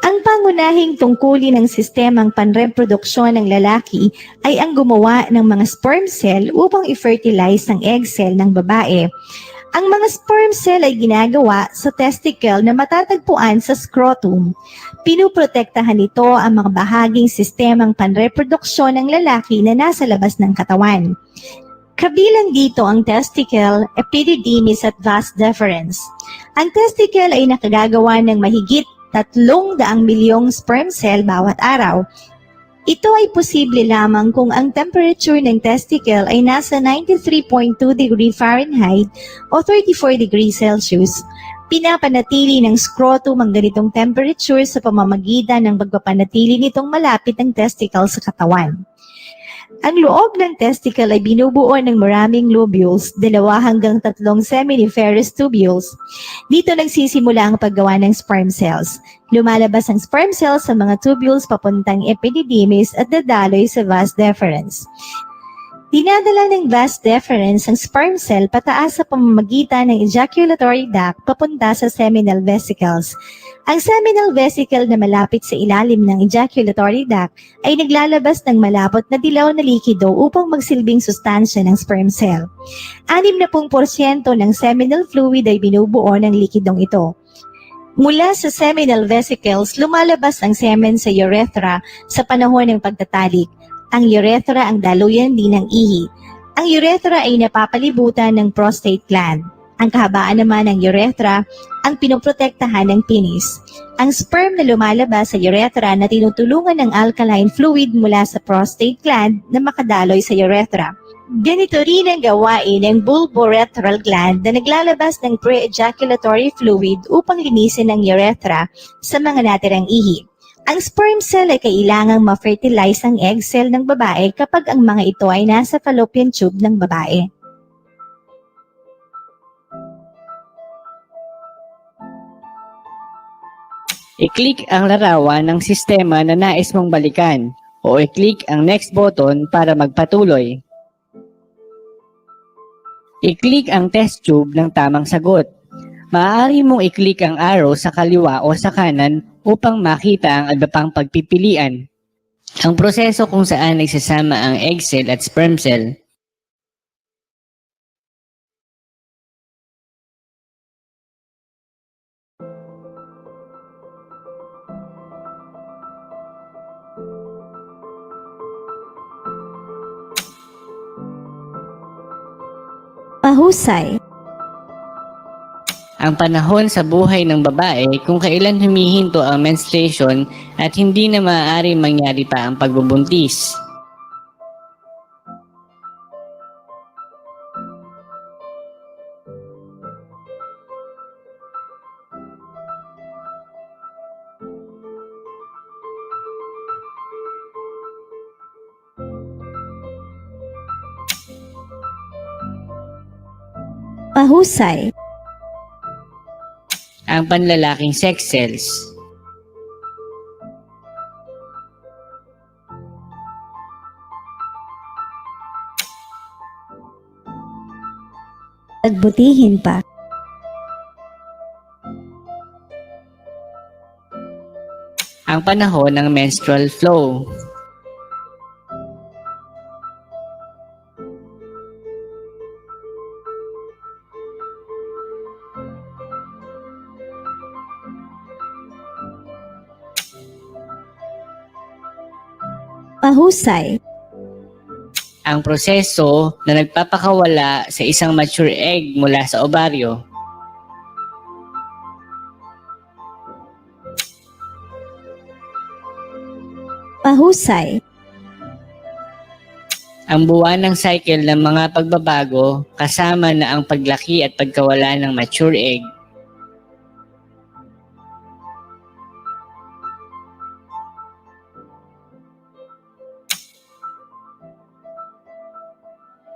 Ang pangunahing tungkulin ng sistemang panreproduksyon ng lalaki ay ang gumawa ng mga sperm cell upang i-fertilize ang egg cell ng babae. Ang mga sperm cell ay ginagawa sa testicle na matatagpuan sa scrotum. Pinuprotektahan nito ang mga bahaging sistemang panreproduksyon ng lalaki na nasa labas ng katawan. Kabilang dito ang testicle, epididymis at vas deferens. Ang testicle ay nakagagawa ng mahigit 300 milyong sperm cell bawat araw. Ito ay posible lamang kung ang temperature ng testicle ay nasa 93.2 degree Fahrenheit o 34 degree Celsius. Pinapanatili ng scrotum ang ganitong temperature sa pamamagitan ng pagpapanatili nitong malapit ang testicle sa katawan. Ang loob ng testicle ay binubuo ng maraming lobules, 2 hanggang 3 seminiferous tubules. Dito nagsisimula ang paggawa ng sperm cells. Lumalabas ang sperm cells sa mga tubules papuntang epididymis at dadaloy sa vas deferens. Dinadala ng vas deferens ang sperm cell pataas sa pamamagitan ng ejaculatory duct papunta sa seminal vesicles. Ang seminal vesicle na malapit sa ilalim ng ejaculatory duct ay naglalabas ng malapot na dilaw na likido upang magsilbing sustansya ng sperm cell. 60% ng seminal fluid ay binubuo ng likidong ito. Mula sa seminal vesicles, lumalabas ang semen sa urethra sa panahon ng pagtatalik. Ang urethra ang daluyan din ng ihi. Ang urethra ay napapalibutan ng prostate gland. Ang kahabaan naman ng urethra ang pinoprotektahan ng penis. Ang sperm na lumalabas sa urethra na tinutulungan ng alkaline fluid mula sa prostate gland na makadaloy sa urethra. Ganito rin ang gawain ng bulbourethral gland na naglalabas ng pre-ejaculatory fluid upang linisin ang urethra sa mga natirang ihi. Ang sperm cell ay kailangang ma-fertilize ang egg cell ng babae kapag ang mga ito ay nasa fallopian tube ng babae. I-click ang larawan ng sistema na nais mong balikan o i-click ang next button para magpatuloy. I-click ang test tube ng tamang sagot. Maaari mong i-click ang arrow sa kaliwa o sa kanan upang makita ang iba pang pagpipilian. Ang proseso kung saan nagsasama ang egg cell at sperm cell. Mahusay. ang panahon sa buhay ng babae kung kailan humihinto ang menstruation at hindi na maaari mangyari pa ang pagbubuntis. Mahusay. Ang panlalaking sex cells. Pagbutihin pa. Ang panahon ng menstrual flow. Mahusay. Ang proseso na nagpapakawala sa isang mature egg mula sa ovaryo. Mahusay. Ang buwan ng cycle ng mga pagbabago kasama na ang paglaki at pagkawala ng mature egg.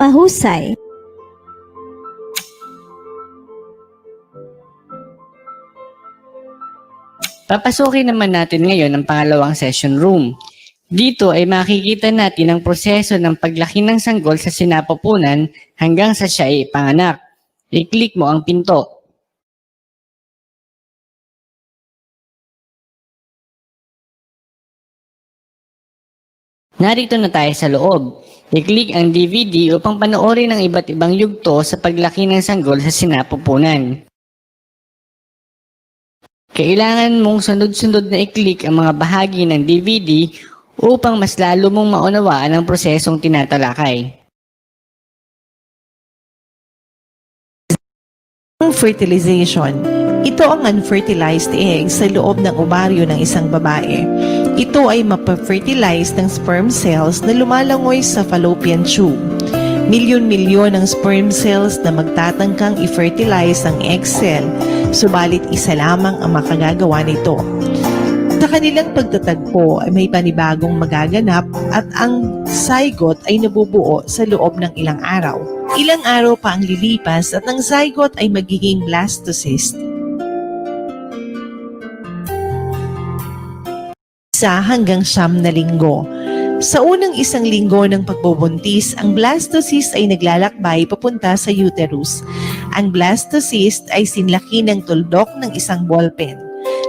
Mahusay. Papasukin naman natin ngayon ang pangalawang session room. Dito ay makikita natin ang proseso ng paglaki ng sanggol sa sinapupunan hanggang sa siya ay ipanganak. I-click mo ang pinto. Narito na tayo sa loob. I-click ang DVD upang panoorin ang iba't ibang yugto sa paglaki ng sanggol sa sinapupunan. Kailangan mong sunod-sunod na i-click ang mga bahagi ng DVD upang mas lalo mong maunawaan ang prosesong tinatalakay. Fertilization. Ito ang unfertilized egg sa loob ng ovaryo ng isang babae. Ito ay mapafertilize ng sperm cells na lumalangoy sa fallopian tube. Milyon-milyon ang sperm cells na magtatangkang i-fertilize ang egg cell, subalit isa lamang ang makagagawa nito. Sa kanilang pagtatagpo ay may panibagong magaganap at ang zygote ay nabubuo sa loob ng ilang araw. Ilang araw pa ang lilipas at ang zygote ay magiging blastocyst. Hanggang 9 na linggo. Sa unang 1 linggo ng pagbubuntis, ang blastocyst ay naglalakbay papunta sa uterus. Ang blastocyst ay sinlaki ng tuldok ng isang ballpen.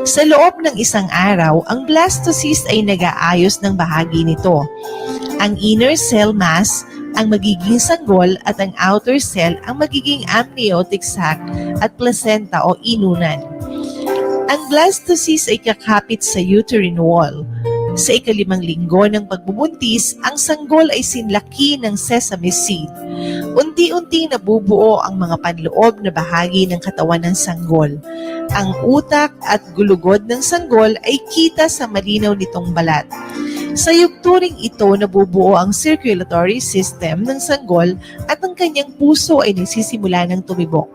Sa loob ng 1 araw, ang blastocyst ay nag-aayos ng bahagi nito. Ang inner cell mass ang magiging sanggol at ang outer cell ang magiging amniotic sac at placenta o inunan. Ang blastocyst ay kakapit sa uterine wall. Sa 5 linggo ng pagbubuntis, ang sanggol ay sinlaki ng sesame seed. Unti-unting nabubuo ang mga panloob na bahagi ng katawan ng sanggol. Ang utak at gulugod ng sanggol ay kita sa malinaw nitong balat. Sa yugturing ito, nabubuo ang circulatory system ng sanggol at ang kanyang puso ay nagsisimula ng tumibok.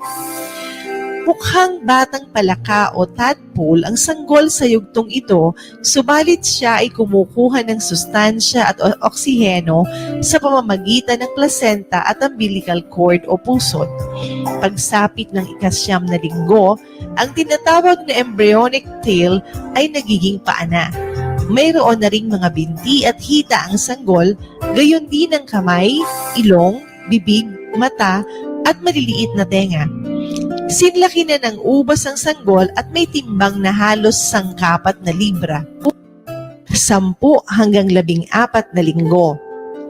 Mukhang batang palaka o tadpole ang sanggol sa yugtong ito, subalit siya ay kumukuha ng sustansya at oksiheno sa pamamagitan ng placenta at umbilical cord o pusod. Pagsapit ng 9 na linggo, ang tinatawag na embryonic tail ay nagiging paana. Mayroon na ring mga binti at hita ang sanggol, gayon din ang kamay, ilong, bibig, mata at maliliit na tenga. Sinlaki na ng ubas ang sanggol at may timbang na halos 14 libra. 10 hanggang 14 na linggo.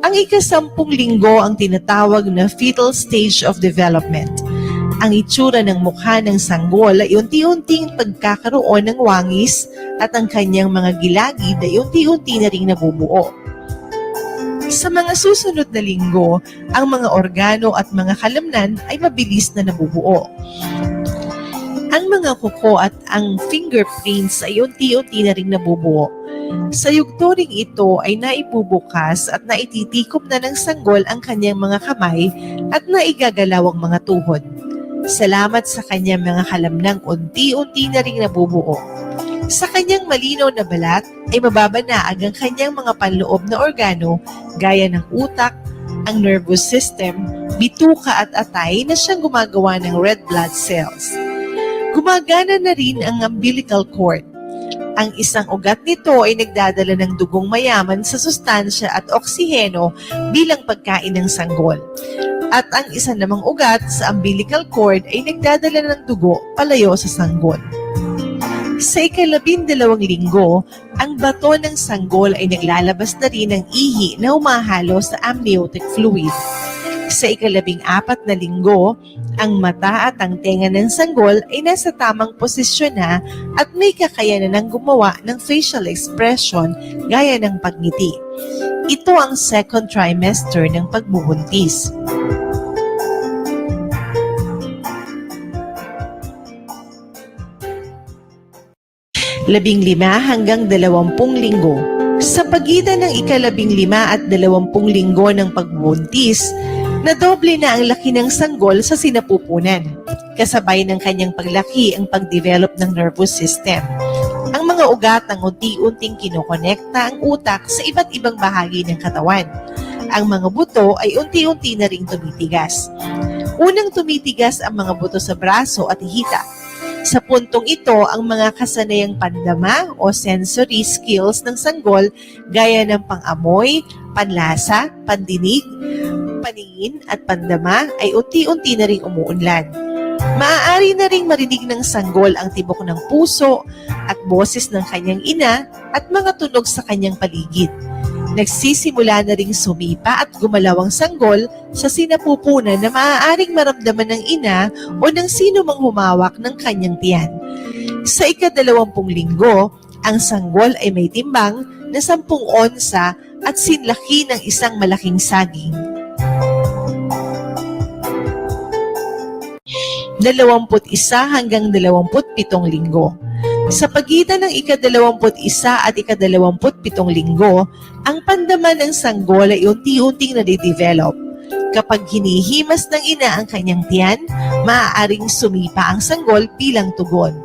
Ang 10 linggo ang tinatawag na fetal stage of development. Ang itsura ng mukha ng sanggol ay unti-unting pagkakaroon ng wangis at ang kanyang mga gilagid ay unti-unti na ring nabubuo. Sa mga susunod na linggo, ang mga organo at mga kalamnan ay mabilis na nabubuo. Ang mga kuko at ang fingerprints ay unti-unti na ring nabubuo. Sa yugto ring ito ay naibubukas at naititikom na ng sanggol ang kanyang mga kamay at naigagalaw ang mga tuhod. Salamat sa kanyang mga kalamnang unti-unti na ring nabubuo. Sa kanyang malinaw na balat ay mababanaag ang kanyang mga panloob na organo gaya ng utak, ang nervous system, bituka at atay na siyang gumagawa ng red blood cells. Gumagana na rin ang umbilical cord. Ang isang ugat nito ay nagdadala ng dugong mayaman sa sustansya at oksiheno bilang pagkain ng sanggol. At ang isa namang ugat sa umbilical cord ay nagdadala ng dugo palayo sa sanggol. Sa 12 linggo, ang bato ng sanggol ay naglalabas na rin ng ihi na humahalo sa amniotic fluid. Sa 14 linggo, ang mata at ang tenga ng sanggol ay nasa tamang posisyon na at may kakayanan ng gumawa ng facial expression gaya ng pagngiti. Ito ang second trimester ng pagbubuntis. 15 hanggang 20 linggo. Sa pagitan ng 15 at 20 linggo ng pagbubuntis, nadoble na ang laki ng sanggol sa sinapupunan. Kasabay ng kanyang paglaki ang pagdevelop ng nervous system. Ang mga ugat ang unti-unting kinokonekta ang utak sa iba't ibang bahagi ng katawan. Ang mga buto ay unti-unti na ring tumitigas. Unang tumitigas ang mga buto sa braso at hita. Sa puntong ito, ang mga kasanayang pandama o sensory skills ng sanggol gaya ng pangamoy, panlasa, pandinig, paningin at pandama ay unti-unti na ring umuunlad. Maaari na ring marinig ng sanggol ang tibok ng puso at boses ng kanyang ina at mga tunog sa kanyang paligid. Nagsisimula na ring sumipa at gumalaw ang sanggol sa sinapupunan na maaaring maramdaman ng ina o ng sino mang humawak ng kanyang tiyan. Sa 20 linggo, ang sanggol ay may timbang na 10 onsa at sinlaki ng isang malaking saging. 21 hanggang 27 linggo. Sa pagitan ng 21 at 27 linggo, ang pandaman ng sanggol ay unti-unting nade-develop. Kapag hinihimas ng ina ang kanyang tiyan, maaaring sumipa ang sanggol bilang tugon.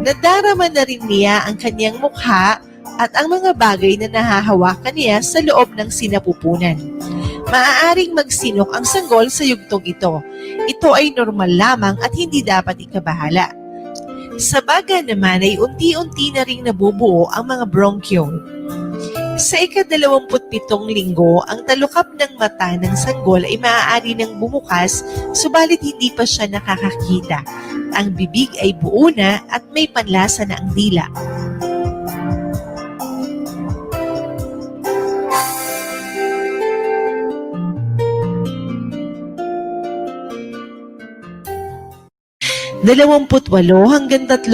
Nadarama na rin niya ang kanyang mukha at ang mga bagay na nahahawakan niya sa loob ng sinapupunan. Maaaring magsinok ang sanggol sa yugtong ito. Ito ay normal lamang at hindi dapat ikabahala. Sa baga naman ay unti-unti na ring nabubuo ang mga bronchiole. Sa 27 linggo, ang talukap ng mata ng sanggol ay maaari nang bumukas, subalit hindi pa siya nakakakita. Ang bibig ay buo na at may panlasa na ang dila. Dalawamputwalo hanggang 38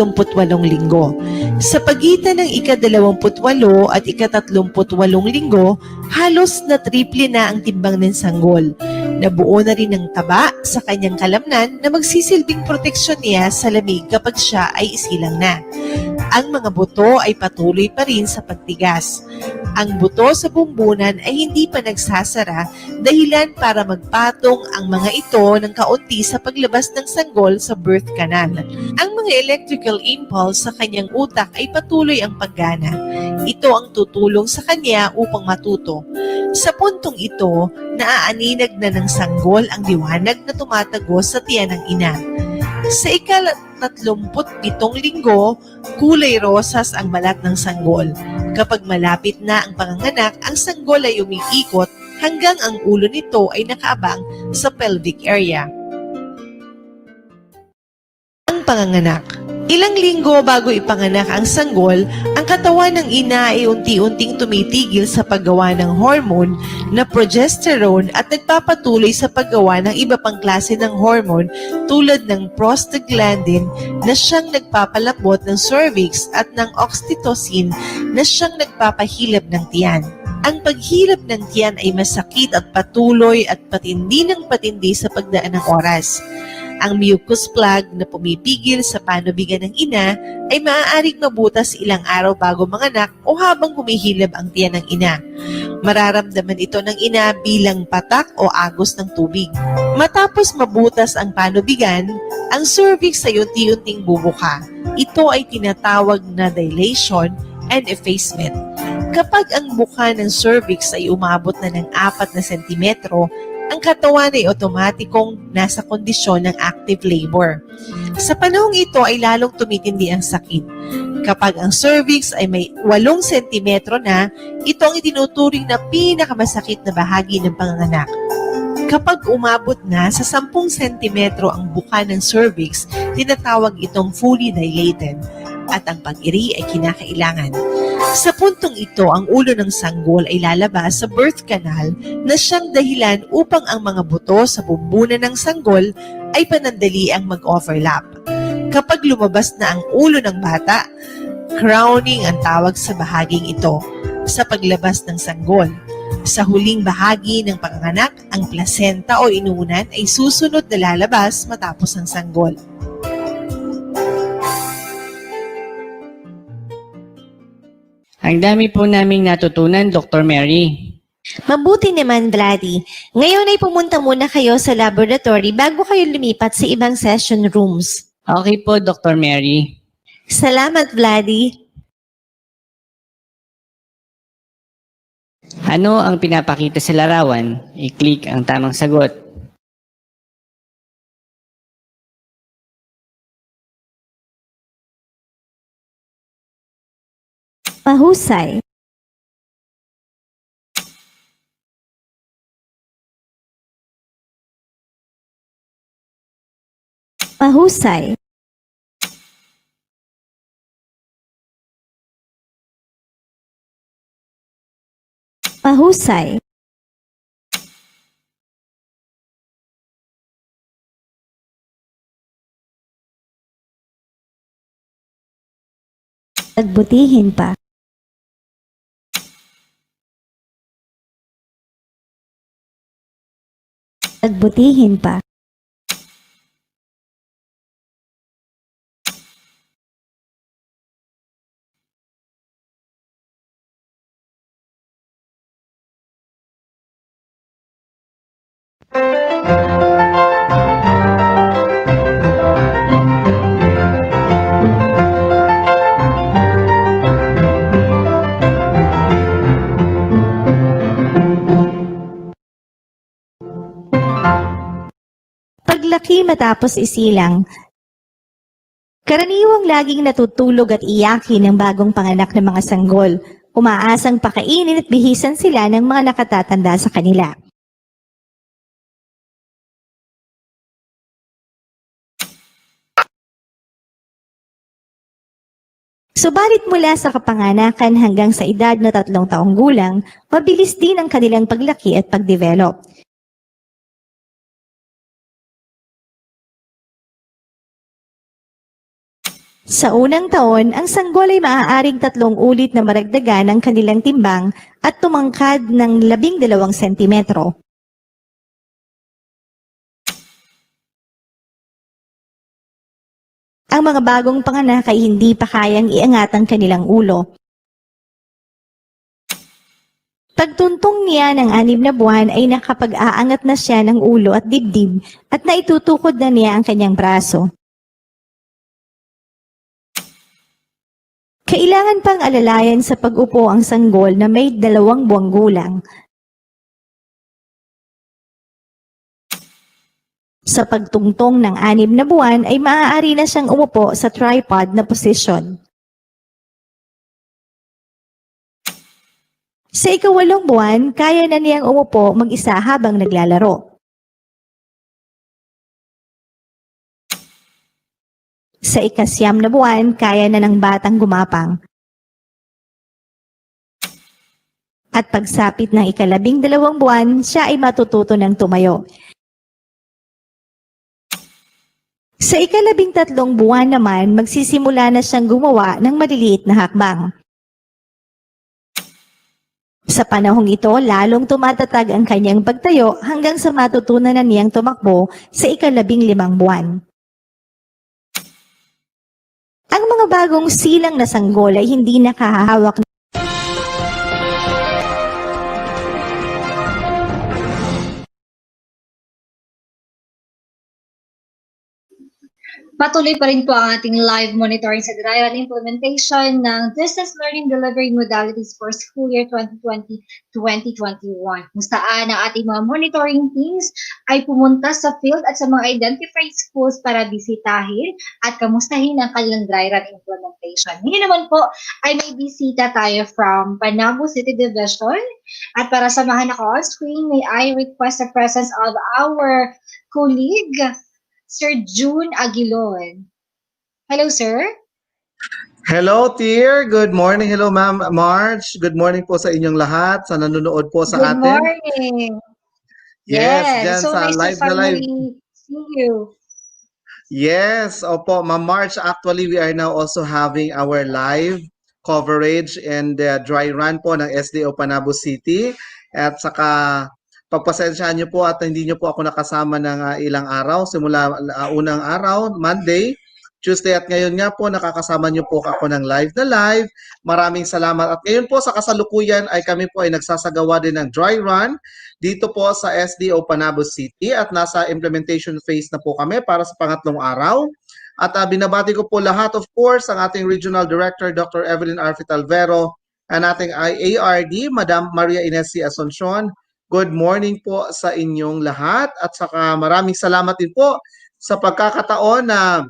linggo. Sa pagitan ng 28 at 38 linggo, halos na triple na ang timbang ng sanggol. Nabuo na rin ng taba sa kanyang kalamnan na magsisilbing proteksyon niya sa lamig kapag siya ay isilang na. Ang mga buto ay patuloy pa rin sa pagtigas. Ang buto sa bumbunan ay hindi pa nagsasara dahilan para magpatong ang mga ito ng kaunti sa paglabas ng sanggol sa birth canal. Ang mga electrical impulse sa kanyang utak ay patuloy ang paggana. Ito ang tutulong sa kanya upang matuto. Sa puntong ito, naaaninag na ng sanggol ang liwanag na tumatagos sa tiyan ng ina. Sa 37 linggo, kulay rosas ang balat ng sanggol. Kapag malapit na ang panganganak, ang sanggol ay umiikot hanggang ang ulo nito ay nakaabang sa pelvic area. Ang panganganak. Ilang linggo bago ipanganak ang sanggol, ang katawan ng ina ay unti-unting tumitigil sa paggawa ng hormone na progesterone at nagpapatuloy sa paggawa ng iba pang klase ng hormone tulad ng prostaglandin na siyang nagpapalambot ng cervix at ng oxytocin na siyang nagpapahilab ng tiyan. Ang paghilab ng tiyan ay masakit at patuloy at patindi ng patindi sa pagdaan ng oras. Ang mucus plug na pumipigil sa panubigan ng ina ay maaaring mabutas ilang araw bago manganak o habang humihilab ang tiyan ng ina. Mararamdaman ito ng ina bilang patak o agos ng tubig. Matapos mabutas ang panubigan, ang cervix ay unti-unting bubuka. Ito ay tinatawag na dilation and effacement. Kapag ang buka ng cervix ay umabot na ng 4 na sentimetro, ang katawan ay otomatikong nasa kondisyon ng active labor. Sa panahong ito ay lalong tumitindi ang sakit. Kapag ang cervix ay may 8 sentimetro na, ito ang itinuturing na pinakamasakit na bahagi ng panganganak. Kapag umabot na sa 10 sentimetro ang buka ng cervix, tinatawag itong fully dilated at ang pag-iri ay kinakailangan. Sa puntong ito, ang ulo ng sanggol ay lalabas sa birth canal na siyang dahilan upang ang mga buto sa bumbunan ng sanggol ay panandali ang mag-overlap. Kapag lumabas na ang ulo ng bata, crowning ang tawag sa bahaging ito sa paglabas ng sanggol. Sa huling bahagi ng panganganak, ang placenta o inunan ay susunod na lalabas matapos ang sanggol. Ang dami po naming natutunan, Dr. Mary. Mabuti naman, Vladdy. Ngayon ay pumunta muna kayo sa laboratory bago kayo lumipat sa ibang session rooms. Okay po, Dr. Mary. Salamat, Vladdy. Ano ang pinapakita sa larawan? I-click ang tamang sagot. Mahusay. Mahusay. Mahusay. Pagbutihin pa. Pagbutihin pa. Paglaki matapos isilang. Karaniwang laging natutulog at iyakin ng bagong panganak ng mga sanggol. Umaasang pakainin at bihisan sila ng mga nakatatanda sa kanila. Subalit mula sa kapanganakan hanggang sa edad na 3 taong gulang, mabilis din ang kanilang paglaki at pagdevelop. Sa unang taon, ang sanggol ay maaaring 3 ulit na maragdagan ang kanilang timbang at tumangkad ng 12 sentimetro. Ang mga bagong panganak ay hindi pa kayang iangat ang kanilang ulo. Pagtuntong niya ng 6 na buwan ay nakapag-aangat na siya ng ulo at dibdib at naitutukod na niya ang kanyang braso. Kailangan pang alalayan sa pag-upo ang sanggol na may 2 buwang gulang. Sa pagtungtong ng 6 na buwan ay maaari na siyang umupo sa tripod na posisyon. Sa 8 buwan, kaya na niyang umupo mag-isa habang naglalaro. Sa 9 na buwan, kaya na ng batang gumapang. At pagsapit ng 12 buwan, siya ay matututo ng tumayo. Sa 13 buwan naman, magsisimula na siyang gumawa ng maliliit na hakbang. Sa panahong ito, lalong tumatatag ang kanyang pagtayo hanggang sa matutunan na niyang tumakbo sa ika-15 buwan. Ang mga bagong silang na sanggol ay hindi nakahahawak Patuloy pa rin po ang ating live monitoring sa dry run implementation ng distance learning delivery modalities for school year 2020-2021. Kung saan ang ating mga monitoring teams ay pumunta sa field at sa mga identified schools para bisitahin at kamustahin ang kanilang dry run implementation. Ngayon naman po ay may bisita tayo from Panabo City Division at para samahan ako on screen, may I request the presence of our colleague, Sir June Aguilon. Hello, sir. Hello, Tier. Good morning. Hello, Ma'am March. Good morning po sa inyong lahat sa nanonood po sa Good atin. morning. Yes, Yes, dyan so sa nice to live na live. finally see you. Yes, opo, Ma'am March. Actually, we are now also having our live coverage and dry run po ng SDO Panabo City. At saka, pagpasensyahan niyo po at hindi niyo po ako nakasama ng ilang araw. Simula unang araw, Monday, Tuesday at ngayon nga po nakakasama niyo po ako ng live na live. Maraming salamat. At ngayon po sa kasalukuyan ay kami po ay nagsasagawa din ng dry run dito po sa SDO Panabo City at nasa implementation phase na po kami para sa pangatlong araw. At binabati ko po lahat, of course, ang ating Regional Director, Dr. Evelyn Arfit Alvero, ang ating ARD, Madam Maria Ines C. Asuncion. Good morning po sa inyong lahat at saka maraming salamat din po sa pagkakataon na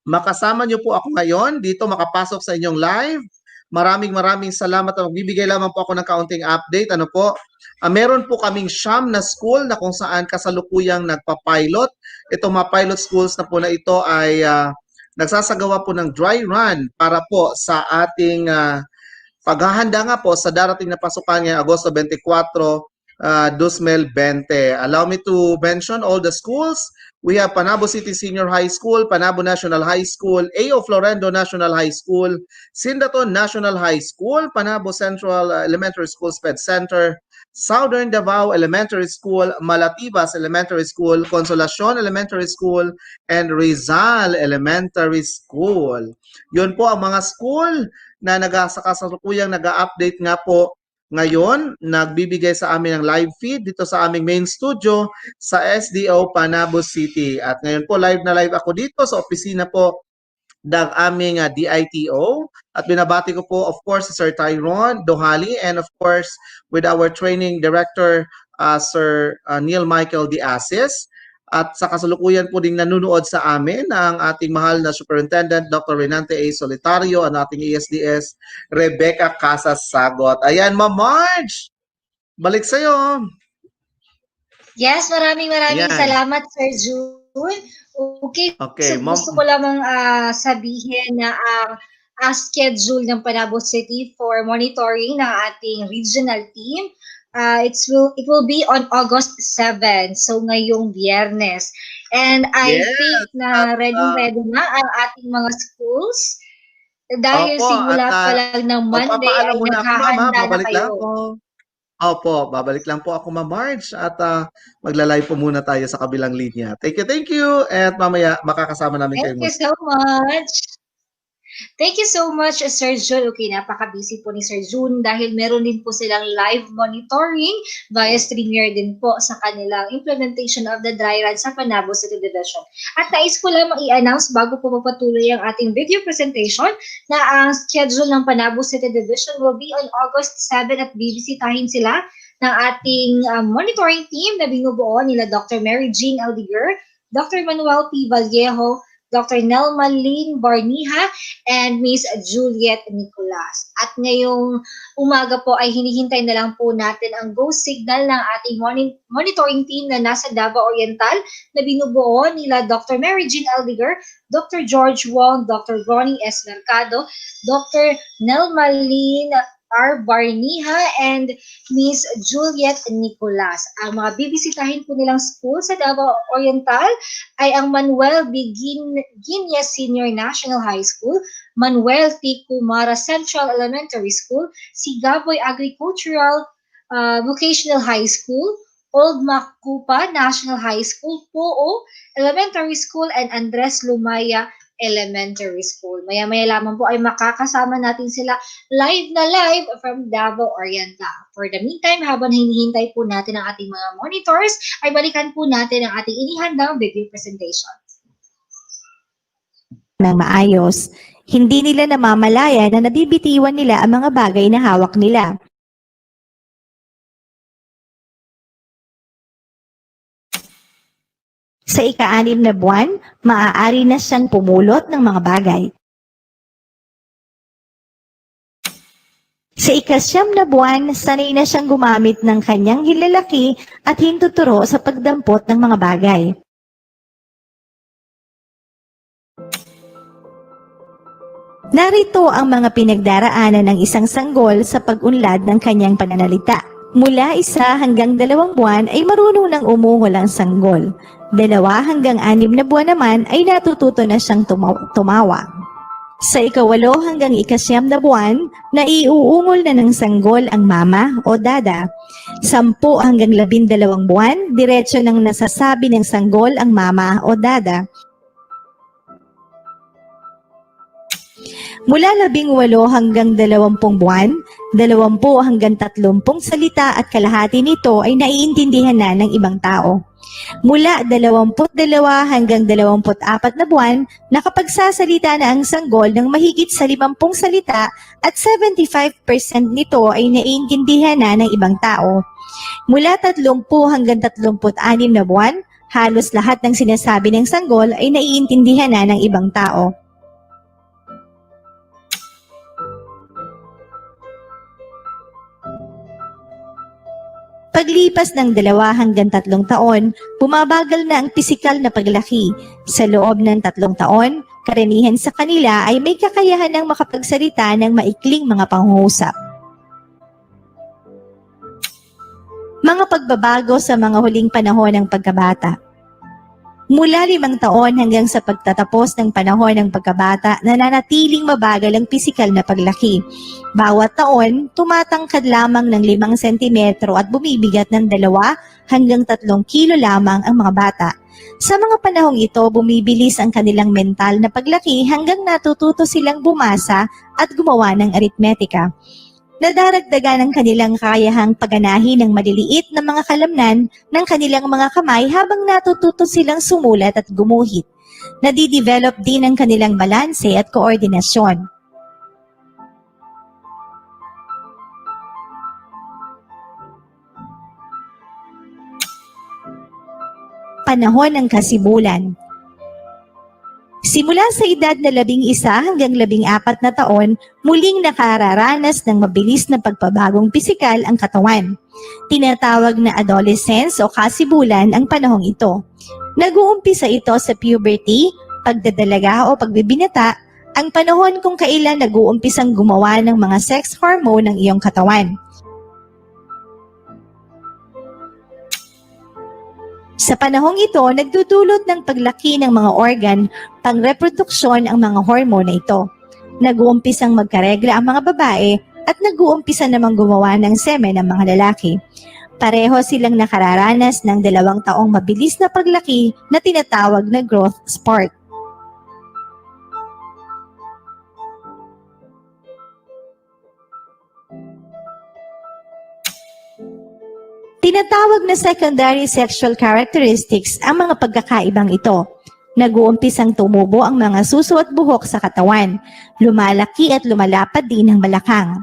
makasama niyo po ako ngayon dito makapasok sa inyong live. Maraming salamat at magbibigay lamang po ako ng kaunting update. Ano po? Meron po kaming siyam na school na kung saan kasalukuyang nagpa-pilot. Itong mga pilot schools na po na ito ay nagsasagawa po ng dry run para po sa ating paghahanda nga po sa darating na pasukan ngayong Agosto 24, 2020. Allow me to mention all the schools. We have Panabo City Senior High School, Panabo National High School, A.O. Florendo National High School, Sindaton National High School, Panabo Central Elementary School Sped Center, Southern Davao Elementary School, Malatibas Elementary School, Consolacion Elementary School, and Rizal Elementary School. Yun po ang mga school na kasalukuyang nag-update nga po ngayon, nagbibigay sa amin ng live feed dito sa aming main studio sa SDO Panabo City. At ngayon po live na live ako dito sa opisina po ng aming DITO. At binabati ko po of course si Sir Tyrone Dohali and of course with our training director Sir Neil Michael Diasis. At sa kasalukuyan po ding nanonood sa amin ang ating mahal na Superintendent Dr. Renante A. Solitario, ang ating ESDS Rebecca Casas Sagot. Ayan, Ma'am Marge! Balik sa'yo! Yes, maraming Ayan. salamat, Sir June. Okay, Okay, so Ma'am. gusto ko lamang sabihin na ang schedule ng Panabo City for monitoring ng ating regional team, it will be on August 7, so ngayong Biyernes. And I Yes, think na ready na ang ating mga schools dahil Opo, simula at pa lang ng Monday magpapaalam ay muna ako, Ma'am. naghahanda na Babalik lang kayo. ako. Opo, babalik lang po ako, Ma'am Marge, at magla-live po muna tayo sa kabilang linya. Thank you, at mamaya makakasama namin kayo Thank you muli. so much. Thank you so much, Sir June. Okay, napaka-busy po ni Sir June dahil meron din po silang live monitoring via StreamYard din po sa kanilang implementation of the dry run sa Panabo City Division. At nais ko lamang i-announce bago po papatuloy ang ating video presentation na ang schedule ng Panabo City Division will be on August 7 at bibisitahin sila ng ating monitoring team na binubuo nila Dr. Mary Jean Aldiger, Dr. Manuel P. Vallejo, Dr. Nelma Lynn Barniha, and Miss Juliet Nicolas. At ngayong umaga po ay hinihintay na lang po natin ang go signal ng ating monitoring team na nasa Davao Oriental na binubuo nila Dr. Mary Jean Aldiger, Dr. George Wong, Dr. Ronnie S. Mercado, Dr. Nelma Lynn R. Barniha, and Miss Juliet Nicolas. Ang mga bibisitahin po nilang school sa Davao Oriental ay ang Manuel B. Guiñez Senior National High School, Manuel T. Kumara Central Elementary School, Sigaboy Agricultural Vocational High School, Old Macupa National High School, Poo Elementary School, and Andres Lumaya Elementary School. Maya-maya lamang po ay makakasama natin sila live na live from Davao Oriental. For the meantime, habang hinihintay po natin ang ating mga monitors, ay balikan po natin ang ating inihandang video presentation. Ng maayos, hindi nila namamalaya na nabibitiwan nila ang mga bagay na hawak nila. Sa ika-6 na buwan, maaari na siyang pumulot ng mga bagay. Sa ika-9 na buwan, sanay na siyang gumamit ng kanyang hilalaki at hintuturo sa pagdampot ng mga bagay. Narito ang mga pinagdaraanan ng isang sanggol sa pag-unlad ng kanyang pananalita. Mula 1 hanggang 2 buwan ay marunong nang umuhol ang sanggol. 2 hanggang 6 na buwan naman ay natututo na siyang tumawa. Sa ika-8 hanggang ika-9 na buwan, naiuungol na ng sanggol ang mama o dada. 10 hanggang 12 buwan, diretso nang nasasabi ng sanggol ang mama o dada. Mula 18 hanggang 20 buwan, 20 hanggang 30 salita at kalahati nito ay naiintindihan na ng ibang tao. Mula 22 hanggang 24 na buwan, nakapagsasalita na ang sanggol ng mahigit sa 50 salita at 75% nito ay naiintindihan na ng ibang tao. Mula 30 hanggang 36 na buwan, halos lahat ng sinasabi ng sanggol ay naiintindihan na ng ibang tao. Paglipas ng 2 hanggang 3 taon, bumabagal na ang pisikal na paglaki. Sa loob ng 3 taon, karamihan sa kanila ay may kakayahan ng makapagsalita ng maikling mga pangungusap. Mga pagbabago sa mga huling panahon ng pagkabata. Mula 5 taon hanggang sa pagtatapos ng panahon ng pagkabata, nananatiling mabagal ang pisikal na paglaki. Bawat taon, tumatangkad lamang ng 5 sentimetro at bumibigat ng 2 hanggang 3 kilo lamang ang mga bata. Sa mga panahong ito, bumibilis ang kanilang mental na paglaki hanggang natututo silang bumasa at gumawa ng aritmetika. Nadaragdagan ang kanilang kakayahang pagganahin ng maliliit na mga kalamnan ng kanilang mga kamay habang natututo silang sumulat at gumuhit. Nadidevelop din ang kanilang balanse at koordinasyon. Panahon ng kasibulan. Simula sa edad na 11 hanggang 14 na taon, muling nakararanas ng mabilis na pagpabagong pisikal ang katawan. Tinatawag na adolescence o kasibulan ang panahong ito. Nag-uumpisa ito sa puberty, pagdadalaga o pagbibinata, ang panahon kung kailan nag-uumpisang gumawa ng mga sex hormone ng iyong katawan. Sa panahong ito, nagdudulot ng paglaki ng mga organ, pangreproduksyon ang mga hormone na ito. Nag-uumpisang magkaregla ang mga babae at nag-uumpisa namang gumawa ng semen ang mga lalaki. Pareho silang nakararanas ng 2 taong mabilis na paglaki na tinatawag na growth spurt. Tinatawag na secondary sexual characteristics ang mga pagkakaibang ito. Nag-uumpisang tumubo ang mga suso at buhok sa katawan. Lumalaki at lumalapad din ang balakang.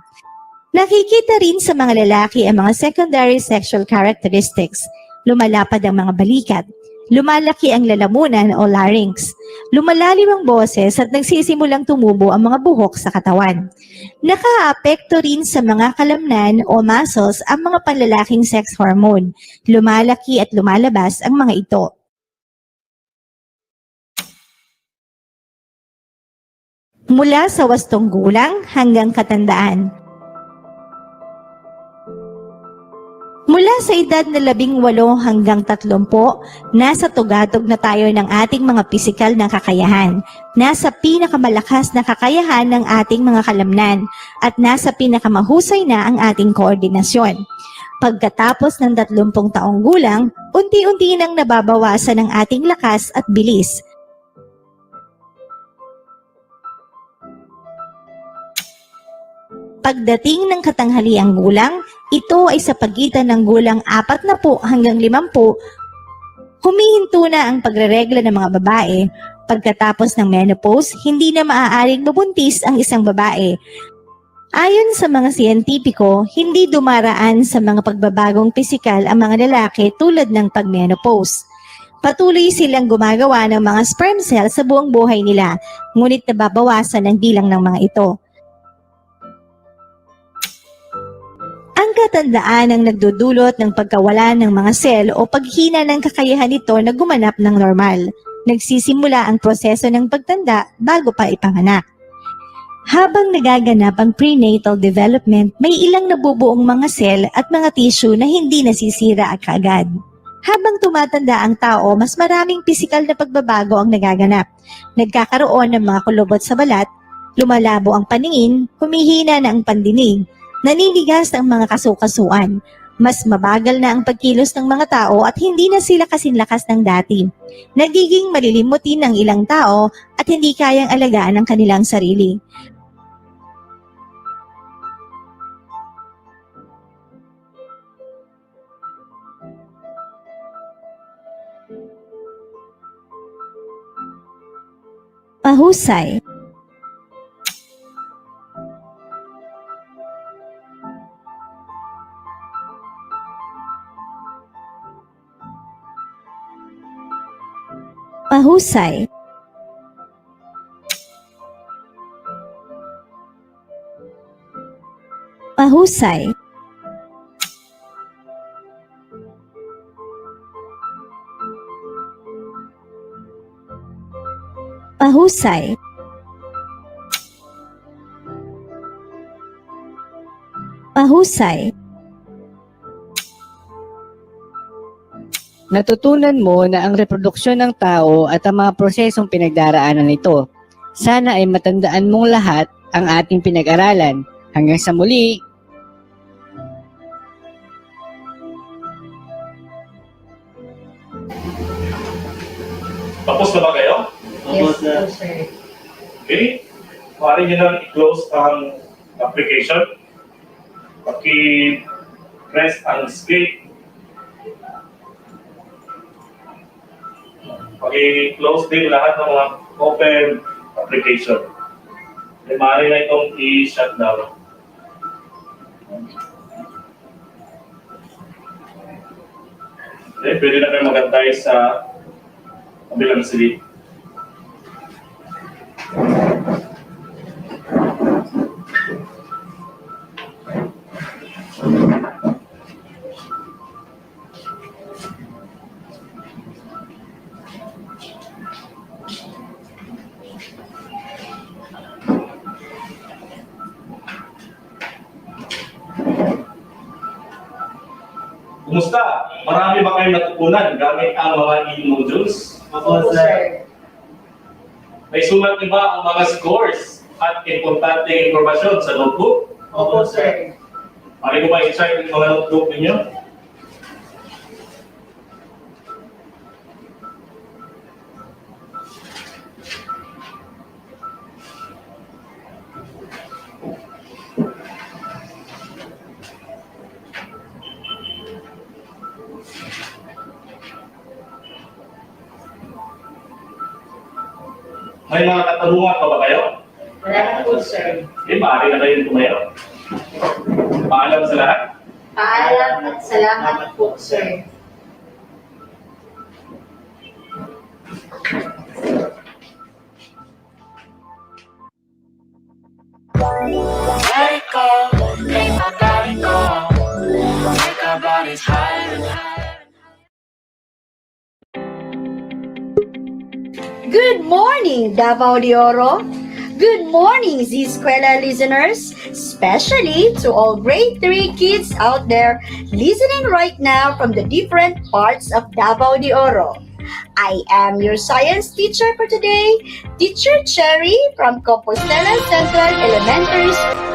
Nakikita rin sa mga lalaki ang mga secondary sexual characteristics. Lumalapad ang mga balikat. Lumalaki ang lalamunan o larynx. Lumalalim ang boses at nagsisimulang tumubo ang mga buhok sa katawan. Nakaapekto rin sa mga kalamnan o muscles ang mga panlalaking sex hormone. Lumalaki at lumalabas ang mga ito. Mula sa wastong gulang hanggang katandaan. Mula sa edad na 18 hanggang 30, nasa tugatog na tayo ng ating mga pisikal na kakayahan, nasa pinakamalakas na kakayahan ng ating mga kalamnan, at nasa pinakamahusay na ang ating koordinasyon. Pagkatapos ng 30 taong gulang, unti-unti nang nababawasan ang ating lakas at bilis. Pagdating ng katanghaliang gulang, ito ay sa pagitan ng gulang 40 hanggang 50, humihinto na ang pagreregla ng mga babae. Pagkatapos ng menopause, hindi na maaaring mabuntis ang isang babae. Ayon sa mga siyentipiko, hindi dumaraan sa mga pagbabagong pisikal ang mga lalaki tulad ng pag-menopause. Patuloy silang gumagawa ng mga sperm cells sa buong buhay nila, ngunit nababawasan ang bilang ng mga ito. Ang katandaan ang nagdudulot ng pagkawala ng mga sel o paghina ng kakayahan nito na gumanap ng normal. Nagsisimula ang proseso ng pagtanda bago pa ipanganak. Habang nagaganap ang prenatal development, may ilang nabubuong mga sel at mga tissue na hindi nasisira kaagad. Habang tumatanda ang tao, mas maraming pisikal na pagbabago ang nagaganap. Nagkakaroon ng mga kulubot sa balat, lumalabo ang paningin, humihina na ang pandinig, naninigas ang mga kasukasuan. Mas mabagal na ang pagkilos ng mga tao at hindi na sila kasinlakas ng dati. Nagiging malilimutin ng ilang tao at hindi kayang alagaan ang kanilang sarili. Mahusay. Mahusay. Mahusay. Mahusay. Mahusay. Natutunan mo na ang reproduksyon ng tao at ang mga prosesong pinagdaraanan nito. Sana ay matandaan mong lahat ang ating pinag-aralan. Hanggang sa muli! Tapos na ba kayo? Yes, sir. Okay. Maaari nyo na i-close ang application. Paki-press ang escape. Paki-close din lahat ng mga open application. Maaari na itong i-shut down. Okay, pwede na kayo magantay sa kabilang silid. Kumusta? Marami ba kayong natutunan gamit ang mga e-modules? Opo, sir. May sulat niyo ba ang mga scores at importanteng informasyon sa notebook? Opo, sir. Mali ko ba i-check yung mga notebook ninyo? May mga katanungan pa ba kayo? Wala na po, sir. Eh, maaari na kayong tumayo. Paalam sa lahat. Paalam at salamat po, sir. Let it go, make my body go. Make our bodies higher and higher. Good morning, Davao de Oro. Good morning, Z-Eskwela listeners, especially to all grade 3 kids out there listening right now from the different parts of Davao de Oro. I am your science teacher for today, Teacher Cherry from Compostela Central Elementary School.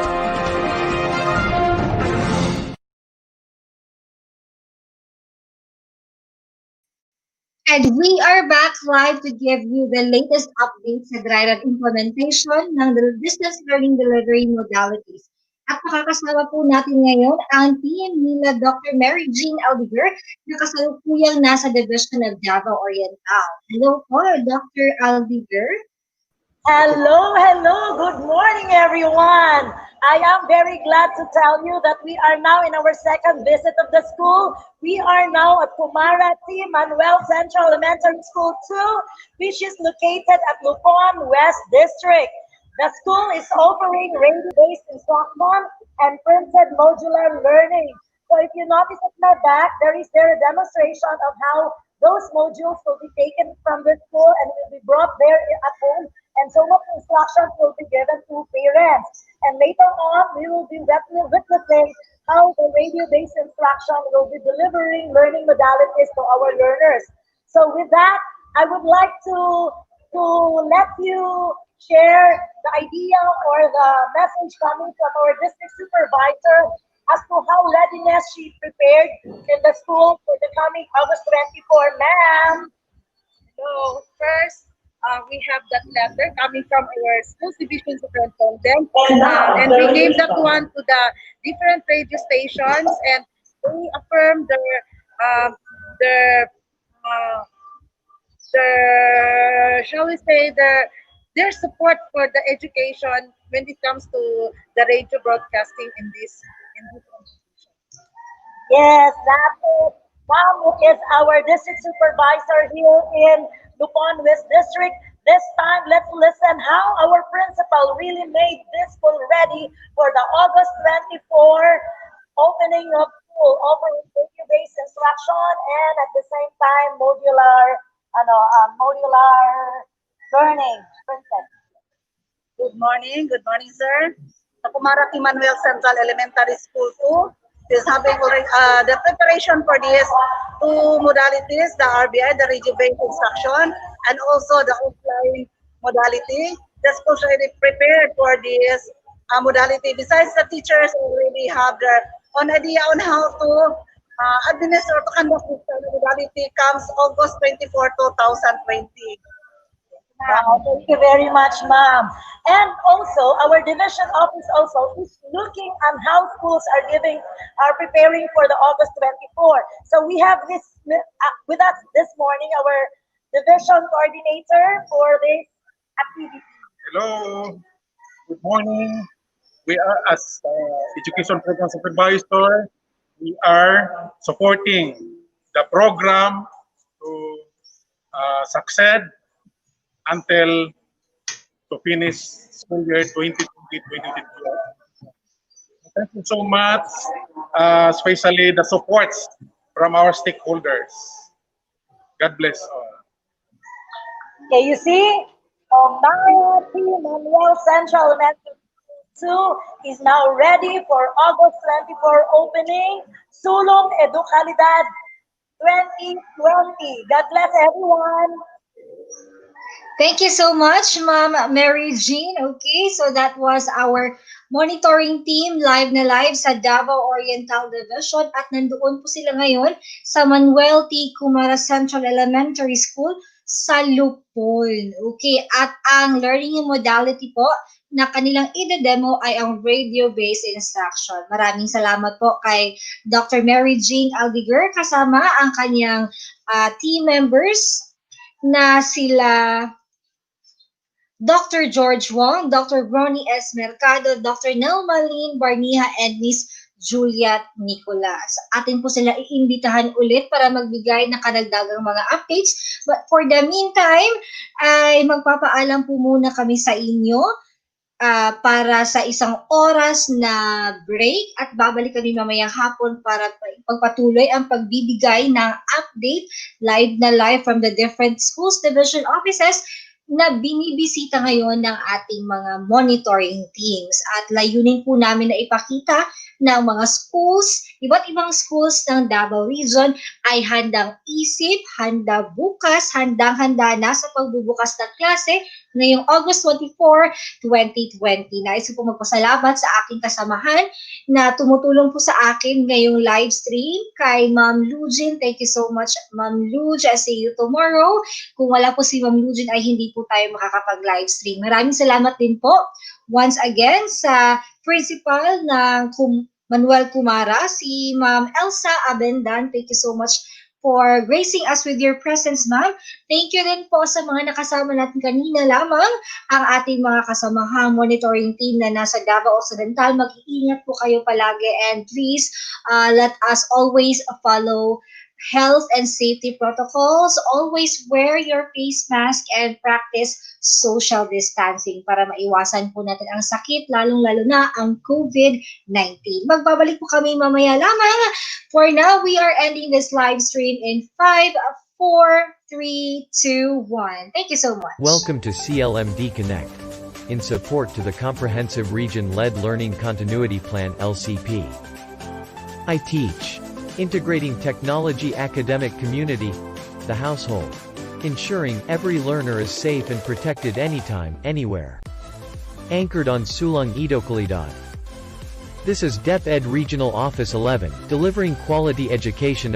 And we are back live to give you the latest updates sa dry run implementation ng the distance learning delivery modalities. At makakasama po natin ngayon ang team nila Dr. Mary Jean Aldiger na kasalukuyang nasa Division of Davao Oriental. Hello po, Dr. Aldiger. Hello, hello. Good morning, everyone. I am very glad to tell you that we are now in our second visit of the school. We are now at Kumara T. Manuel Central Elementary School 2, which is located at Lupon West District. The school is offering radio-based instruction and printed modular learning. So if you notice at my back, there is a demonstration of how those modules will be taken from the school and will be brought there at home, and so much instructions will be given to parents. And later on, we will be witnessing how the radio-based instruction will be delivering learning modalities to our learners. So with that, I would like to let you share the idea or the message coming from our district supervisor as to how readiness she prepared in the school for the coming August 24, ma'am. So first, we have that letter coming from our school division superintendent, and we gave that one to the different radio stations, and they affirmed uh, shall we say their support for the education when it comes to the radio broadcasting in this. Yes, that's it. Ma'am is our district supervisor here in Lupon West District. This time, let's listen how our principal really made this school ready for the August 24 opening of school, offering video-based instruction and at the same time modular learning. Princess. Good morning, sir. The Kumarak Emmanuel Central Elementary School 2 is having already the preparation for these two modalities, the RBI, the radio-based instruction, and also the offline modality. The school is already prepared for this modality. Besides, the teachers already have their own idea on how to administer to conduct this modality comes August 24, 2020. Wow, thank you very much, ma'am. And also, our division office also is looking on how schools are preparing for the August 24. So we have this with us this morning, our division coordinator for this activity. Hello, good morning. We are as education program supervisor, we are supporting the program to succeed until to finish school year 2020-2021. Thank you so much, especially the supports from our stakeholders. God bless all. Okay, you see, Manuel Central Elementary 2 is now ready for August 24 opening. Sulong Edukalidad 2020. God bless everyone. Thank you so much, Ma'am Mary Jean. Okay, so that was our monitoring team live na live sa Davao Oriental Division at nandoon po sila ngayon sa Manuel T. Kumara Central Elementary School sa Lupon. Okay, at ang learning modality po na kanilang ide-demo ay ang radio-based instruction. Maraming salamat po kay Dr. Mary Jean Aldiger kasama ang kanyang team members na sila Dr. George Wong, Dr. Ronnie S. Mercado, Dr. Nelmaline Barniha, and Miss Juliet Nicolas. Atin po sila iimbitahan ulit para magbigay ng kadagdagang mga updates. But for the meantime, ay magpapaalam po muna kami sa inyo para sa isang oras na break at babalik kami mamayang hapon para pagpatuloy ang pagbibigay ng update live na live from the different schools division offices na binibisita ngayon ng ating mga monitoring teams. At layunin po namin na ipakita ng mga schools, iba't ibang schools ng Davao Region ay handang isip, handa bukas, handang-handa na sa pagbubukas ng klase ngayong August 24, 2020. Nais ko po magpasalamat sa aking kasamahan na tumutulong po sa akin ngayong live stream kay Ma'am Lujin. Thank you so much, Ma'am Luj. I see you tomorrow. Kung wala po si Ma'am Lujin ay hindi po tayo makakapag-live stream. Maraming salamat din po once again sa principal ng Manuel Kumara, si Ma'am Elsa Abendan. Thank you so much for gracing us with your presence, ma'am. Thank you din po sa mga nakasama natin kanina lamang, ang ating mga kasamahang monitoring team na nasa Davao Occidental. Mag-iingat po kayo palagi and please let us always follow health and safety protocols. Always wear your face mask and practice social distancing para maiwasan po natin ang sakit, lalong-lalo na ang COVID-19. Magbabalik po kami mamaya lamang. For now, we are ending this live stream in 5, 4, 3, 2, 1. Thank you so much. Welcome to CLMD Connect. In support to the Comprehensive Region-Led Learning Continuity Plan LCP. I teach. Integrating technology academic community, the household. Ensuring every learner is safe and protected anytime, anywhere. Anchored on Sulang Idokalidad. This is DepEd Regional Office 11, delivering quality education